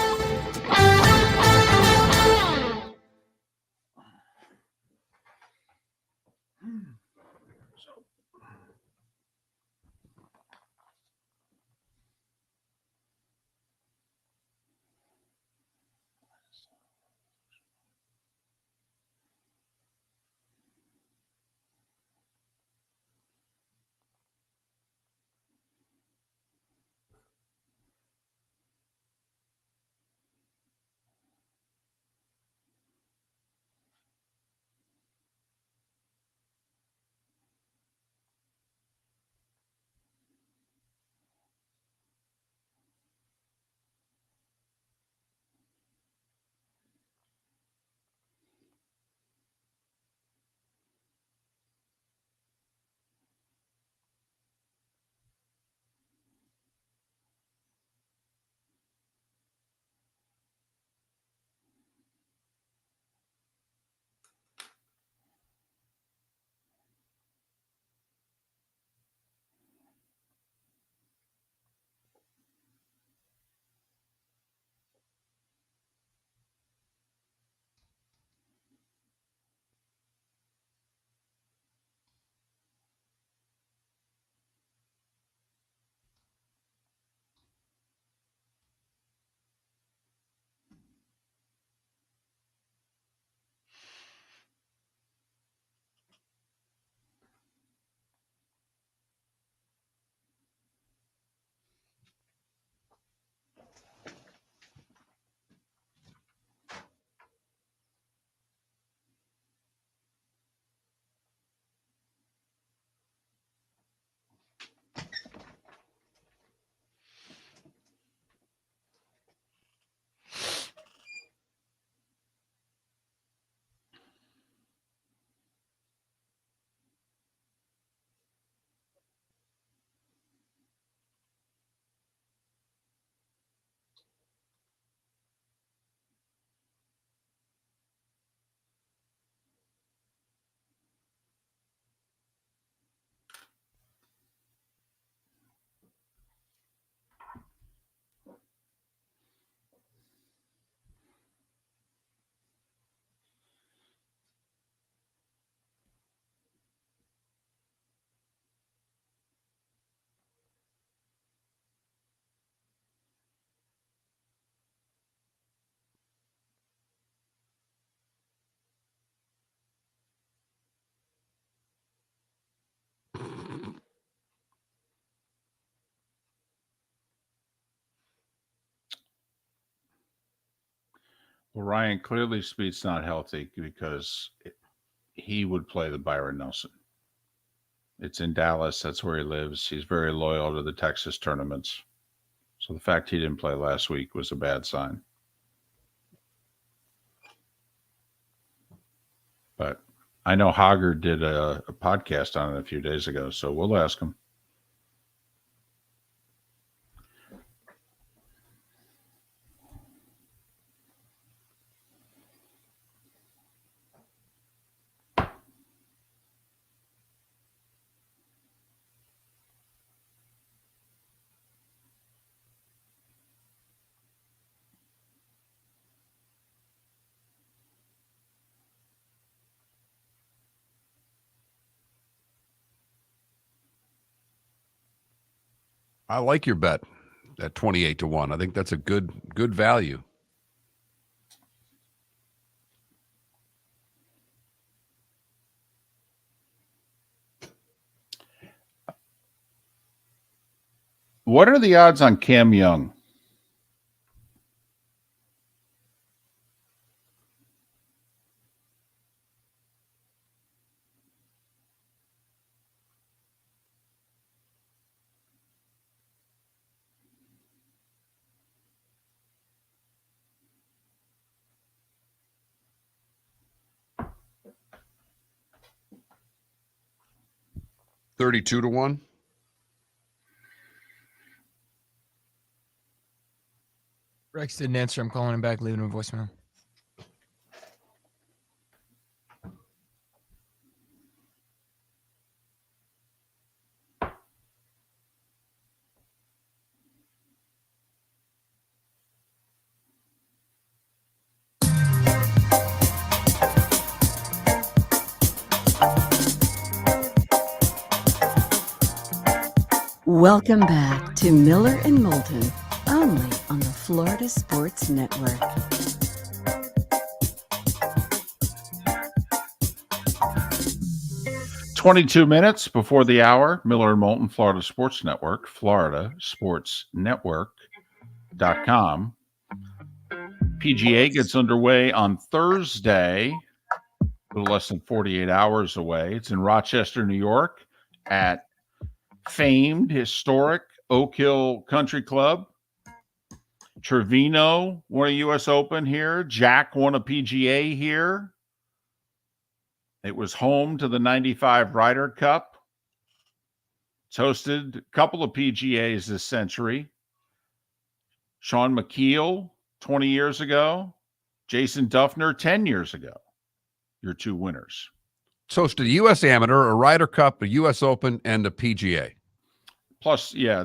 Well, Ryan, clearly Speed's not healthy because he would play the Byron Nelson. It's in Dallas. That's where he lives. He's very loyal to the Texas tournaments. So the fact he didn't play last week was a bad sign. But I know Hoggard did a podcast on it a few days ago, so we'll ask him. I like your bet at 28-1. I think that's a good value. What are the odds on Cam Young? $32-1. Rex didn't answer. I'm calling him back, leaving him a voicemail. Welcome back to Miller and Moulton, only on the Florida Sports Network. "22 minutes before the hour, Miller and Moulton, Florida Sports Network, floridasportsnetwork.com. PGA gets underway on Thursday, a little less than 48 hours away. It's in Rochester, New York, at famed, historic Oak Hill Country Club. Trevino won a U.S. Open here. Jack won a PGA here. It was home to the 95 Ryder Cup. It's hosted a couple of PGAs this century. Sean McKeel, 20 years ago. Jason Duffner, 10 years ago. Your two winners. It's hosted a U.S. Amateur, a Ryder Cup, a U.S. Open, and a PGA. Plus, yeah,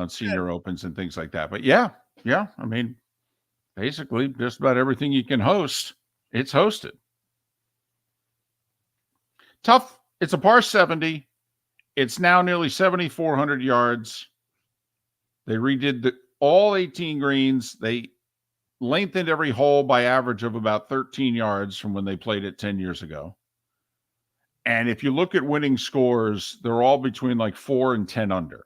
senior opens and things like that. But yeah. I mean, basically, just about everything you can host, it's hosted. Tough. It's a par 70. It's now nearly 7,400 yards. They redid all 18 greens. They lengthened every hole by average of about 13 yards from when they played it 10 years ago. And if you look at winning scores, they're all between like 4 and 10 under.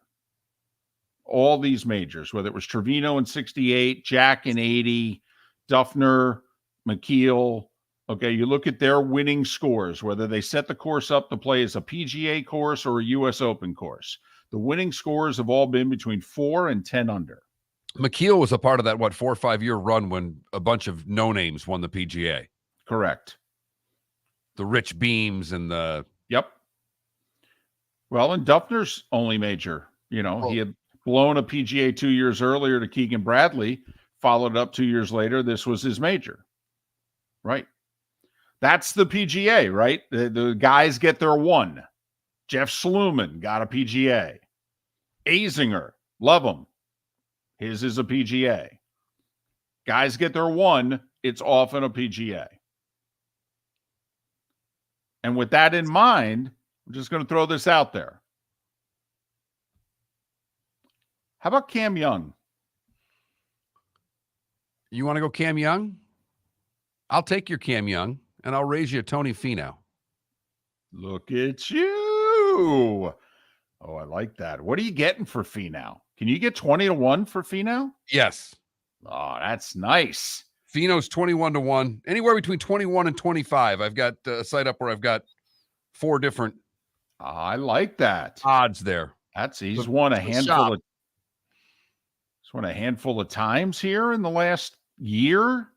All these majors, whether it was Trevino in 68, Jack in 80, Duffner, McKeel. Okay, you look at their winning scores, whether they set the course up to play as a PGA course or a U.S. Open course. The winning scores have all been between 4 and 10 under. McKeel was a part of that, 4 or 5 year run when a bunch of no-names won the PGA. Correct. The Rich Beams and the... Yep. Well, and Duffner's only major, he had blown a PGA 2 years earlier to Keegan Bradley, followed up 2 years later. This was his major. Right. That's the PGA, right? The guys get their one. Jeff Sluman got a PGA. Azinger, love him. His is a PGA. Guys get their one. It's often a PGA. And with that in mind, I'm just going to throw this out there. How about Cam Young? You want to go Cam Young? I'll take your Cam Young, and I'll raise you a Tony Finau. Look at you. Oh, I like that. What are you getting for Finau? Can you get 20-1 for Finau? Yes. Oh, that's nice. Fino's 21-1, anywhere between 21 and 25. I've got a site up where I've got 4 different I like that. odds there. He's won a handful shop. he's won a handful of times here in the last year.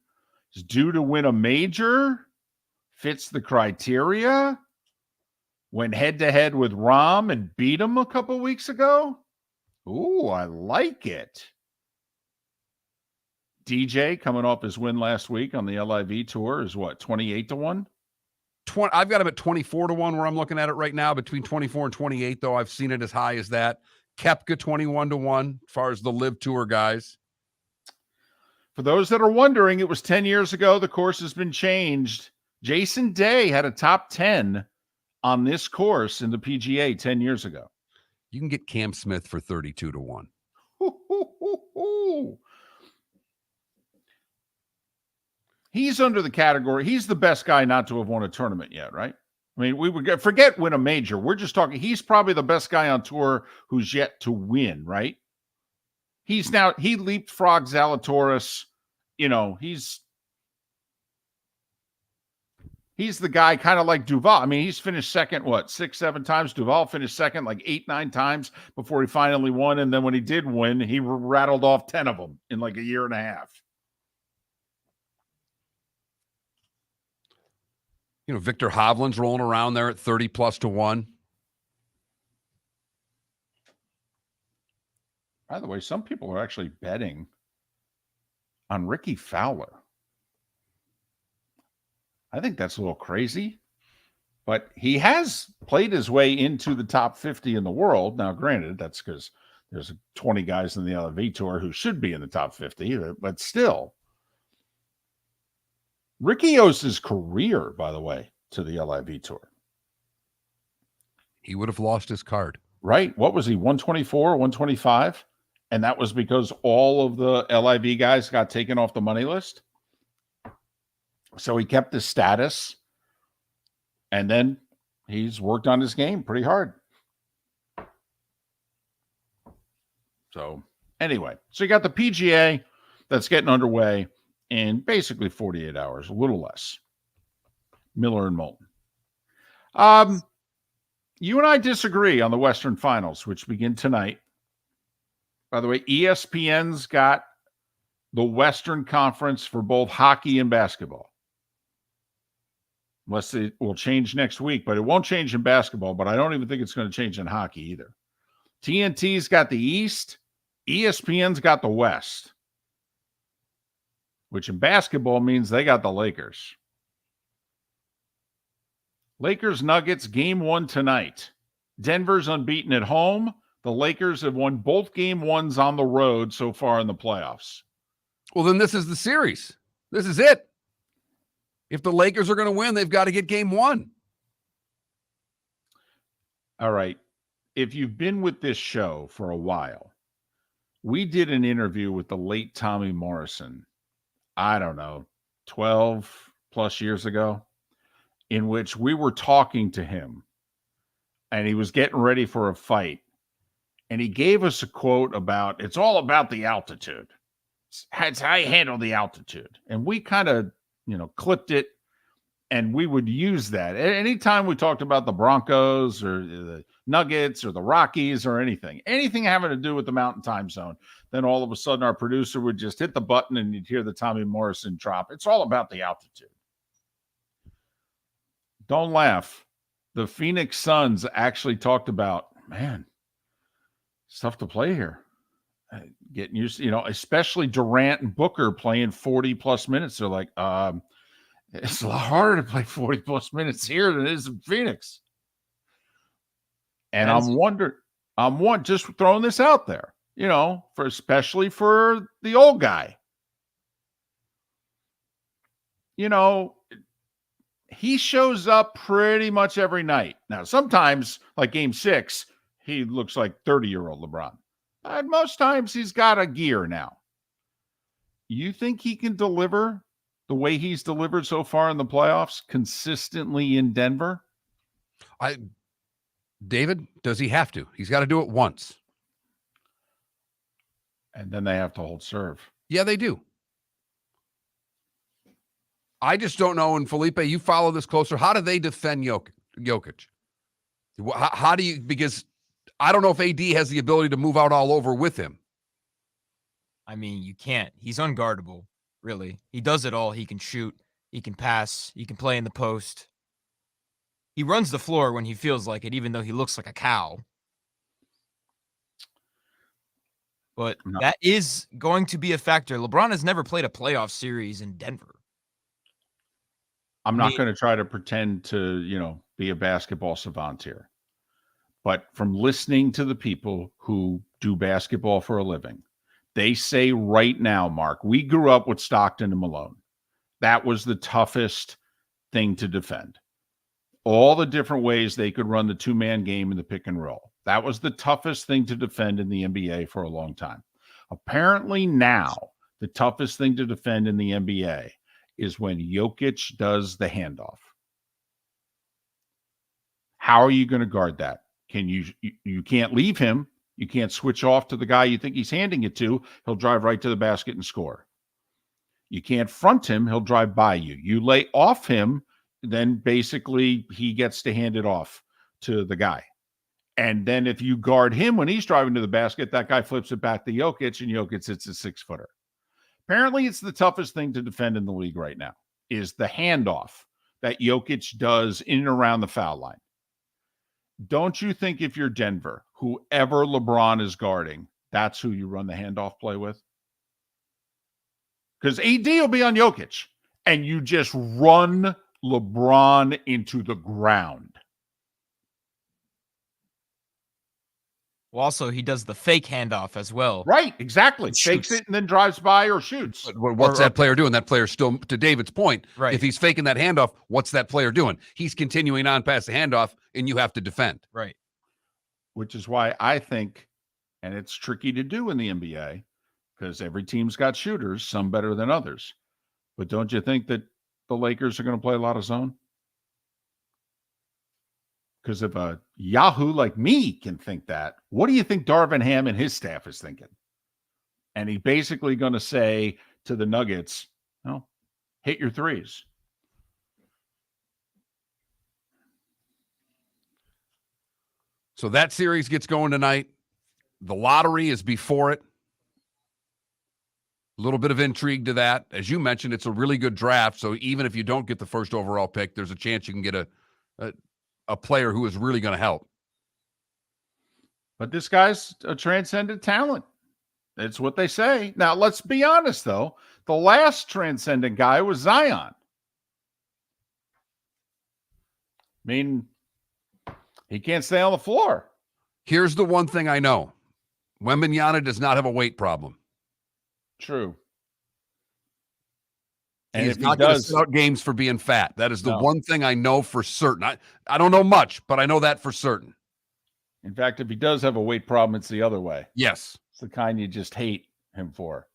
He's due to win a major. Fits the criteria. Went head to head with Rahm and beat him a couple weeks ago. Ooh, I like it. DJ coming off his win last week on the LIV tour is what, 28-1? I've got him at 24-1 where I'm looking at it right now, between 24 and 28, though. I've seen it as high as that. Koepka 21-1 as far as the Live Tour guys. For those that are wondering, it was 10 years ago. The course has been changed. Jason Day had a top 10 on this course in the PGA 10 years ago. You can get Cam Smith for 32-1. He's under the category. He's the best guy not to have won a tournament yet, right? I mean, we would forget win a major. We're just talking. He's probably the best guy on tour who's yet to win, right? He leapfrogged Zalatoris. You know, he's the guy kind of like Duval. I mean, he's finished second, 6, 7 times. Duval finished second like 8, 9 times before he finally won. And then when he did win, he rattled off 10 of them in like a year and a half. You know, Victor Hovland's rolling around there at 30+1. By the way, some people are actually betting on Ricky Fowler. I think that's a little crazy, but he has played his way into the top 50 in the world. Now, granted, that's because there's 20 guys in the LIV Tour who should be in the top 50, but still. Ricky owes his career, by the way, to the LIV Tour. He would have lost his card. Right? What was he, 124, 125? And that was because all of the LIV guys got taken off the money list. So he kept his status. And then he's worked on his game pretty hard. So anyway, so you got the PGA that's getting underway in basically 48 hours, a little less. Miller and Moulton. You and I disagree on the Western Finals, which begin tonight. By the way, ESPN's got the Western Conference for both hockey and basketball. Unless it will change next week, but it won't change in basketball, but I don't even think it's going to change in hockey either. TNT's got the East. ESPN's got the West. Which in basketball means they got the Lakers. Lakers Nuggets game 1 tonight. Denver's unbeaten at home. The Lakers have won both game 1s on the road so far in the playoffs. Well, then this is the series. This is it. If the Lakers are going to win, they've got to get game 1. All right. If you've been with this show for a while, we did an interview with the late Tommy Morrison, I don't know, 12 plus years ago, in which we were talking to him and he was getting ready for a fight. And he gave us a quote about, it's all about the altitude. It's how you handle the altitude. And we kind of, clipped it, and we would use that. Anytime we talked about the Broncos or the Nuggets or the Rockies or anything having to do with the Mountain Time Zone, then all of a sudden our producer would just hit the button and you'd hear the Tommy Morrison drop. It's all about the altitude. Don't laugh. The Phoenix Suns actually talked about, man, it's tough to play here. Getting used to, especially Durant and Booker playing 40+ minutes. They're like, it's a lot harder to play 40+ minutes here than it is in Phoenix. And I'm just throwing this out there, especially for the old guy. He shows up pretty much every night. Now, sometimes, like game 6, he looks like 30-year-old LeBron. But most times he's got a gear now. You think he can deliver the way he's delivered so far in the playoffs consistently in Denver? David, does he have to? He's got to do it once. And then they have to hold serve. Yeah, they do. I just don't know. And Felipe, you follow this closer. How do they defend Jokic? How do you, because I don't know if AD has the ability to move out all over with him. I mean, you can't. He's unguardable, really. He does it all. He can shoot. He can pass. He can play in the post. He runs the floor when he feels like it, even though he looks like a cow. But that is going to be a factor. LeBron has never played a playoff series in Denver. I'm not going to try to pretend to, be a basketball savant here. But from listening to the people who do basketball for a living, they say right now, Mark, we grew up with Stockton and Malone. That was the toughest thing to defend. All the different ways they could run the two-man game in the pick and roll. That was the toughest thing to defend in the NBA for a long time. Apparently now, the toughest thing to defend in the NBA is when Jokic does the handoff. How are you going to guard that? You can't leave him. You can't switch off to the guy you think he's handing it to. He'll drive right to the basket and score. You can't front him. He'll drive by you. You lay off him, then basically he gets to hand it off to the guy. And then if you guard him when he's driving to the basket, that guy flips it back to Jokic, and Jokic hits a 6-footer. Apparently, it's the toughest thing to defend in the league right now, is the handoff that Jokic does in and around the foul line. Don't you think if you're Denver, whoever LeBron is guarding, that's who you run the handoff play with? Because AD will be on Jokic, and you just run LeBron into the ground. Well, also, he does the fake handoff as well. Right, exactly. Fakes it and then drives by or shoots. But what's that player doing? That player's still, to David's point, right. If he's faking that handoff, what's that player doing? He's continuing on past the handoff, and you have to defend. Right. Which is why I think, and it's tricky to do in the NBA, because every team's got shooters, some better than others. But don't you think that the Lakers are going to play a lot of zone? Because if a Yahoo like me can think that, what do you think Darvin Ham and his staff is thinking? And he's basically going to say to the Nuggets, hit your threes. So that series gets going tonight. The lottery is before it. A little bit of intrigue to that. As you mentioned, it's a really good draft. So even if you don't get the first overall pick, there's a chance you can get a player who is really going to help. But this guy's a transcendent talent. That's what they say. Now, let's be honest, though. The last transcendent guy was Zion. I mean, he can't stay on the floor. Here's the one thing I know. Wembanyama does not have a weight problem. True. And he's not going to sit out games for being fat. That is the one thing I know for certain. I don't know much, but I know that for certain. In fact, if he does have a weight problem, it's the other way. Yes. It's the kind you just hate him for.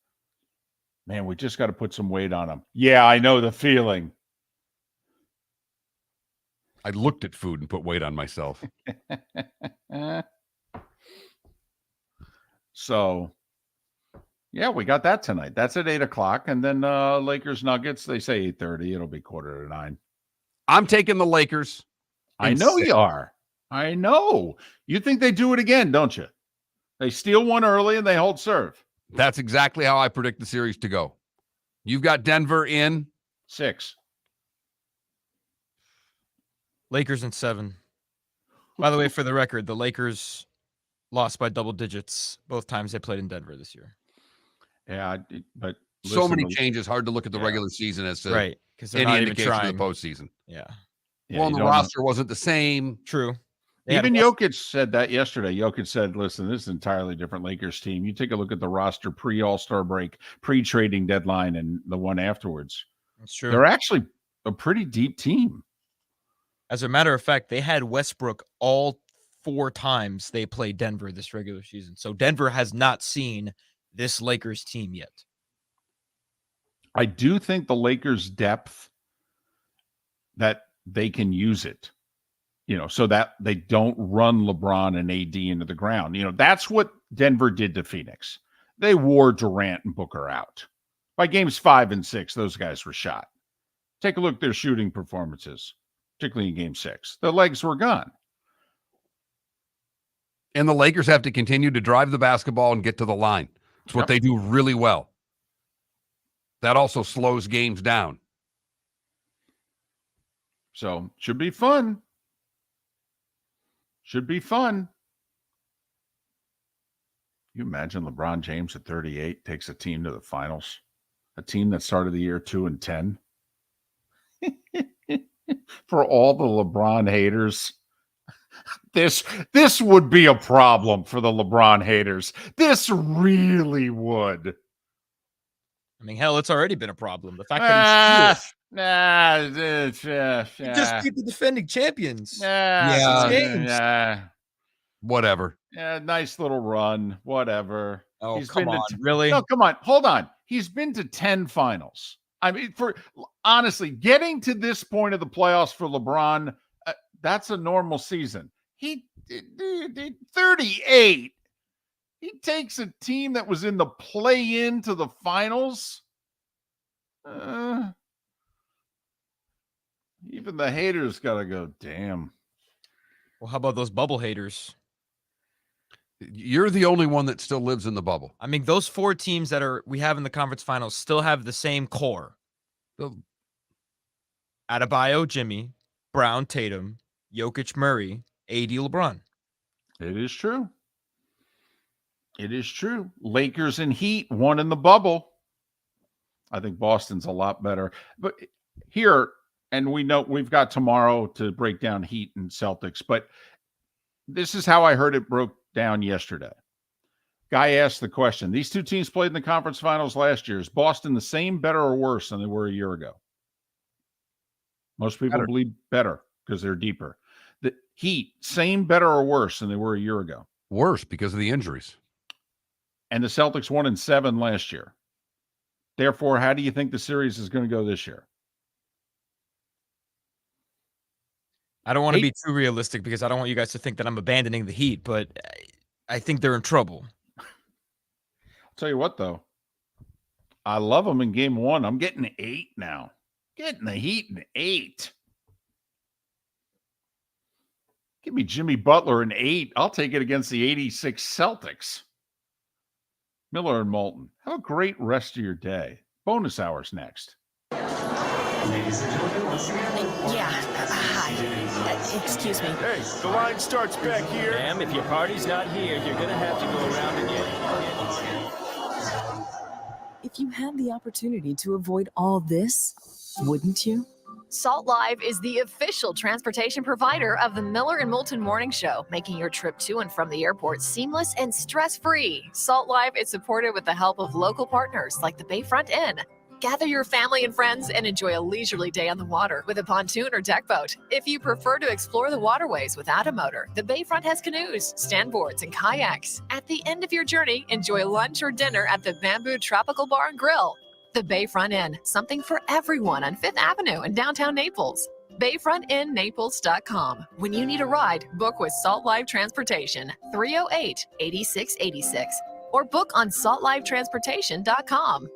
Man, we just got to put some weight on him. Yeah, I know the feeling. I looked at food and put weight on myself. So, yeah, we got that tonight. That's at 8:00. And then Lakers Nuggets, they say 8:30. It'll be 8:45. I'm taking the Lakers. I know you are. I know. You think they do it again, don't you? They steal one early and they hold serve. That's exactly how I predict the series to go. You've got Denver in 6. Lakers in 7. By the way, for the record, the Lakers lost by double digits both times they played in Denver this year. Yeah, but so many changes. Hard to look at the regular season as to because any indication of the postseason. Yeah. Well, the roster wasn't the same. True. Even Jokic said that yesterday. Jokic said, listen, this is an entirely different Lakers team. You take a look at the roster pre-All-Star break, pre-trading deadline, and the one afterwards. That's true. They're actually a pretty deep team. As a matter of fact, they had Westbrook all 4 times they played Denver this regular season. So Denver has not seen this Lakers team yet. I do think the Lakers' depth, that they can use it, so that they don't run LeBron and AD into the ground. That's what Denver did to Phoenix. They wore Durant and Booker out. By games 5 and 6, those guys were shot. Take a look at their shooting performances, particularly in Game 6. The legs were gone. And the Lakers have to continue to drive the basketball and get to the line. It's what they do really well. That also slows games down. So, should be fun. Should be fun. You imagine LeBron James at 38 takes a team to the finals? A team that started the year 2-10? For all the LeBron haters, this would be a problem for the LeBron haters. This really would. I mean, hell, it's already been a problem. The fact that he just beat the defending champions. Whatever. Yeah, nice little run. Whatever. Oh, come on. Really? No, come on. Hold on. He's been to 10 finals. I mean, honestly, getting to this point of the playoffs for LeBron, that's a normal season. He did 38. He takes a team that was in the play-in to the finals. Even the haters got to go, damn. Well, how about those bubble haters? You're the only one that still lives in the bubble. I mean, those 4 teams that we have in the conference finals still have the same core. Adebayo, Jimmy, Brown, Tatum, Jokic, Murray, AD, LeBron. It is true. It is true. Lakers and Heat won in the bubble. I think Boston's a lot better. But here, and we know we've got tomorrow to break down Heat and Celtics, but this is how I heard it broke down yesterday. Guy asked the question, these two teams played in the conference finals last year. Is Boston the same, better, or worse than they were a year ago? Most people believe better because they're deeper. The Heat, same, better, or worse than they were a year ago? Worse because of the injuries. And the Celtics won in 7 last year. Therefore, how do you think the series is going to go this year? I don't want to be too realistic because I don't want you guys to think that I'm abandoning the Heat, but I think they're in trouble. I'll tell you what, though. I love them in Game 1. I'm getting 8 now. Getting the Heat in 8. Give me Jimmy Butler in 8. I'll take it against the 86 Celtics. Miller and Moulton. Have a great rest of your day. Bonus hours next. Ladies and gentlemen, once again. Hi. Excuse me. Hey, the line starts back here. Ma'am, if your party's not here, you're going to have to go around again. If you had the opportunity to avoid all this, wouldn't you? Salt Live is the official transportation provider of the Miller and Moulton Morning Show, making your trip to and from the airport seamless and stress-free. Salt Live is supported with the help of local partners like the Bayfront Inn. Gather your family and friends and enjoy a leisurely day on the water with a pontoon or deck boat. If you prefer to explore the waterways without a motor, the Bayfront has canoes, standboards, and kayaks. At the end of your journey, enjoy lunch or dinner at the Bamboo Tropical Bar and Grill. The Bayfront Inn, something for everyone on 5th Avenue in downtown Naples. BayfrontInNaples.com. When you need a ride, book with Salt Live Transportation, 308-8686, or book on saltlivetransportation.com.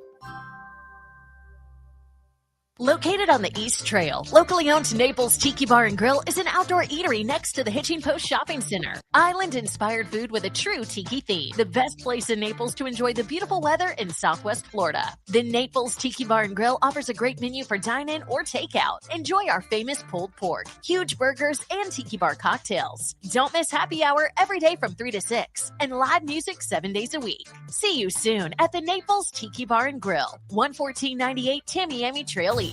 Located on the East Trail, locally owned Naples Tiki Bar and Grill is an outdoor eatery next to the Hitching Post Shopping Center. Island-inspired food with a true tiki theme. The best place in Naples to enjoy the beautiful weather in Southwest Florida. The Naples Tiki Bar and Grill offers a great menu for dine-in or takeout. Enjoy our famous pulled pork, huge burgers, and tiki bar cocktails. Don't miss happy hour every day from 3 to 6, and live music 7 days a week. See you soon at the Naples Tiki Bar and Grill, 11498 Tamiami Trail East.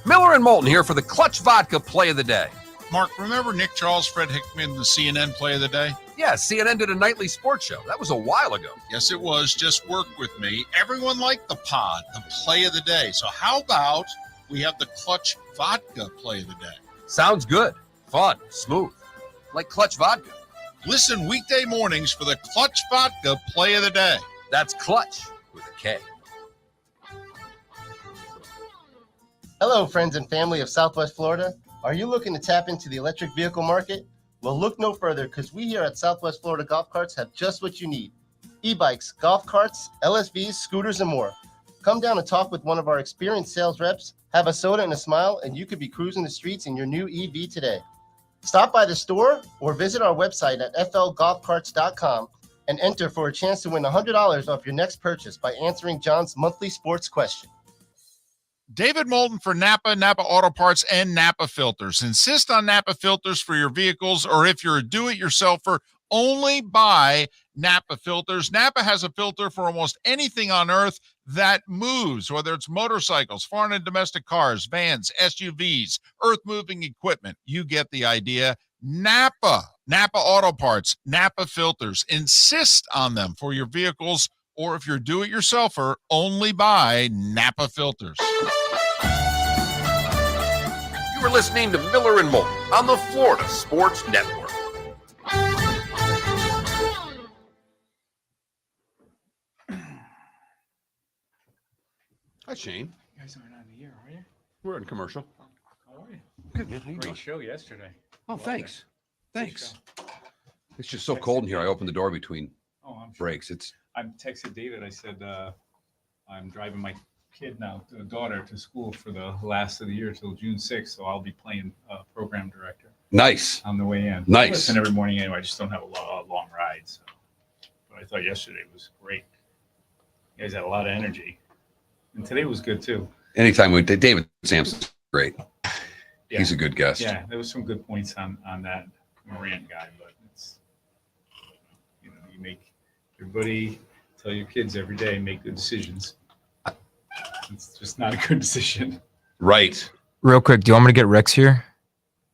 Miller and Moulton here for the Clutch Vodka Play of the Day. Mark, remember Nick Charles, Fred Hickman, the CNN Play of the Day? Yeah, CNN did a nightly sports show. That was a while ago. Yes, it was. Just work with me. Everyone liked the pod, the Play of the Day. So how about we have the Clutch Vodka Play of the Day? Sounds good. Fun. Smooth. Like Clutch Vodka. Listen weekday mornings for the Clutch Vodka Play of the Day. That's Clutch with a K. Hello, friends and family of Southwest Florida. Are you looking to tap into the electric vehicle market? Well, look no further because we here at Southwest Florida Golf Carts have just what you need. E-bikes, golf carts, LSVs, scooters, and more. Come down and talk with one of our experienced sales reps, have a soda and a smile, and you could be cruising the streets in your new EV today. Stop by the store or visit our website at flgolfcarts.com and enter for a chance to win $100 off your next purchase by answering John's monthly sports question. David Moulton for Napa, Napa Auto Parts, and Napa Filters. Insist on Napa filters for your vehicles, or if you're a do-it-yourselfer, only buy Napa filters. Napa has a filter for almost anything on earth that moves, whether it's motorcycles, foreign and domestic cars, vans, SUVs, earth-moving equipment. You get the idea. Napa Auto Parts, Napa filters. Insist on them for your vehicles, or if you're a do-it-yourselfer, only buy Napa filters. You are listening to Miller and Moulton on the Florida Sports Network. Hi, Shane. You guys aren't on the air, are you? We're in commercial. How are you? Good, man. How you doing? Great show yesterday. Oh, thanks. Thanks. show. It's just so cold in here. I opened the door between I'm sure. breaks. I texted David. I said, I'm driving my kid now, daughter, to school for the last of the year till June 6th. So I'll be playing program director. Nice. On the way in. Nice. I listen every morning anyway. I just don't have a long ride. So. But I thought yesterday was great. You guys had a lot of energy. And today was good too. Anytime we did, David Samson's great. Yeah. He's a good guest. Yeah, there was some good points on that Morant guy, but it's, you make everybody tell your kids every day, make good decisions. It's just not a good decision. Right. Real quick, do you want me to get Rex here?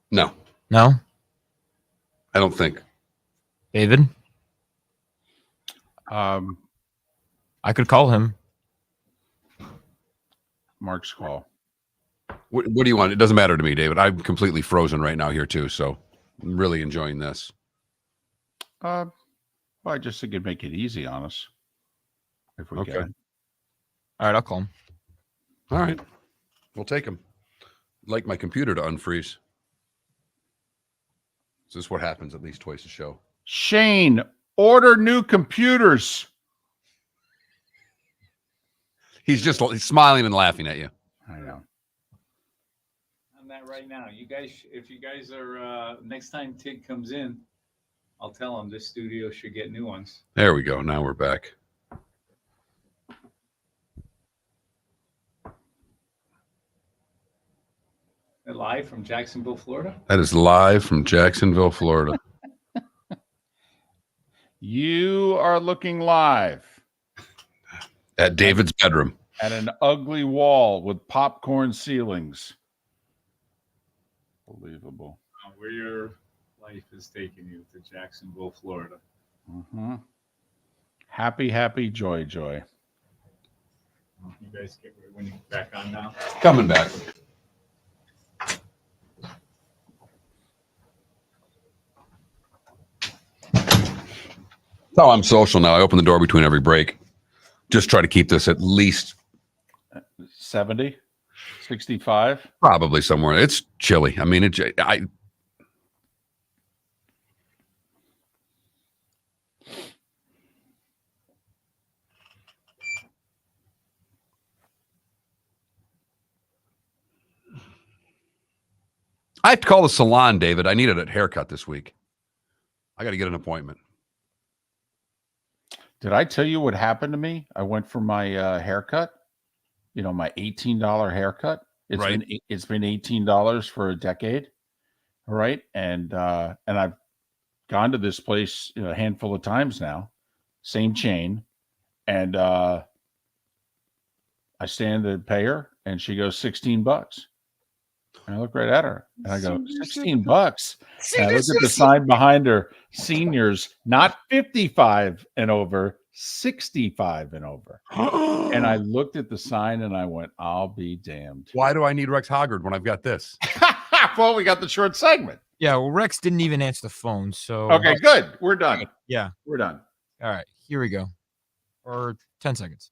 No. No? I don't think. David? I could call him. Mark's call. What do you want? It doesn't matter to me, David. I'm completely frozen right now here too, so I'm really enjoying this. Well, I just think it'd make it easy on us if we can. All right, I'll call him. All right, we'll take him. I'd like my computer to unfreeze. This is what happens at least twice a show. Shane, order new computers. He's smiling and laughing at you. I know. On that right now, you guys, if you guys are next time Tig comes in, I'll tell him this studio should get new ones. There we go. Now we're back. They're live from Jacksonville, Florida. That is live from Jacksonville, Florida. You are looking live At David's bedroom. at an ugly wall with popcorn ceilings. Unbelievable. Where your life is taking you to Jacksonville, Florida. Mm-hmm. Happy, joy. You guys get when you back on now. Coming back. That's how I'm social now. I open the door between every break. Just try to keep this at least 70, 65. Probably somewhere. It's chilly. I mean, I have to call the salon, David. I needed a haircut this week. I got to get an appointment. Did I tell you what happened to me? I went for my haircut. My $18 haircut. It's been $18 for a decade. All right, and I've gone to this place a handful of times now. Same chain, and I stand to pay her, and she goes $16. And I look right at her, and I go, $16. And I look at the sign behind her, seniors, not 55 and over, 65 and over. And I looked at the sign, and I went, I'll be damned. Why do I need Rex Hoggard when I've got this? Well, we got the short segment. Yeah, well, Rex didn't even answer the phone, so... Okay, good. We're done. Yeah. We're done. All right, here we go. Or 10 seconds.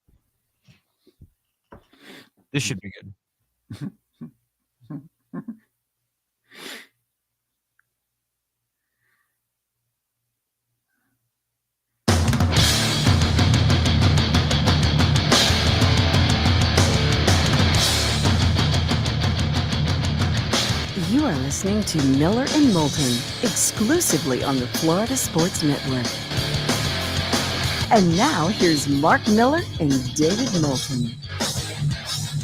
This should be good. listening to Miller and Moulton, exclusively on the Florida Sports Network. And now here's Mark Miller and David Moulton.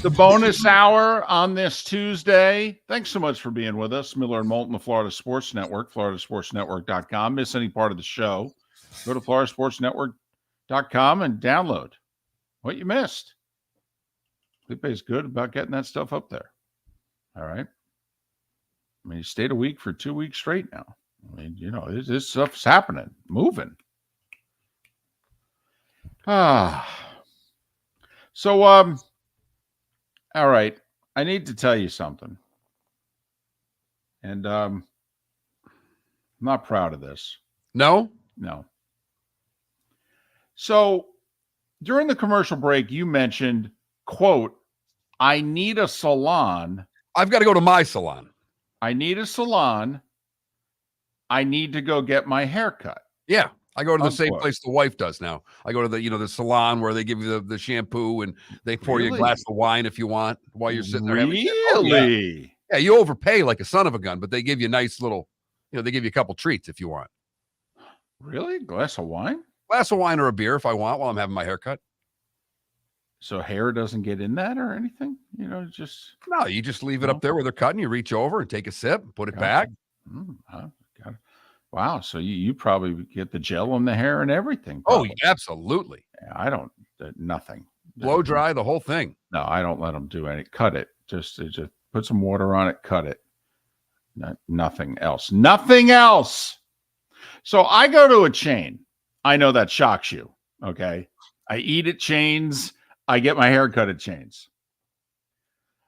The bonus hour on this Tuesday. Thanks so much for being with us. Miller and Moulton, the Florida Sports Network, floridasportsnetwork.com. Miss any part of the show, go to floridasportsnetwork.com and download what you missed. Felipe's good about getting that stuff up there. All right. I mean, he stayed a week for 2 weeks straight now. I mean, you know, this stuff's happening, moving. So, all right. I need to tell you something. And I'm not proud of this. No? No. So during the commercial break, you mentioned, quote, I need a salon. I've got to go to my salon. I need a salon. I need to go get my hair cut. Yeah. I go to the Unquote. same place the wife does now. I go to the, the salon where they give you the shampoo and they pour you a glass of wine if you want while you're sitting there. Really? Oh, yeah, you overpay like a son of a gun, but they give you a nice little, they give you a couple treats if you want. Really? Glass of wine? Glass of wine or a beer if I want while I'm having my haircut. So hair doesn't get in that or anything? No, you just leave it up there where they're cutting. You reach over and take a sip, put it back. Got it. Wow. So you probably get the gel in the hair and everything. Probably. Oh, absolutely. Yeah, I don't, nothing. Blow dry the whole thing. No, I don't let them do any. Cut it. Just put some water on it, cut it. Nothing else. Nothing else. So I go to a chain. I know that shocks you. Okay. I eat at chains. I get my hair cut at chains.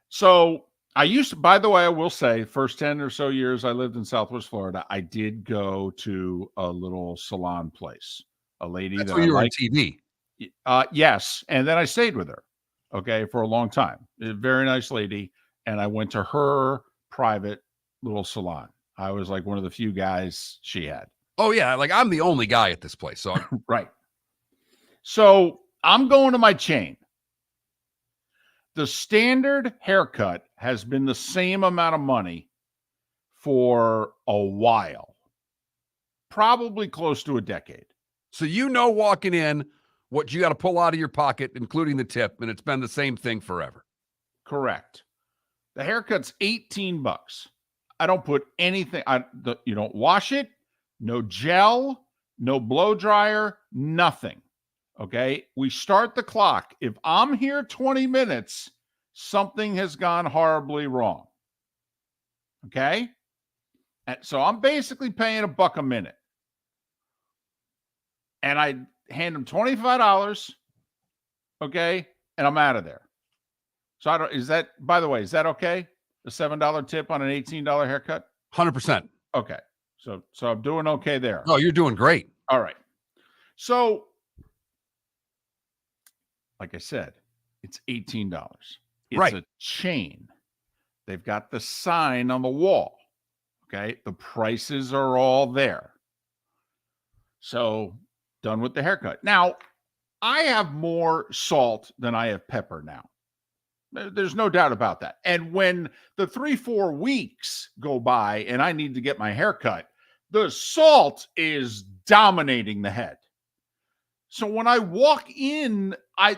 So I used to, by the way, I will say, first 10 or so years I lived in Southwest Florida, I did go to a little salon place. A lady That's that where I you were on liked. TV. Yes. And then I stayed with her, okay, for a long time. A very nice lady. And I went to her private little salon. I was like one of the few guys she had. Oh, yeah. Like I'm the only guy at this place. So Right. So I'm going to my chain. The standard haircut has been the same amount of money for a while, probably close to a decade. So walking in what you got to pull out of your pocket, including the tip, and it's been the same thing forever. Correct. The haircut's $18. I don't put anything. You don't wash it. No gel, no blow dryer, nothing. Okay. We start the clock. If I'm here 20 minutes, something has gone horribly wrong. Okay. And so I'm basically paying $1 a minute. And I hand them $25. Okay. And I'm out of there. So by the way, is that okay? The $7 tip on an $18 haircut? 100%. Okay. So I'm doing okay there. Oh, you're doing great. All right. So, like I said, it's $18. It's right. a chain. They've got the sign on the wall. Okay. The prices are all there. So, done with the haircut. Now, I have more salt than I have pepper now. There's no doubt about that. And when the 3-4 weeks go by and I need to get my hair cut, the salt is dominating the head. So when I walk in, I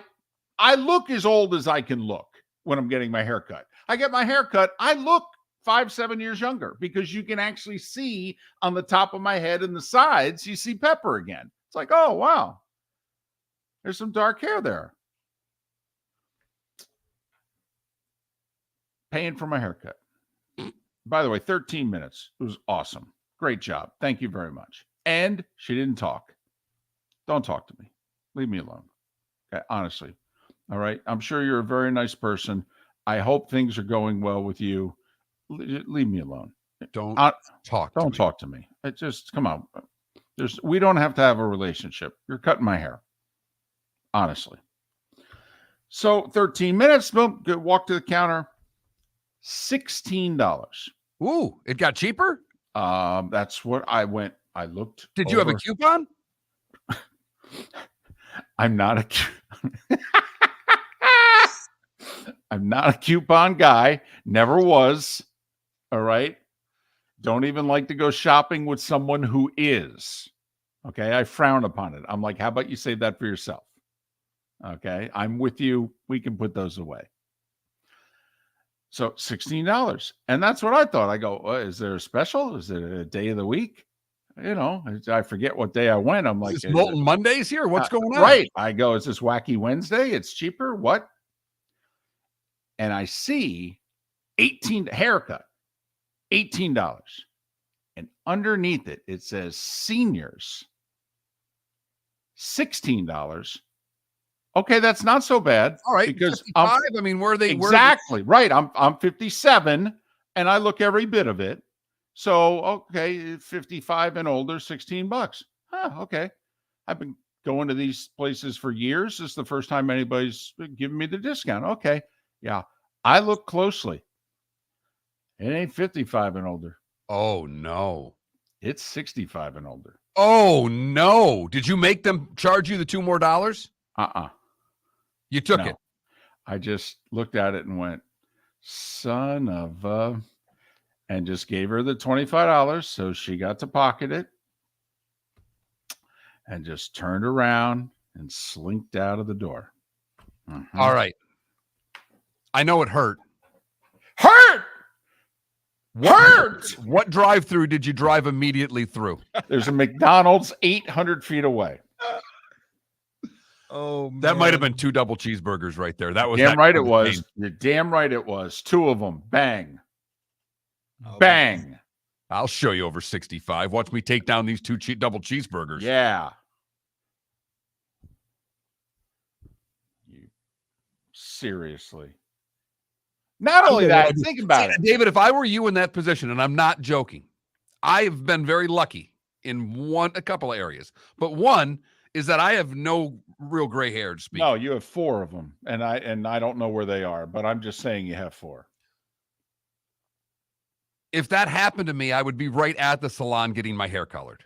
look as old as I can look when I'm getting my hair cut. I get my hair cut, I look 5-7 years younger because you can actually see on the top of my head and the sides, you see pepper again. It's like, oh, wow. There's some dark hair there. Paying for my haircut. By the way, 13 minutes. It was awesome. Great job. Thank you very much. And she didn't talk. Don't talk to me. Leave me alone. Okay, honestly. All right. I'm sure you're a very nice person. I hope things are going well with you. Leave me alone. Don't talk to me. It just come on. We don't have to have a relationship. You're cutting my hair. Honestly. So 13 minutes. Boom. Good. Walk to the counter. $16. Ooh, it got cheaper? That's what I went. I looked. Did you have a coupon? I'm not a coupon guy. Never was. All right. don't even like to go shopping with someone who is. Okay, I frown upon it. I'm like, how about you save that for yourself? Okay, I'm with you. We can put those away. So $16. And that's what I thought. I go, is there a special? Is it a day of the week? You know, I forget what day I went. I'm like, Is this Moulton Mondays here? What's going on? Right. I go, is this Wacky Wednesday? It's cheaper. What? And I see haircut, $18. And underneath it, it says seniors, $16. Okay, that's not so bad. All right, because 55? I mean, where are they? Exactly right. I'm 57, and I look every bit of it. So okay, 55 and older, $16. Huh, okay. I've been going to these places for years. This is the first time anybody's giving me the discount. Okay, yeah. I look closely. It ain't 55 and older. Oh no, it's 65 and older. Oh no! Did you make them charge you the $2 more? You took it. I just looked at it and went, son of a, and just gave her the $25 so she got to pocket it and just turned around and slinked out of the door. All right. I know it hurt. What drive-through did you drive immediately through? There's a McDonald's 800 feet away. Oh, man. That might have been 2 double cheeseburgers right there. That was damn right it was. You're damn right it was. 2 of them. Bang. Bang. Man. I'll show you over 65. Watch me take down these 2 double cheeseburgers. Yeah. Seriously. Not only that, think about it. David, if I were you in that position, and I'm not joking, I have been very lucky in a couple of areas. But one is that I have no real gray hair to speak. No, you have 4 of them. And I don't know where they are, but I'm just saying you have 4. If that happened to me, I would be right at the salon getting my hair colored.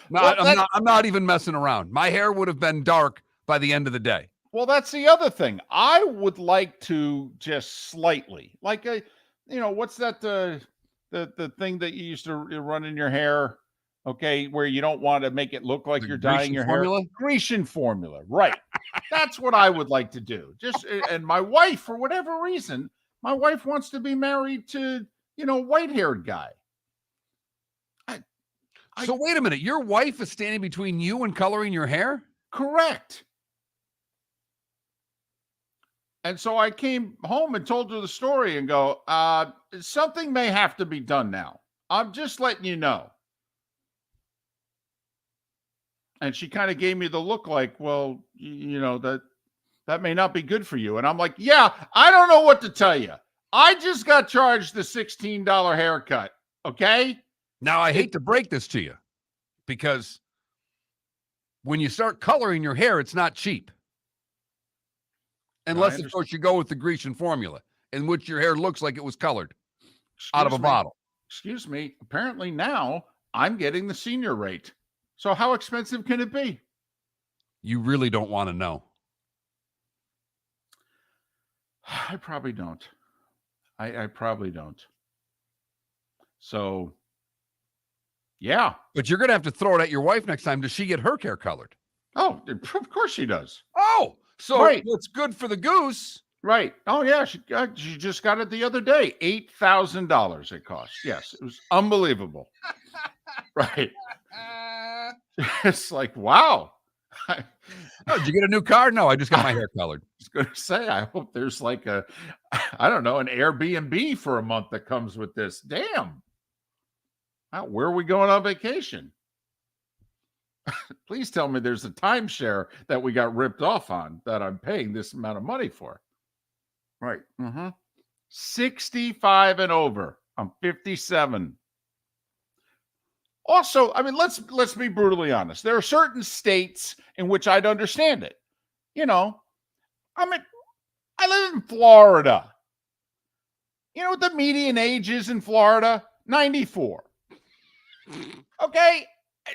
No, well, I'm not even messing around. My hair would have been dark by the end of the day. Well, that's the other thing. I would like to just slightly, like what's that the thing that you used to run in your hair? Okay, where you don't want to make it look like you're dyeing your hair. Grecian formula, right? That's what I would like to do. And my wife, for whatever reason, my wife wants to be married to white-haired guy. So wait a minute, your wife is standing between you and coloring your hair? Correct. And so I came home and told her the story and go, something may have to be done now. I'm just letting you know. And she kind of gave me the look like, well, that may not be good for you. And I'm like, yeah, I don't know what to tell you. I just got charged the $16 haircut. Okay. Now, I hate to break this to you because when you start coloring your hair, it's not cheap. Unless, of course, you go with the Grecian formula, in which your hair looks like it was colored out of a bottle. Excuse me. Apparently now I'm getting the senior rate. So how expensive can it be? You really don't want to know. I probably don't. I probably don't. So, yeah. But you're going to have to throw it at your wife next time. Does she get her hair colored? Oh, of course she does. Oh, so right. What's good for the goose? Right. Oh, yeah. She just got it the other day. $8,000 it cost. Yes. It was unbelievable. Right. It's like, wow. Oh, did you get a new car? No, I just got my hair colored. I was going to say, I hope there's like an Airbnb for a month that comes with this. Damn. Where are we going on vacation? Please tell me there's a timeshare that we got ripped off on that I'm paying this amount of money for. Right. 65 and over. I'm 57. Also, I mean, let's be brutally honest. There are certain states in which I'd understand it. I live in Florida. You know what the median age is in Florida? 94. Okay.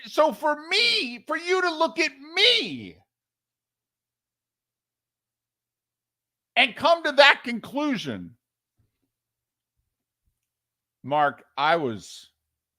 So for you to look at me and come to that conclusion, Mark, I was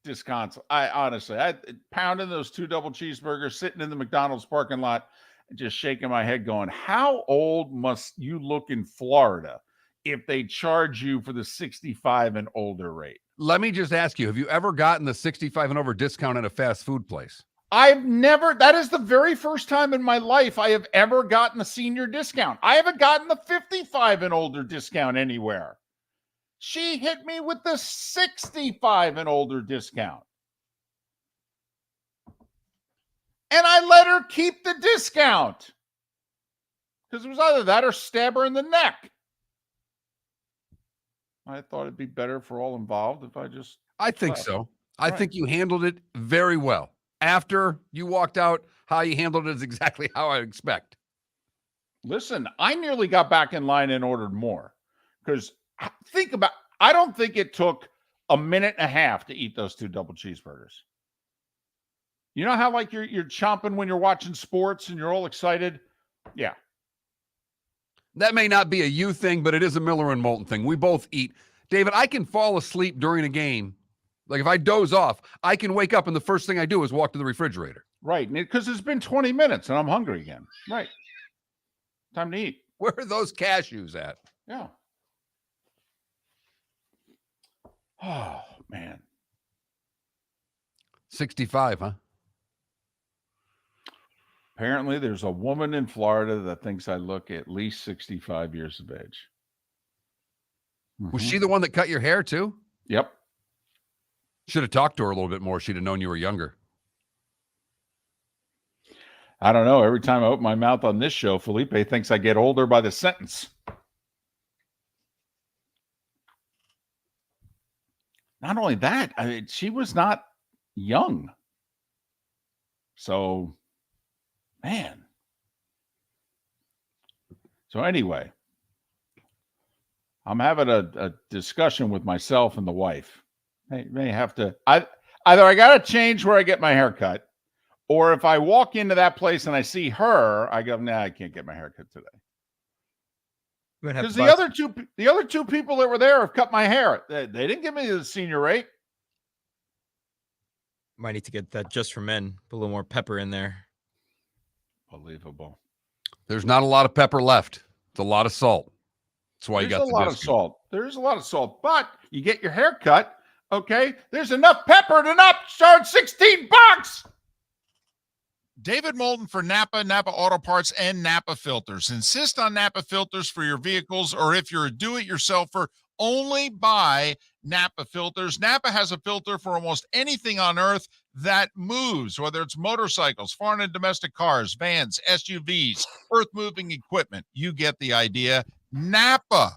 disconsolate. I pounding those 2 double cheeseburgers, sitting in the McDonald's parking lot, and just shaking my head going, how old must you look in Florida if they charge you for the 65 and older rate? Let me just ask you, have you ever gotten the 65 and over discount at a fast food place? I've never, that is the very first time in my life I have ever gotten a senior discount. I haven't gotten the 55 and older discount anywhere. She hit me with the 65 and older discount. And I let her keep the discount. Because it was either that or stab her in the neck. I thought it'd be better for all involved if I just... I think so. I think you handled it very well. After you walked out, how you handled it is exactly how I expect. Listen, I nearly got back in line and ordered more. Because think about, I don't think it took a minute and a half to eat those 2 double cheeseburgers. You know how like you're chomping when you're watching sports and you're all excited? Yeah. That may not be a you thing, but it is a Miller and Moulton thing. We both eat. David, I can fall asleep during a game. Like if I doze off, I can wake up and the first thing I do is walk to the refrigerator. Right. Because it's been 20 minutes and I'm hungry again. Right. Time to eat. Where are those cashews at? Yeah. Oh, man. 65, huh? Apparently, there's a woman in Florida that thinks I look at least 65 years of age. Was she the one that cut your hair too? Yep. Should have talked to her a little bit more. She'd have known you were younger. I don't know. Every time I open my mouth on this show, Felipe thinks I get older by the sentence. Not only that, I mean, she was not young. So, man. So anyway, I'm having a discussion with myself and the wife. I may have to, either I got to change where I get my hair cut, or if I walk into that place and I see her, I go, nah, I can't get my hair cut today. Because the other two people that were there have cut my hair. They didn't give me the senior rate. Might need to get that just for men. Put a little more pepper in there. Unbelievable. There's not a lot of pepper left. It's a lot of salt. That's why There's you got a lot of salt. There's a lot of salt. But you get your hair cut, okay? There's enough pepper to not charge $16. David Moulton for Napa, Napa Auto Parts, and Napa Filters. Insist on Napa filters for your vehicles, or if you're a do-it-yourselfer, only buy Napa filters. Napa has a filter for almost anything on earth that moves, whether it's motorcycles, foreign and domestic cars, vans, SUVs, earth-moving equipment. You get the idea. Napa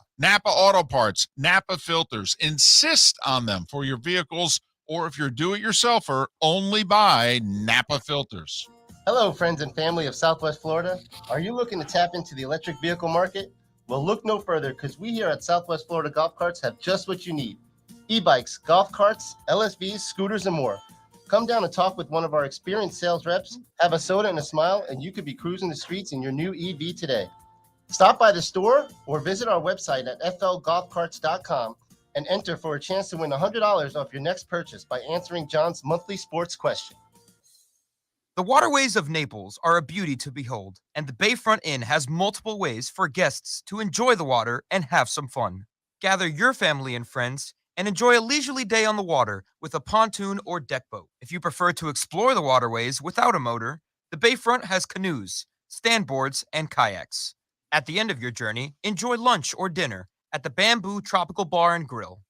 Auto Parts, Napa filters. Insist on them for your vehicles, or if you're a do-it-yourselfer, only buy Napa filters. Hello, friends and family of Southwest Florida. Are you looking to tap into the electric vehicle market? Well, look no further, because we here at Southwest Florida Golf Carts have just what you need. E-bikes, golf carts, LSVs, scooters, and more. Come down and talk with one of our experienced sales reps, have a soda and a smile, and you could be cruising the streets in your new EV today. Stop by the store or visit our website at flgolfcarts.com and enter for a chance to win $100 off your next purchase by answering John's monthly sports question. The waterways of Naples are a beauty to behold, and the Bayfront Inn has multiple ways for guests to enjoy the water and have some fun. Gather your family and friends and enjoy a leisurely day on the water with a pontoon or deck boat. If you prefer to explore the waterways without a motor, the Bayfront has canoes, standboards, and kayaks. At the end of your journey, enjoy lunch or dinner at the Bamboo Tropical Bar and Grill.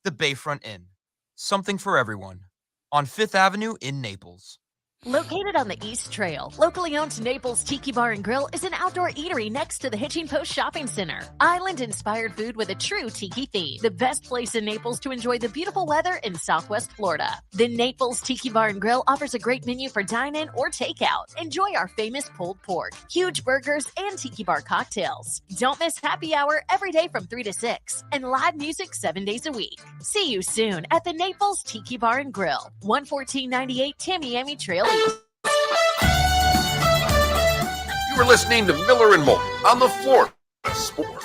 The Bayfront Inn. Something for everyone. On 5th Avenue in Naples. Located on the East Trail, locally owned Naples Tiki Bar and Grill is an outdoor eatery next to the Hitching Post Shopping Center. Island-inspired food with a true tiki theme. The best place in Naples to enjoy the beautiful weather in Southwest Florida. The Naples Tiki Bar and Grill offers a great menu for dine-in or takeout. Enjoy our famous pulled pork, huge burgers, and tiki bar cocktails. Don't miss happy hour every day from 3 to 6 and live music 7 days a week. See you soon at the Naples Tiki Bar and Grill, 11498 Tamiami Trail. You were listening to Miller and Moulton on the Florida Sport.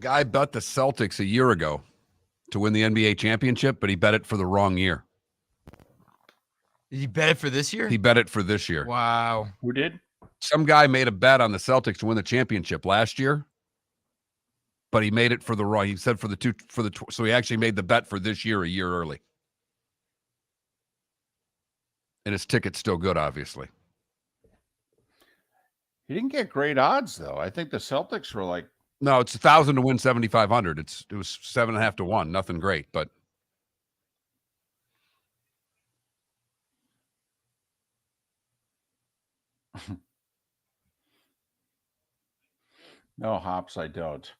guy bet the Celtics a year ago to win the NBA championship, but he bet it for the wrong year. Did he bet it for this year? He bet it for this year. Wow. Who did? Some guy made a bet on the Celtics to win the championship last year, but he made it for the wrong. He said so he actually made the bet for this year a year early. And his ticket's still good, obviously. He didn't get great odds, though. I think the Celtics were like... No, it's 1,000 to win 7,500. It was 7.5 to 1. Nothing great, but... No, Hops, I don't.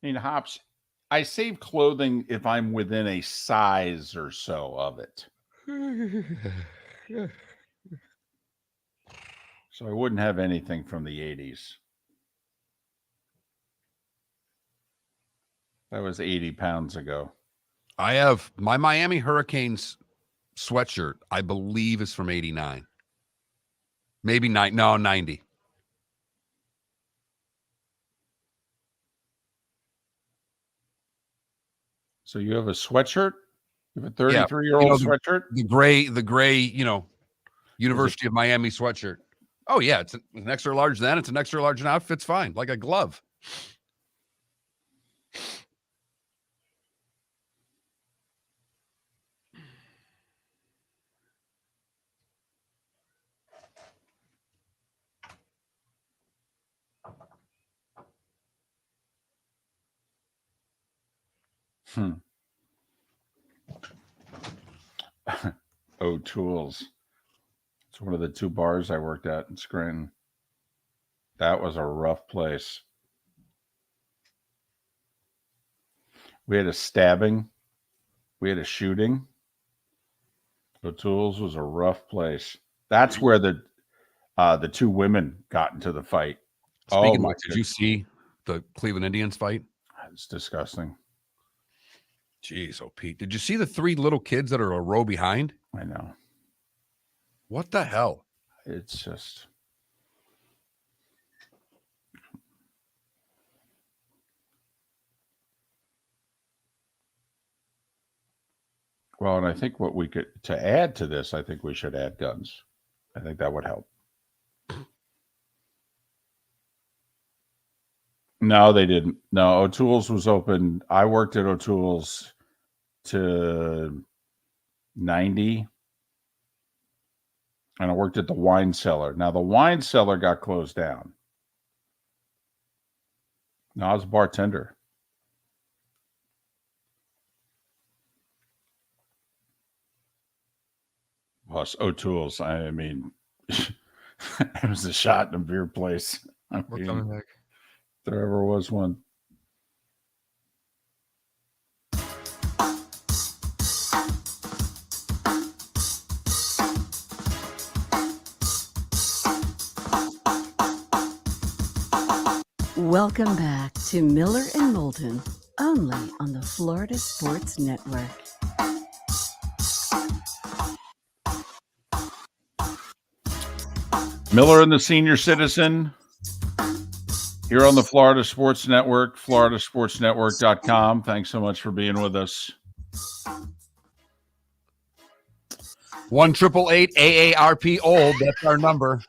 I mean, Hops, I save clothing if I'm within a size or so of it. So I wouldn't have anything from the 80s. That was 80 pounds ago. I have my Miami Hurricanes sweatshirt, I believe, is from 89. Maybe 90. So you have a sweatshirt? You have a 33-year-old sweatshirt? The gray, University of Miami sweatshirt. Oh, yeah. It's an extra large then. It's an extra large now. It fits fine, like a glove. O'Toole's. It's one of the 2 bars I worked at in Scranton. That was a rough place. We had a stabbing. We had a shooting. O'Toole's was a rough place. That's where the 2 women got into the fight. Speaking of, did you see the Cleveland Indians fight? It's disgusting. Jeez, Pete. Did you see the 3 little kids that are a row behind? I know. What the hell? It's just... Well, and I think what we could, to add to this, I think we should add guns. I think that would help. No, they didn't. No, O'Toole's was open. I worked at O'Toole's to 90. And I worked at the wine cellar. Now, the wine cellar got closed down. No, I was a bartender. Plus, O'Toole's, I mean, it was a shot in a beer place. We're coming back. If there ever was one. Welcome back to Miller and Moulton, only on the Florida Sports Network. Miller and the Senior Citizen here on the Florida Sports Network, floridasportsnetwork.com. Thanks so much for being with us. 1-888 AARP old. That's our number.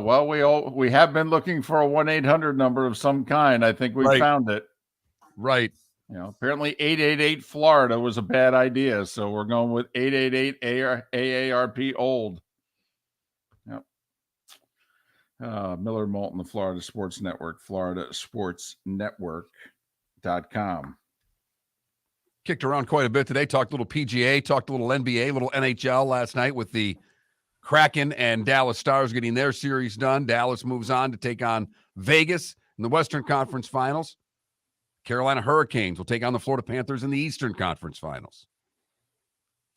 Well, we have been looking for a 1-800 number of some kind. I think we found it. Right. You know, apparently 888 Florida was a bad idea, so we're going with 888 AARP old. Yep. Miller and Moulton, the Florida Sports Network, floridasportsnetwork.com. Kicked around quite a bit today. Talked a little PGA, talked a little NBA, a little NHL last night with the Kraken and Dallas Stars getting their series done. Dallas moves on to take on Vegas in the Western Conference Finals. Carolina Hurricanes will take on the Florida Panthers in the Eastern Conference Finals.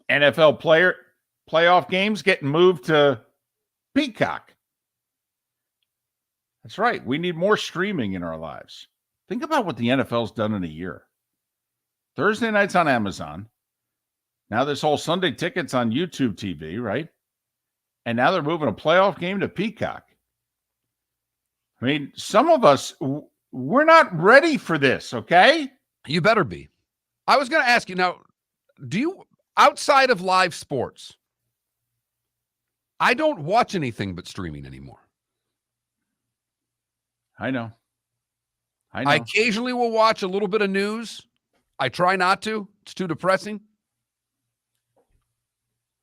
NFL playoff games getting moved to Peacock. That's right. We need more streaming in our lives. Think about what the NFL's done in a year. Thursday night's on Amazon. Now this whole Sunday ticket's on YouTube TV, right? And now they're moving a playoff game to Peacock. I mean, some of us, we're not ready for this, okay? You better be. I was going to ask you now, do you, outside of live sports, I don't watch anything but streaming anymore. I know. I occasionally will watch a little bit of news. I try not to. It's too depressing.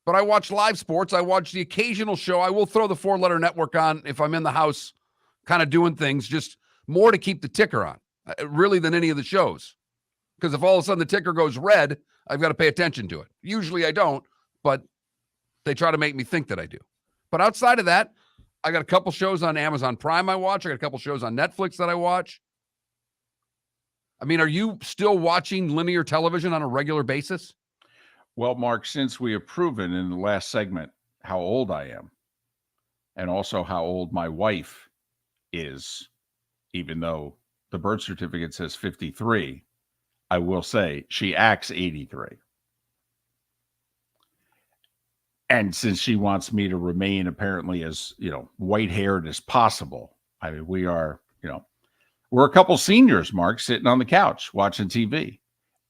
But I watch live sports. I watch the occasional show. I will throw the 4-letter network on if I'm in the house kind of doing things, just more to keep the ticker on, really, than any of the shows. Because if all of a sudden the ticker goes red, I've got to pay attention to it. Usually I don't, but they try to make me think that I do. But outside of that, I got a couple shows on Amazon Prime I watch. I got a couple shows on Netflix that I watch. I mean, are you still watching linear television on a regular basis? Well, Mark, since we have proven in the last segment how old I am, and also how old my wife is, even though the birth certificate says 53, I will say she acts 83. And since she wants me to remain apparently as, white-haired as possible, I mean, we're a couple seniors, Mark, sitting on the couch watching TV.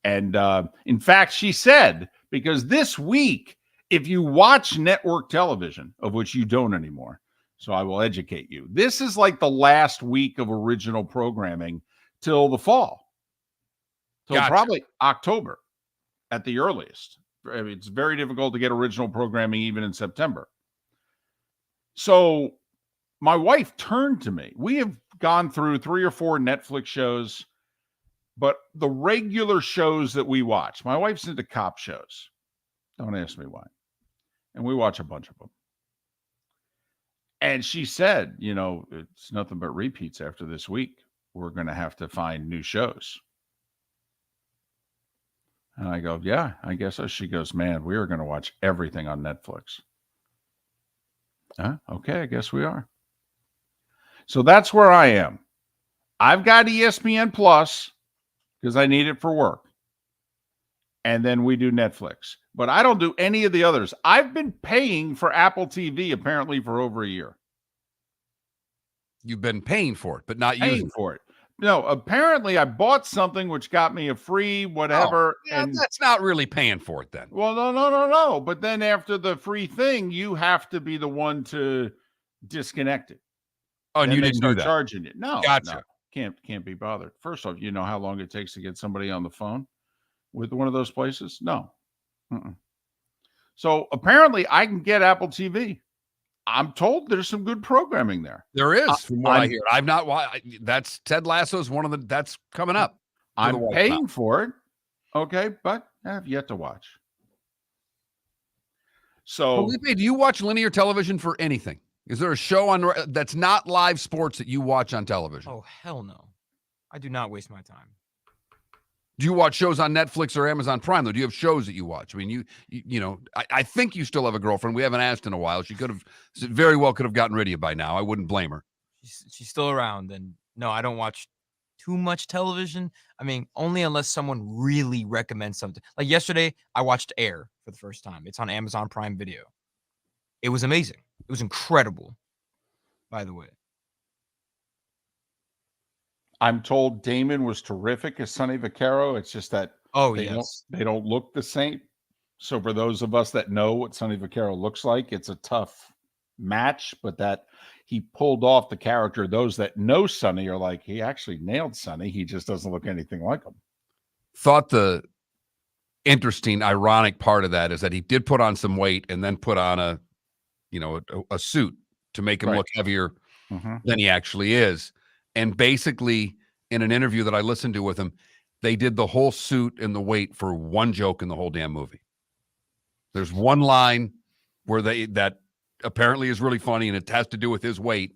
And in fact, she said, because this week, if you watch network television, of which you don't anymore, so I will educate you, this is like the last week of original programming till the fall, till probably October at the earliest. I mean, it's very difficult to get original programming even in September. So my wife turned to me. We have gone through 3 or 4 Netflix shows, but the regular shows that we watch, my wife's into cop shows. Don't ask me why. And we watch a bunch of them. And she said, it's nothing but repeats after this week. We're going to have to find new shows. And I go, yeah, I guess so. She goes, man, we are going to watch everything on Netflix. Okay, I guess we are. So that's where I am. I've got ESPN Plus because I need it for work. And then we do Netflix. But I don't do any of the others. I've been paying for Apple TV apparently for over a year. You've been paying for it, but not using for it. No, apparently I bought something which got me a free whatever. And that's not really paying for it then. Well, no. But then after the free thing, you have to be the one to disconnect it. Oh, and then you they didn't do start that. Charging it. No, Gotcha. No, can't be bothered. First off, you know how long it takes to get somebody on the phone with one of those places? No. So apparently I can get Apple TV. I'm told there's some good programming there. There is, from what I hear. I've not watched. That's Ted Lasso's one of the. That's coming up. I'm paying for it. Okay, but I have yet to watch. So, Felipe, do you watch linear television for anything? Is there a show on that's not live sports that you watch on television? Oh, hell no. I do not waste my time. Do you watch shows on Netflix or Amazon Prime, though? Do you have shows that you watch? I mean, I think you still have a girlfriend. We haven't asked in a while. She very well could have gotten rid of you by now. I wouldn't blame her. She's still around. And no, I don't watch too much television. I mean, only unless someone really recommends something. Like yesterday, I watched Air for the first time. It's on Amazon Prime Video. It was amazing. It was incredible, by the way. I'm told Damon was terrific as Sonny Vaccaro. It's just that they don't look the same. So for those of us that know what Sonny Vaccaro looks like, it's a tough match, but that he pulled off the character. Those that know Sonny are like, he actually nailed Sonny. He just doesn't look anything like him. Thought the interesting, ironic part of that is that he did put on some weight and then put on a suit to make him look heavier than he actually is. And basically, in an interview that I listened to with him, they did the whole suit and the weight for one joke in the whole damn movie. There's one line where that apparently is really funny, and it has to do with his weight.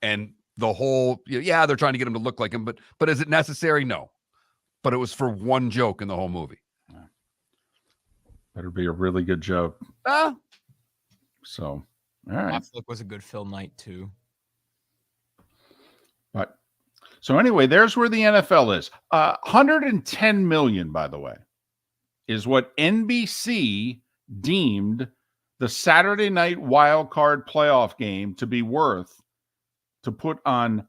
And the whole, they're trying to get him to look like him, but is it necessary? No. But it was for one joke in the whole movie. Better be a really good joke. So, all right. Affleck was a good Phil Knight too. But So anyway, there's where the NFL is. 110 million, by the way, is what NBC deemed the Saturday night wild card playoff game to be worth to put on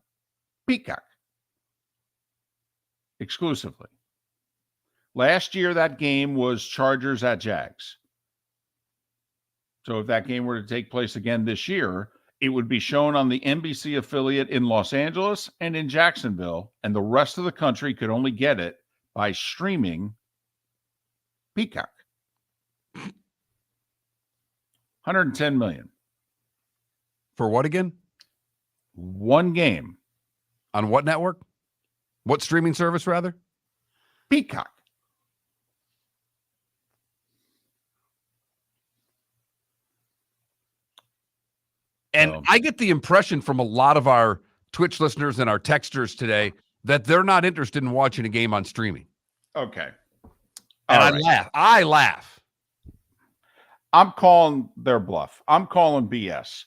Peacock exclusively. Last year, that game was Chargers at Jags. So if that game were to take place again this year, it would be shown on the NBC affiliate in Los Angeles and in Jacksonville, and the rest of the country could only get it by streaming Peacock. 110 million. For what again? One game. On what network? What streaming service, rather? Peacock. And I get the impression from a lot of our Twitch listeners and our texters today that they're not interested in watching a game on streaming. Okay. And I laugh. I'm calling their bluff. I'm calling BS.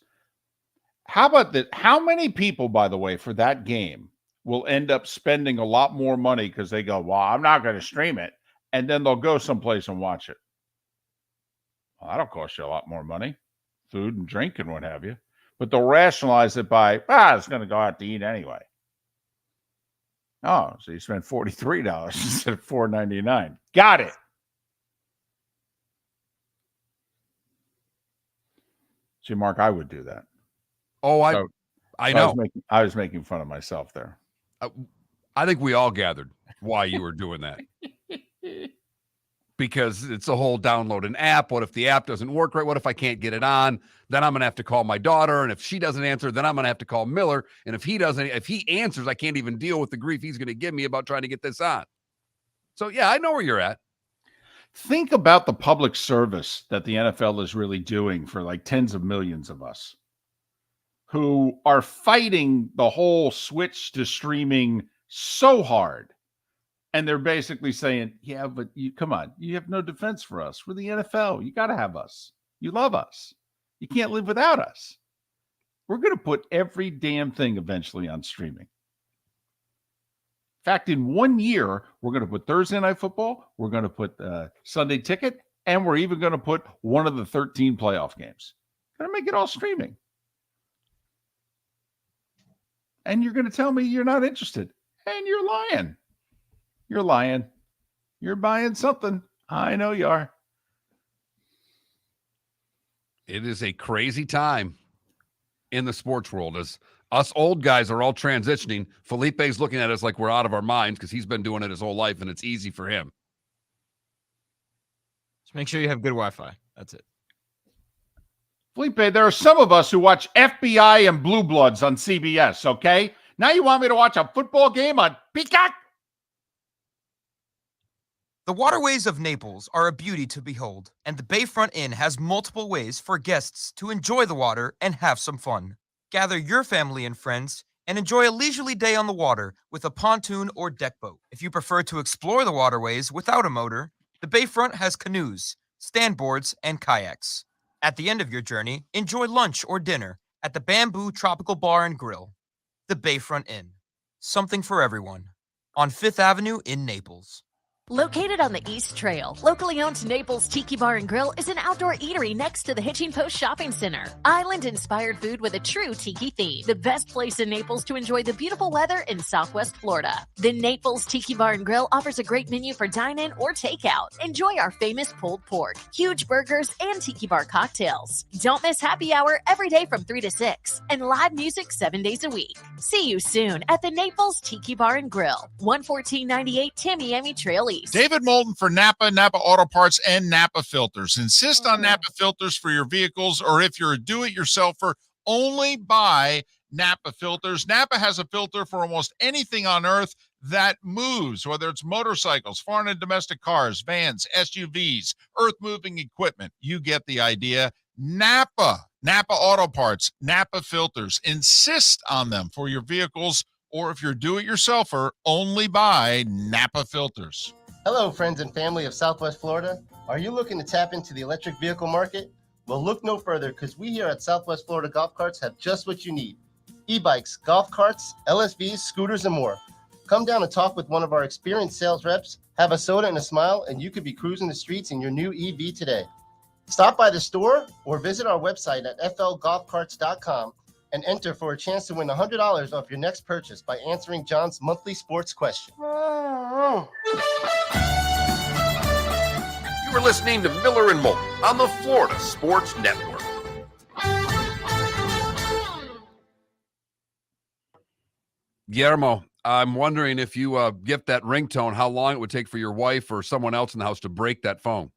How about that? How many people, by the way, for that game will end up spending a lot more money because they go, well, I'm not going to stream it. And then they'll go someplace and watch it. Well, that'll cost you a lot more money, food and drink and what have you. But they'll rationalize it by, it's going to go out to eat anyway. Oh, so you spent $43 instead of $4.99. Got it. See, Mark, I would do that. Oh, I know. I was making fun of myself there. I think we all gathered why you were doing that. Because it's a whole download an app. What if the app doesn't work right? What if I can't get it on? Then I'm going to have to call my daughter. And if she doesn't answer, then I'm going to have to call Miller. And if he answers, I can't even deal with the grief he's going to give me about trying to get this on. So, yeah, I know where you're at. Think about the public service that the NFL is really doing for like tens of millions of us who are fighting the whole switch to streaming so hard. And they're basically saying, yeah, but come on, you have no defense for us. We're the NFL. You got to have us. You love us. You can't live without us. We're going to put every damn thing eventually on streaming. In fact, in 1 year, we're going to put Thursday Night Football. We're going to put Sunday Ticket. And we're even going to put one of the 13 playoff games. Going to make it all streaming. And you're going to tell me you're not interested. And you're lying. You're lying. You're buying something. I know you are. It is a crazy time in the sports world as us old guys are all transitioning. Felipe's looking at us like we're out of our minds because he's been doing it his whole life and it's easy for him. Just make sure you have good Wi-Fi. That's it. Felipe, there are some of us who watch FBI and Blue Bloods on CBS, okay? Now you want me to watch a football game on Peacock? The waterways of Naples are a beauty to behold, and the Bayfront Inn has multiple ways for guests to enjoy the water and have some fun. Gather your family and friends and enjoy a leisurely day on the water with a pontoon or deck boat. If you prefer to explore the waterways without a motor, the Bayfront has canoes, standboards, and kayaks. At the end of your journey, enjoy lunch or dinner at the Bamboo Tropical Bar and Grill. The Bayfront Inn. Something for everyone. On 5th Avenue in Naples. Located on the East Trail, locally owned Naples Tiki Bar and Grill is an outdoor eatery next to the Hitching Post Shopping Center. Island-inspired food with a true tiki theme. The best place in Naples to enjoy the beautiful weather in Southwest Florida. The Naples Tiki Bar and Grill offers a great menu for dine-in or takeout. Enjoy our famous pulled pork, huge burgers, and tiki bar cocktails. Don't miss happy hour every day from 3 to 6 and live music 7 days a week. See you soon at the Naples Tiki Bar and Grill, 11498 Tamiami Trail East. David Moulton for Napa Auto Parts, and Napa Filters. Insist on Napa filters for your vehicles, or if you're a do-it-yourselfer, only buy Napa filters. Napa has a filter for almost anything on earth that moves, whether it's motorcycles, foreign and domestic cars, vans, SUVs, earth-moving equipment. You get the idea. Napa Auto Parts, Napa filters. Insist on them for your vehicles, or if you're a do-it-yourselfer, only buy Napa filters. Hello, friends and family of Southwest Florida. Are you looking to tap into the electric vehicle market? Well, look no further, because we here at Southwest Florida Golf Carts have just what you need. e-bikes, golf carts, LSVs, scooters, and more. Come down and talk with one of our experienced sales reps, have a soda and a smile, and you could be cruising the streets in your new EV today. Stop by the store or visit our website at flgolfcarts.com and enter for a chance to win $100 off your next purchase by answering John's monthly sports question. You are listening to Miller and Moulton on the Florida Sports Network. Guillermo, I'm wondering if you get that ringtone, how long it would take for your wife or someone else in the house to break that phone.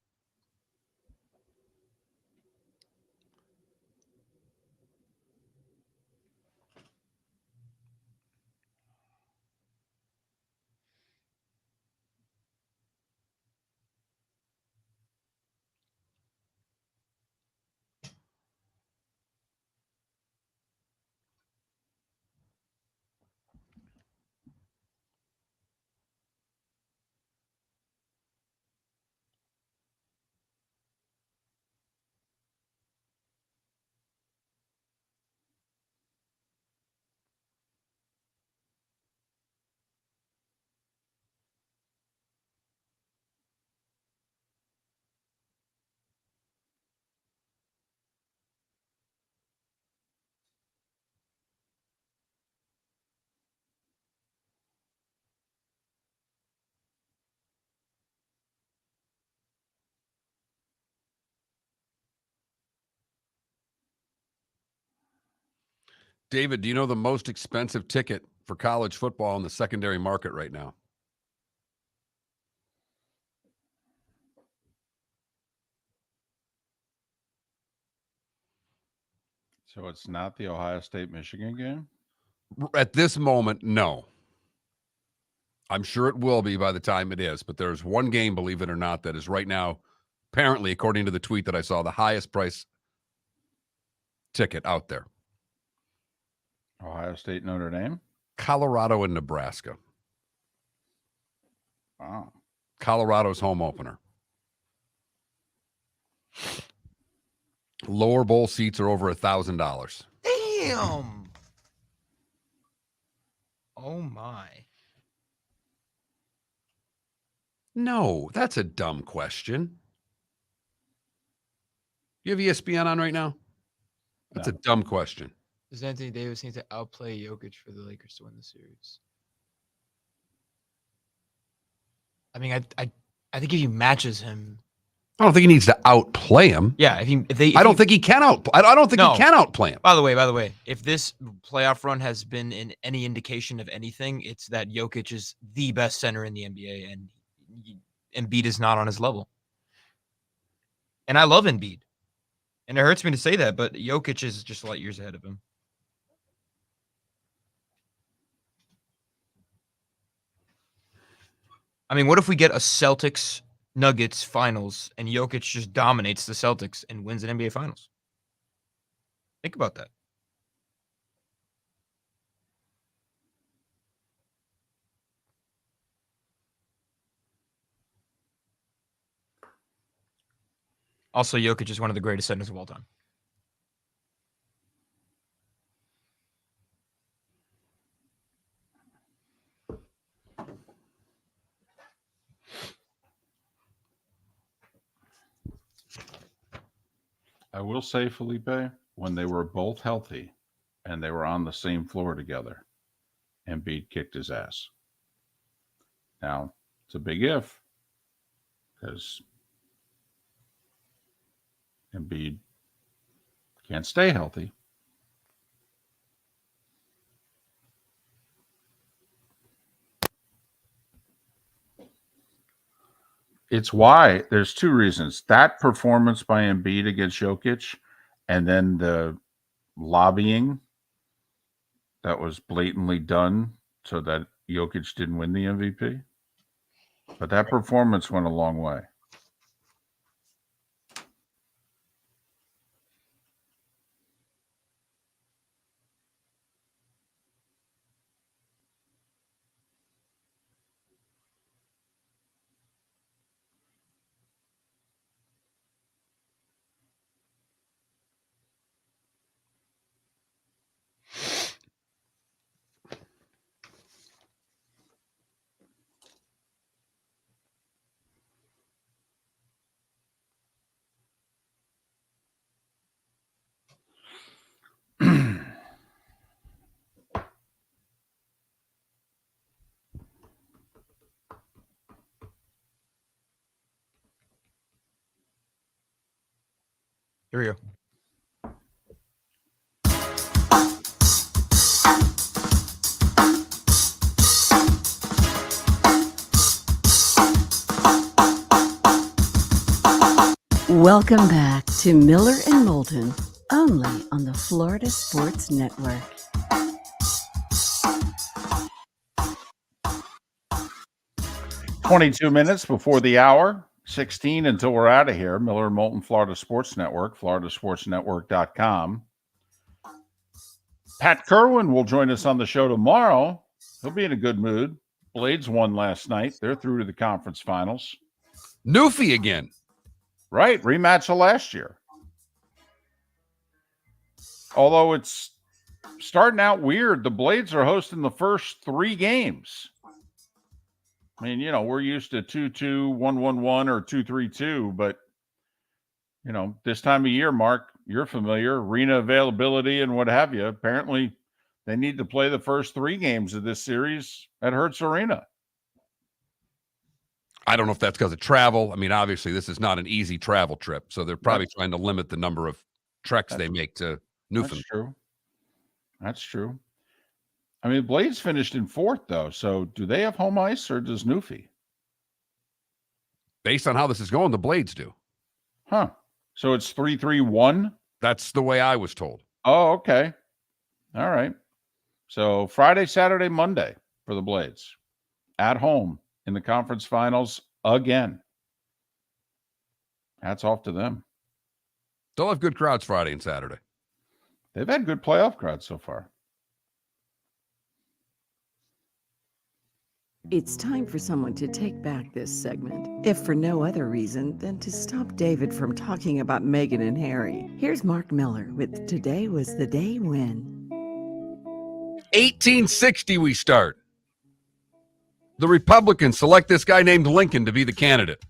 David, do you know the most expensive ticket for college football in the secondary market right now? So it's not the Ohio State-Michigan game? At this moment, no. I'm sure it will be by the time it is, but there's one game, believe it or not, that is right now, apparently, according to the tweet that I saw, the highest price ticket out there. Ohio State, Notre Dame? Colorado and Nebraska. Wow. Colorado's home opener. Lower bowl seats are over $1,000. Damn. Oh my. No, that's a dumb question. You have ESPN on right now? That's a dumb question. Does Anthony Davis need to outplay Jokic for the Lakers to win the series? I mean, I think if he matches him, I don't think he needs to outplay him. yeah. I don't think he can outplay. I don't think he can outplay him. By the way, if this playoff run has been in any indication of anything, it's that Jokic is the best center in the NBA, and Embiid is not on his level. And I love Embiid, and it hurts me to say that, but Jokic is just light years ahead of him. I mean, what if we get a Celtics Nuggets finals and Jokic just dominates the Celtics and wins an NBA finals? Think about that. Also, Jokic is one of the greatest centers of all time. I will say, Felipe, when they were both healthy and they were on the same floor together, Embiid kicked his ass. Now, it's a big if, because Embiid can't stay healthy. It's why there's two reasons. That performance by Embiid against Jokic, and then the lobbying that was blatantly done so that Jokic didn't win the MVP. But that performance went a long way. Here we go. Welcome back to Miller and Moulton, only on the Florida Sports Network. "22 minutes before the hour, 16 until we're out of here. Miller and Moulton, Florida Sports Network, floridasportsnetwork.com. Pat Kerwin will join us on the show tomorrow. He'll be in a good mood. Blades won last night. They're through to the conference finals. Newfie again. Right, rematch of last year. Although it's starting out weird, the Blades are hosting the first 3 games. I mean, we're used to 2-2, 1-1-1, or 2-3-2, but, this time of year, Mark, you're familiar, arena availability and what have you. Apparently, they need to play the first 3 games of this series at Hertz Arena. I don't know if that's because of travel. I mean, obviously, this is not an easy travel trip, so they're probably trying to limit the number of treks they make to Newfoundland. That's true. I mean, Blades finished in 4th, though, so do they have home ice, or does Newfie? Based on how this is going, the Blades do. Huh. So it's 3-3-1? That's the way I was told. Oh, okay. All right. So Friday, Saturday, Monday for the Blades. At home in the conference finals again. Hats off to them. They'll have good crowds Friday and Saturday. They've had good playoff crowds so far. It's time for someone to take back this segment, if for no other reason than to stop David from talking about Meghan and Harry. Here's Mark Miller with Today Was the Day When. 1860 we start. The Republicans select this guy named Lincoln to be the candidate.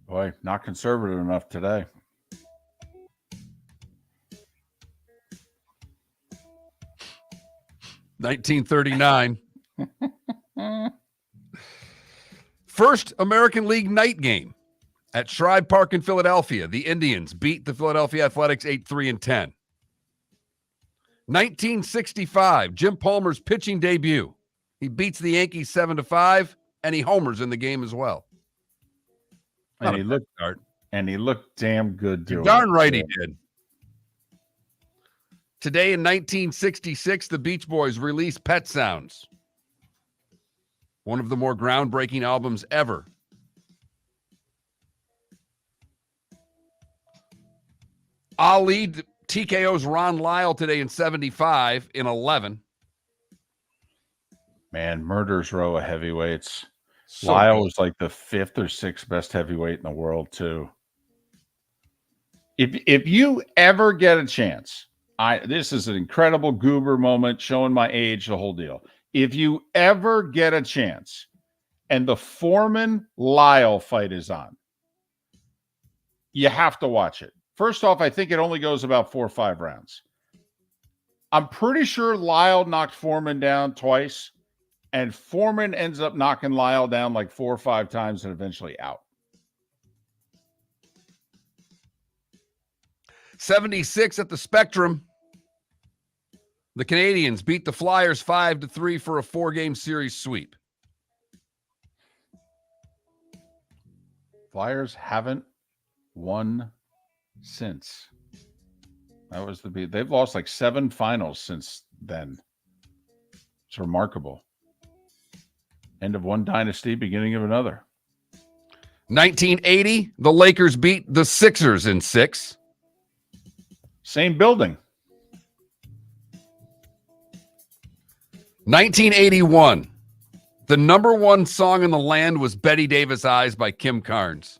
Boy, not conservative enough today. $1939. First American League night game at Shrine Park in Philadelphia. The Indians beat the Philadelphia Athletics 8-3-10. 1965, Jim Palmer's pitching debut. He beats the Yankees 7-5, and he homers in the game as well. And he looked damn good doing it. Darn right he did. Today in 1966, the Beach Boys released Pet Sounds, one of the more groundbreaking albums ever. Ali TKO's Ron Lyle today in 75 in 11. Man, Murder's Row of heavyweights. So Lyle good. was like the 5th or 6th best heavyweight in the world, too. If you ever get a chance, this is an incredible goober moment, showing my age, the whole deal. If you ever get a chance and the Foreman-Lyle fight is on, you have to watch it. First off, I think it only goes about 4 or 5 rounds. I'm pretty sure Lyle knocked Foreman down twice, and Foreman ends up knocking Lyle down like 4 or 5 times and eventually out. 76 at the Spectrum. The Canadians beat the Flyers 5-3 for a 4-game series sweep. Flyers haven't won since. They've lost like 7 finals since then. It's remarkable. End of one dynasty, beginning of another. 1980, the Lakers beat the Sixers in 6. Same building. 1981, the #1 song in the land was Betty Davis' Eyes by Kim Carnes.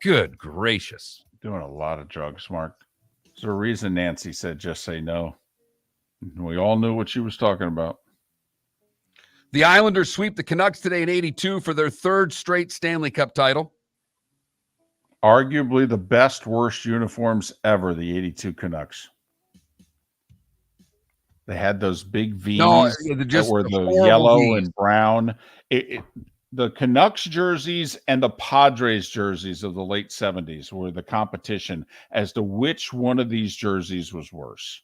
Good gracious. Doing a lot of drugs, Mark. There's a reason Nancy said just say no. We all knew what she was talking about. The Islanders sweep the Canucks today in 82 for their 3rd straight Stanley Cup title. Arguably the best, worst uniforms ever, the 82 Canucks. They had those big V's that were the yellow and brown. The Canucks jerseys and the Padres jerseys of the late 70s were the competition as to which one of these jerseys was worse.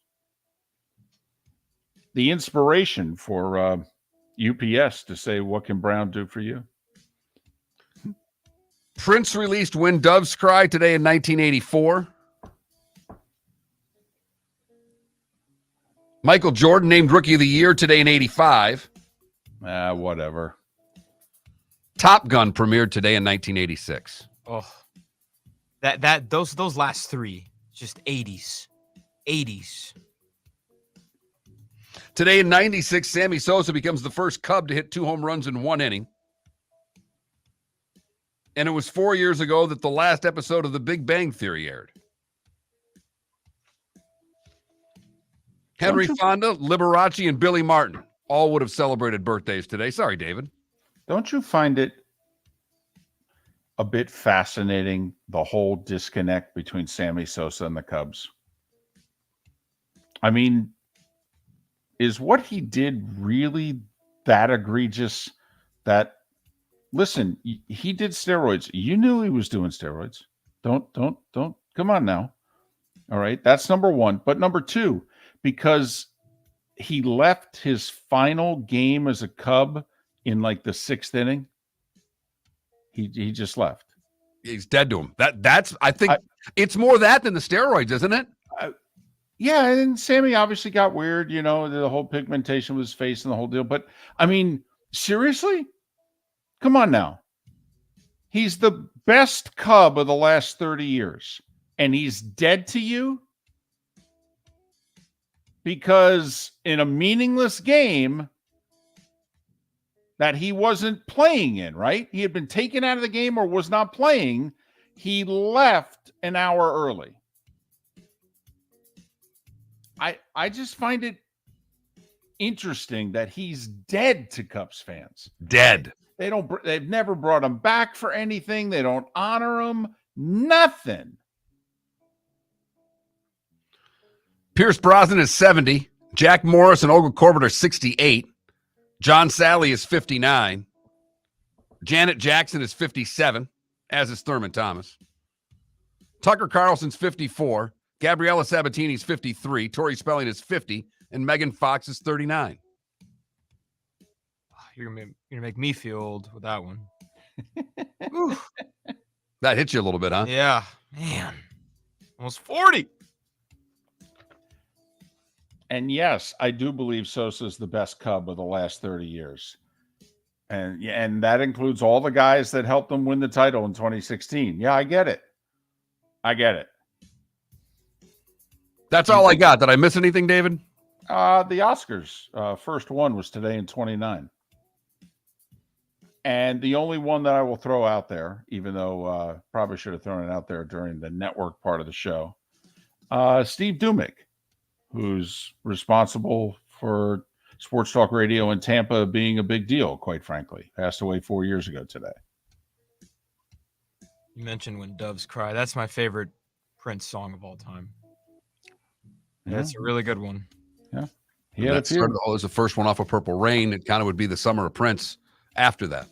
The inspiration for UPS to say, what can Brown do for you? Prince released When Doves Cry today in 1984. Michael Jordan named Rookie of the Year today in 85. Whatever. Top Gun premiered today in 1986. Oh, those last three, just 80s. Today in 96, Sammy Sosa becomes the first Cub to hit 2 home runs in 1 inning. And it was 4 years ago that the last episode of The Big Bang Theory aired. Henry Fonda, Liberace, and Billy Martin all would have celebrated birthdays today. Sorry, David. Don't you find it a bit fascinating, the whole disconnect between Sammy Sosa and the Cubs? I mean, is what he did really that egregious? That, listen, he did steroids. You knew he was doing steroids. Don't, come on now. All right, that's number one. But number two, because he left his final game as a Cub in like the 6th inning, he just left. He's dead to him. That's I think it's more that than the steroids, isn't it? Yeah, and Sammy obviously got weird, the whole pigmentation of his face and the whole deal. But I mean, seriously? Come on now. He's the best Cub of the last 30 years, and he's dead to you because in a meaningless game that he wasn't playing in, right? He had been taken out of the game or was not playing. He left an hour early. I just find it interesting that he's dead to Cubs fans. Dead. They've never brought him back for anything. They don't honor him. Nothing. Pierce Brosnan is 70. Jack Morris and Olga Corbett are 68. John Sally is 59. Janet Jackson is 57, as is Thurman Thomas. Tucker Carlson's 54. Gabriella Sabatini's 53. Tori Spelling is 50. And Megan Fox is 39. You're gonna make me feel old with that one. That hits you a little bit, huh? Yeah, man. Almost 40. And yes, I do believe Sosa's the best Cub of the last 30 years. And that includes all the guys that helped them win the title in 2016. Yeah, I get it. That's all I got. Did I miss anything, David? The Oscars. First one was today in 29. And the only one that I will throw out there, even though probably should have thrown it out there during the network part of the show, Steve Dumick, who's responsible for Sports Talk Radio in Tampa being a big deal, quite frankly. Passed away 4 years ago today. You mentioned When Doves Cry. That's my favorite Prince song of all time. Yeah. That's a really good one. Yeah. It was the first one off of Purple Rain. It kind of would be the Summer of Prince after that.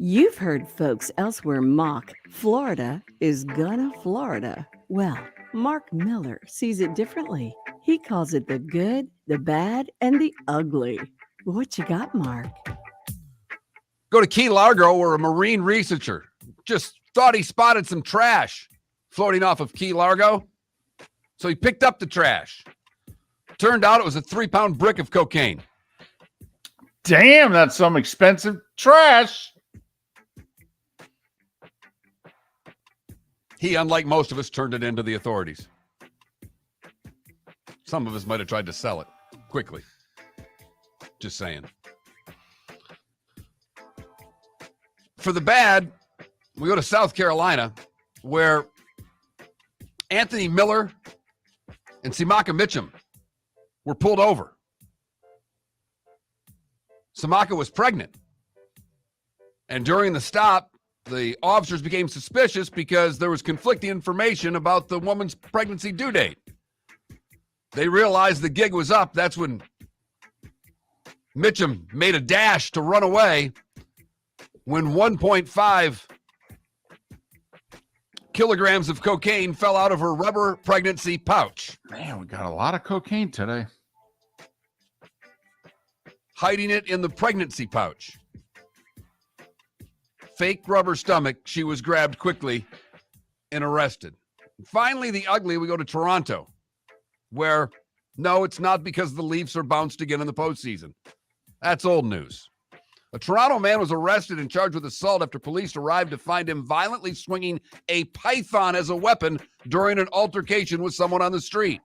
You've heard folks elsewhere mock Florida is gonna Florida. Well, Mark Miller sees it differently. He calls it the good, the bad, and the ugly. What you got, Mark? Go to Key Largo, where a marine researcher just thought he spotted some trash floating off of Key Largo. So he picked up the trash. Turned out it was a 3-pound brick of cocaine. Damn, that's some expensive trash. He, unlike most of us, turned it into the authorities. Some of us might have tried to sell it quickly. Just saying. For the bad, we go to South Carolina, where Anthony Miller and Simaka Mitchum were pulled over. Simaka was pregnant. And during the stop, the officers became suspicious because there was conflicting information about the woman's pregnancy due date. They realized the gig was up. That's when Mitchum made a dash to run away when 1.5 kilograms of cocaine fell out of her rubber pregnancy pouch. Man, we got a lot of cocaine today. Hiding it in the pregnancy pouch. Fake rubber stomach. She was grabbed quickly and arrested. Finally, the ugly, we go to Toronto, where, no, it's not because the Leafs are bounced again in the postseason. That's old news. A Toronto man was arrested and charged with assault after police arrived to find him violently swinging a python as a weapon during an altercation with someone on the street.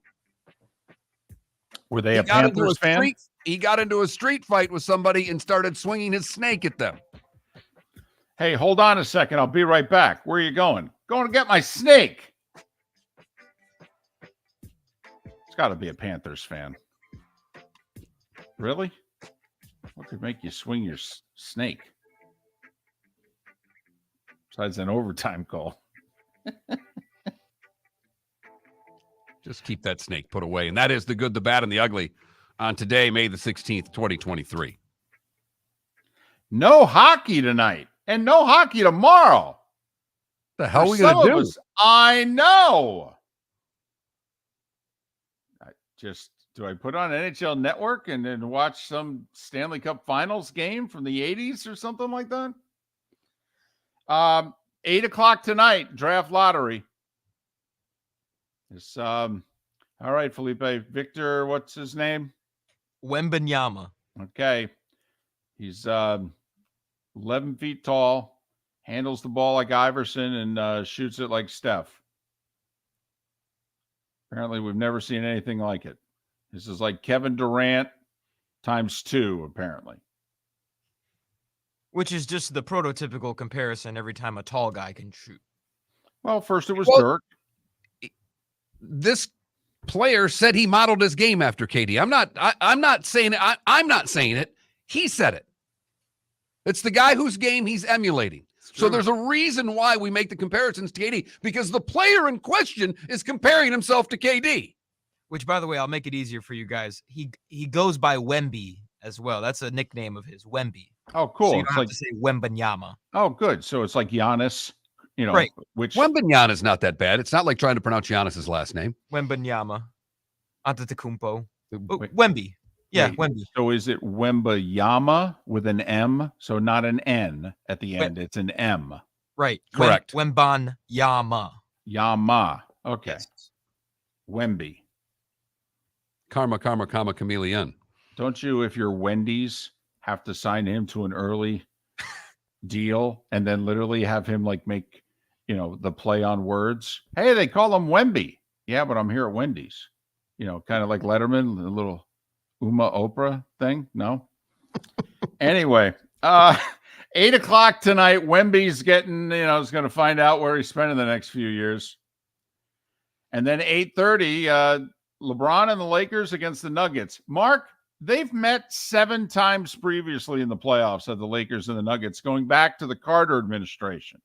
Were they a Panthers fan? He got into a street fight with somebody and started swinging his snake at them. Hey, hold on a second. I'll be right back. Where are you going? Going to get my snake. It's got to be a Panthers fan. Really? What could make you swing your snake? Besides an overtime call. Just keep that snake put away. And that is the good, the bad, and the ugly on today, May the 16th, 2023. No hockey tonight and no hockey tomorrow. The hell are we going to do? I know. Do I put on NHL Network and then watch some Stanley Cup Finals game from the 80s or something like that? 8 o'clock tonight, draft lottery. It's all right, Felipe. Victor, what's his name? Wembanyama. Okay. He's 11 feet tall, handles the ball like Iverson, and shoots it like Steph. Apparently, we've never seen anything like it. This is like Kevin Durant times 2, apparently. Which is just the prototypical comparison every time a tall guy can shoot. Well, first it was Dirk. This player said he modeled his game after KD. I'm not saying it. I'm not saying it. He said it. It's the guy whose game he's emulating. So there's a reason why we make the comparisons to KD, because the player in question is comparing himself to KD. Which, by the way, I'll make it easier for you guys. He goes by Wemby as well. That's a nickname of his, Wemby. Oh, cool. So you don't have to say Wembanyama. Oh, good. So it's like Giannis, right. Which Wembanyama is not that bad. It's not like trying to pronounce Giannis's last name. Wembanyama. Antetokounmpo. Wemby. Yeah, Wemby. So is it Wembanyama with an M? So not an N at the end. It's an M. Right. Correct. Wembanyama. Yama. Okay. Yes. Wemby. Karma, chameleon. Don't you, if you're Wendy's, have to sign him to an early deal and then literally have him like make, the play on words? Hey, they call him Wemby. Yeah, but I'm here at Wendy's. Kind of like Letterman, the little Uma Oprah thing. No. Anyway, 8 o'clock tonight. Wemby's getting, is going to find out where he's spending the next few years. And then 8:30, LeBron and the Lakers against the Nuggets. Mark, they've met 7 times previously in the playoffs of the Lakers and the Nuggets, going back to the Carter administration.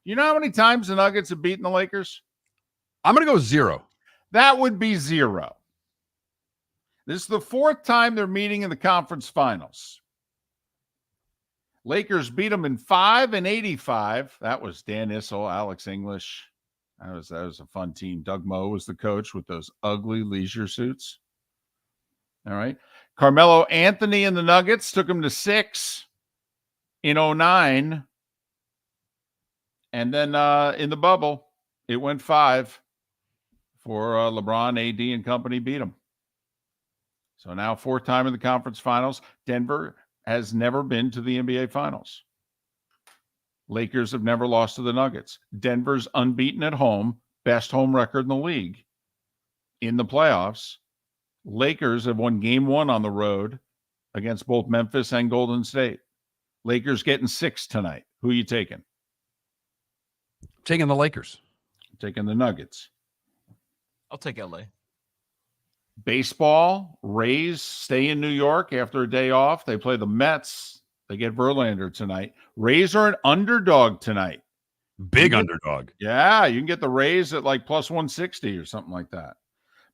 You know how many times the Nuggets have beaten the Lakers? I'm going to go 0. That would be 0. This is the 4th time they're meeting in the conference finals. Lakers beat them in 5 and 85. That was Dan Issel, Alex English. That was a fun team. Doug Moe was the coach with those ugly leisure suits. All right. Carmelo Anthony and the Nuggets took them to 6 in 09. And then in the bubble, it went 5 for LeBron, AD, and company beat them. So now 4th time in the conference finals. Denver has never been to the NBA finals. Lakers have never lost to the Nuggets. Denver's unbeaten at home, best home record in the league. In the playoffs, Lakers have won game 1 on the road against both Memphis and Golden State. Lakers getting 6 tonight. Who are you taking? Taking the Lakers. Taking the Nuggets. I'll take LA. Baseball, Rays stay in New York after a day off. They play the Mets They get Verlander tonight. Rays are an underdog tonight. Big underdog. Yeah, you can get the Rays at like plus 160 or something like that.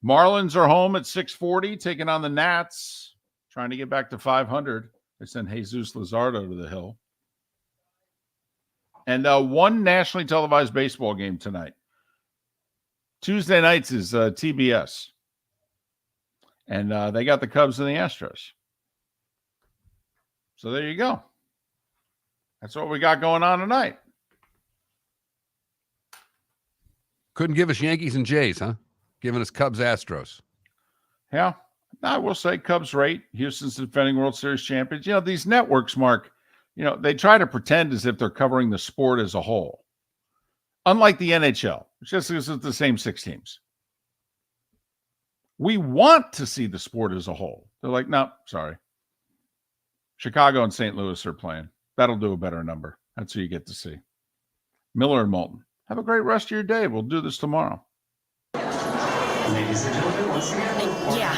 Marlins are home at 640, taking on the Nats, trying to get back to 500. They send Jesus Luzardo to the hill. And one nationally televised baseball game tonight. Tuesday nights is TBS. And they got the Cubs and the Astros. So there you go. That's what we got going on tonight. Couldn't give us Yankees and Jays, huh? Giving us Cubs, Astros. Yeah. I will say Cubs rate. Houston's the defending World Series champions. You know, these networks, Mark, you know, they try to pretend as if they're covering the sport as a whole. Unlike the NHL, which just is the same 6 teams. We want to see the sport as a whole. They're like, no, sorry. Chicago and St. Louis are playing. That'll do a better number. That's who you get to see. Miller and Moulton. Have a great rest of your day. We'll do this tomorrow. Ladies and gentlemen, once again. Yeah.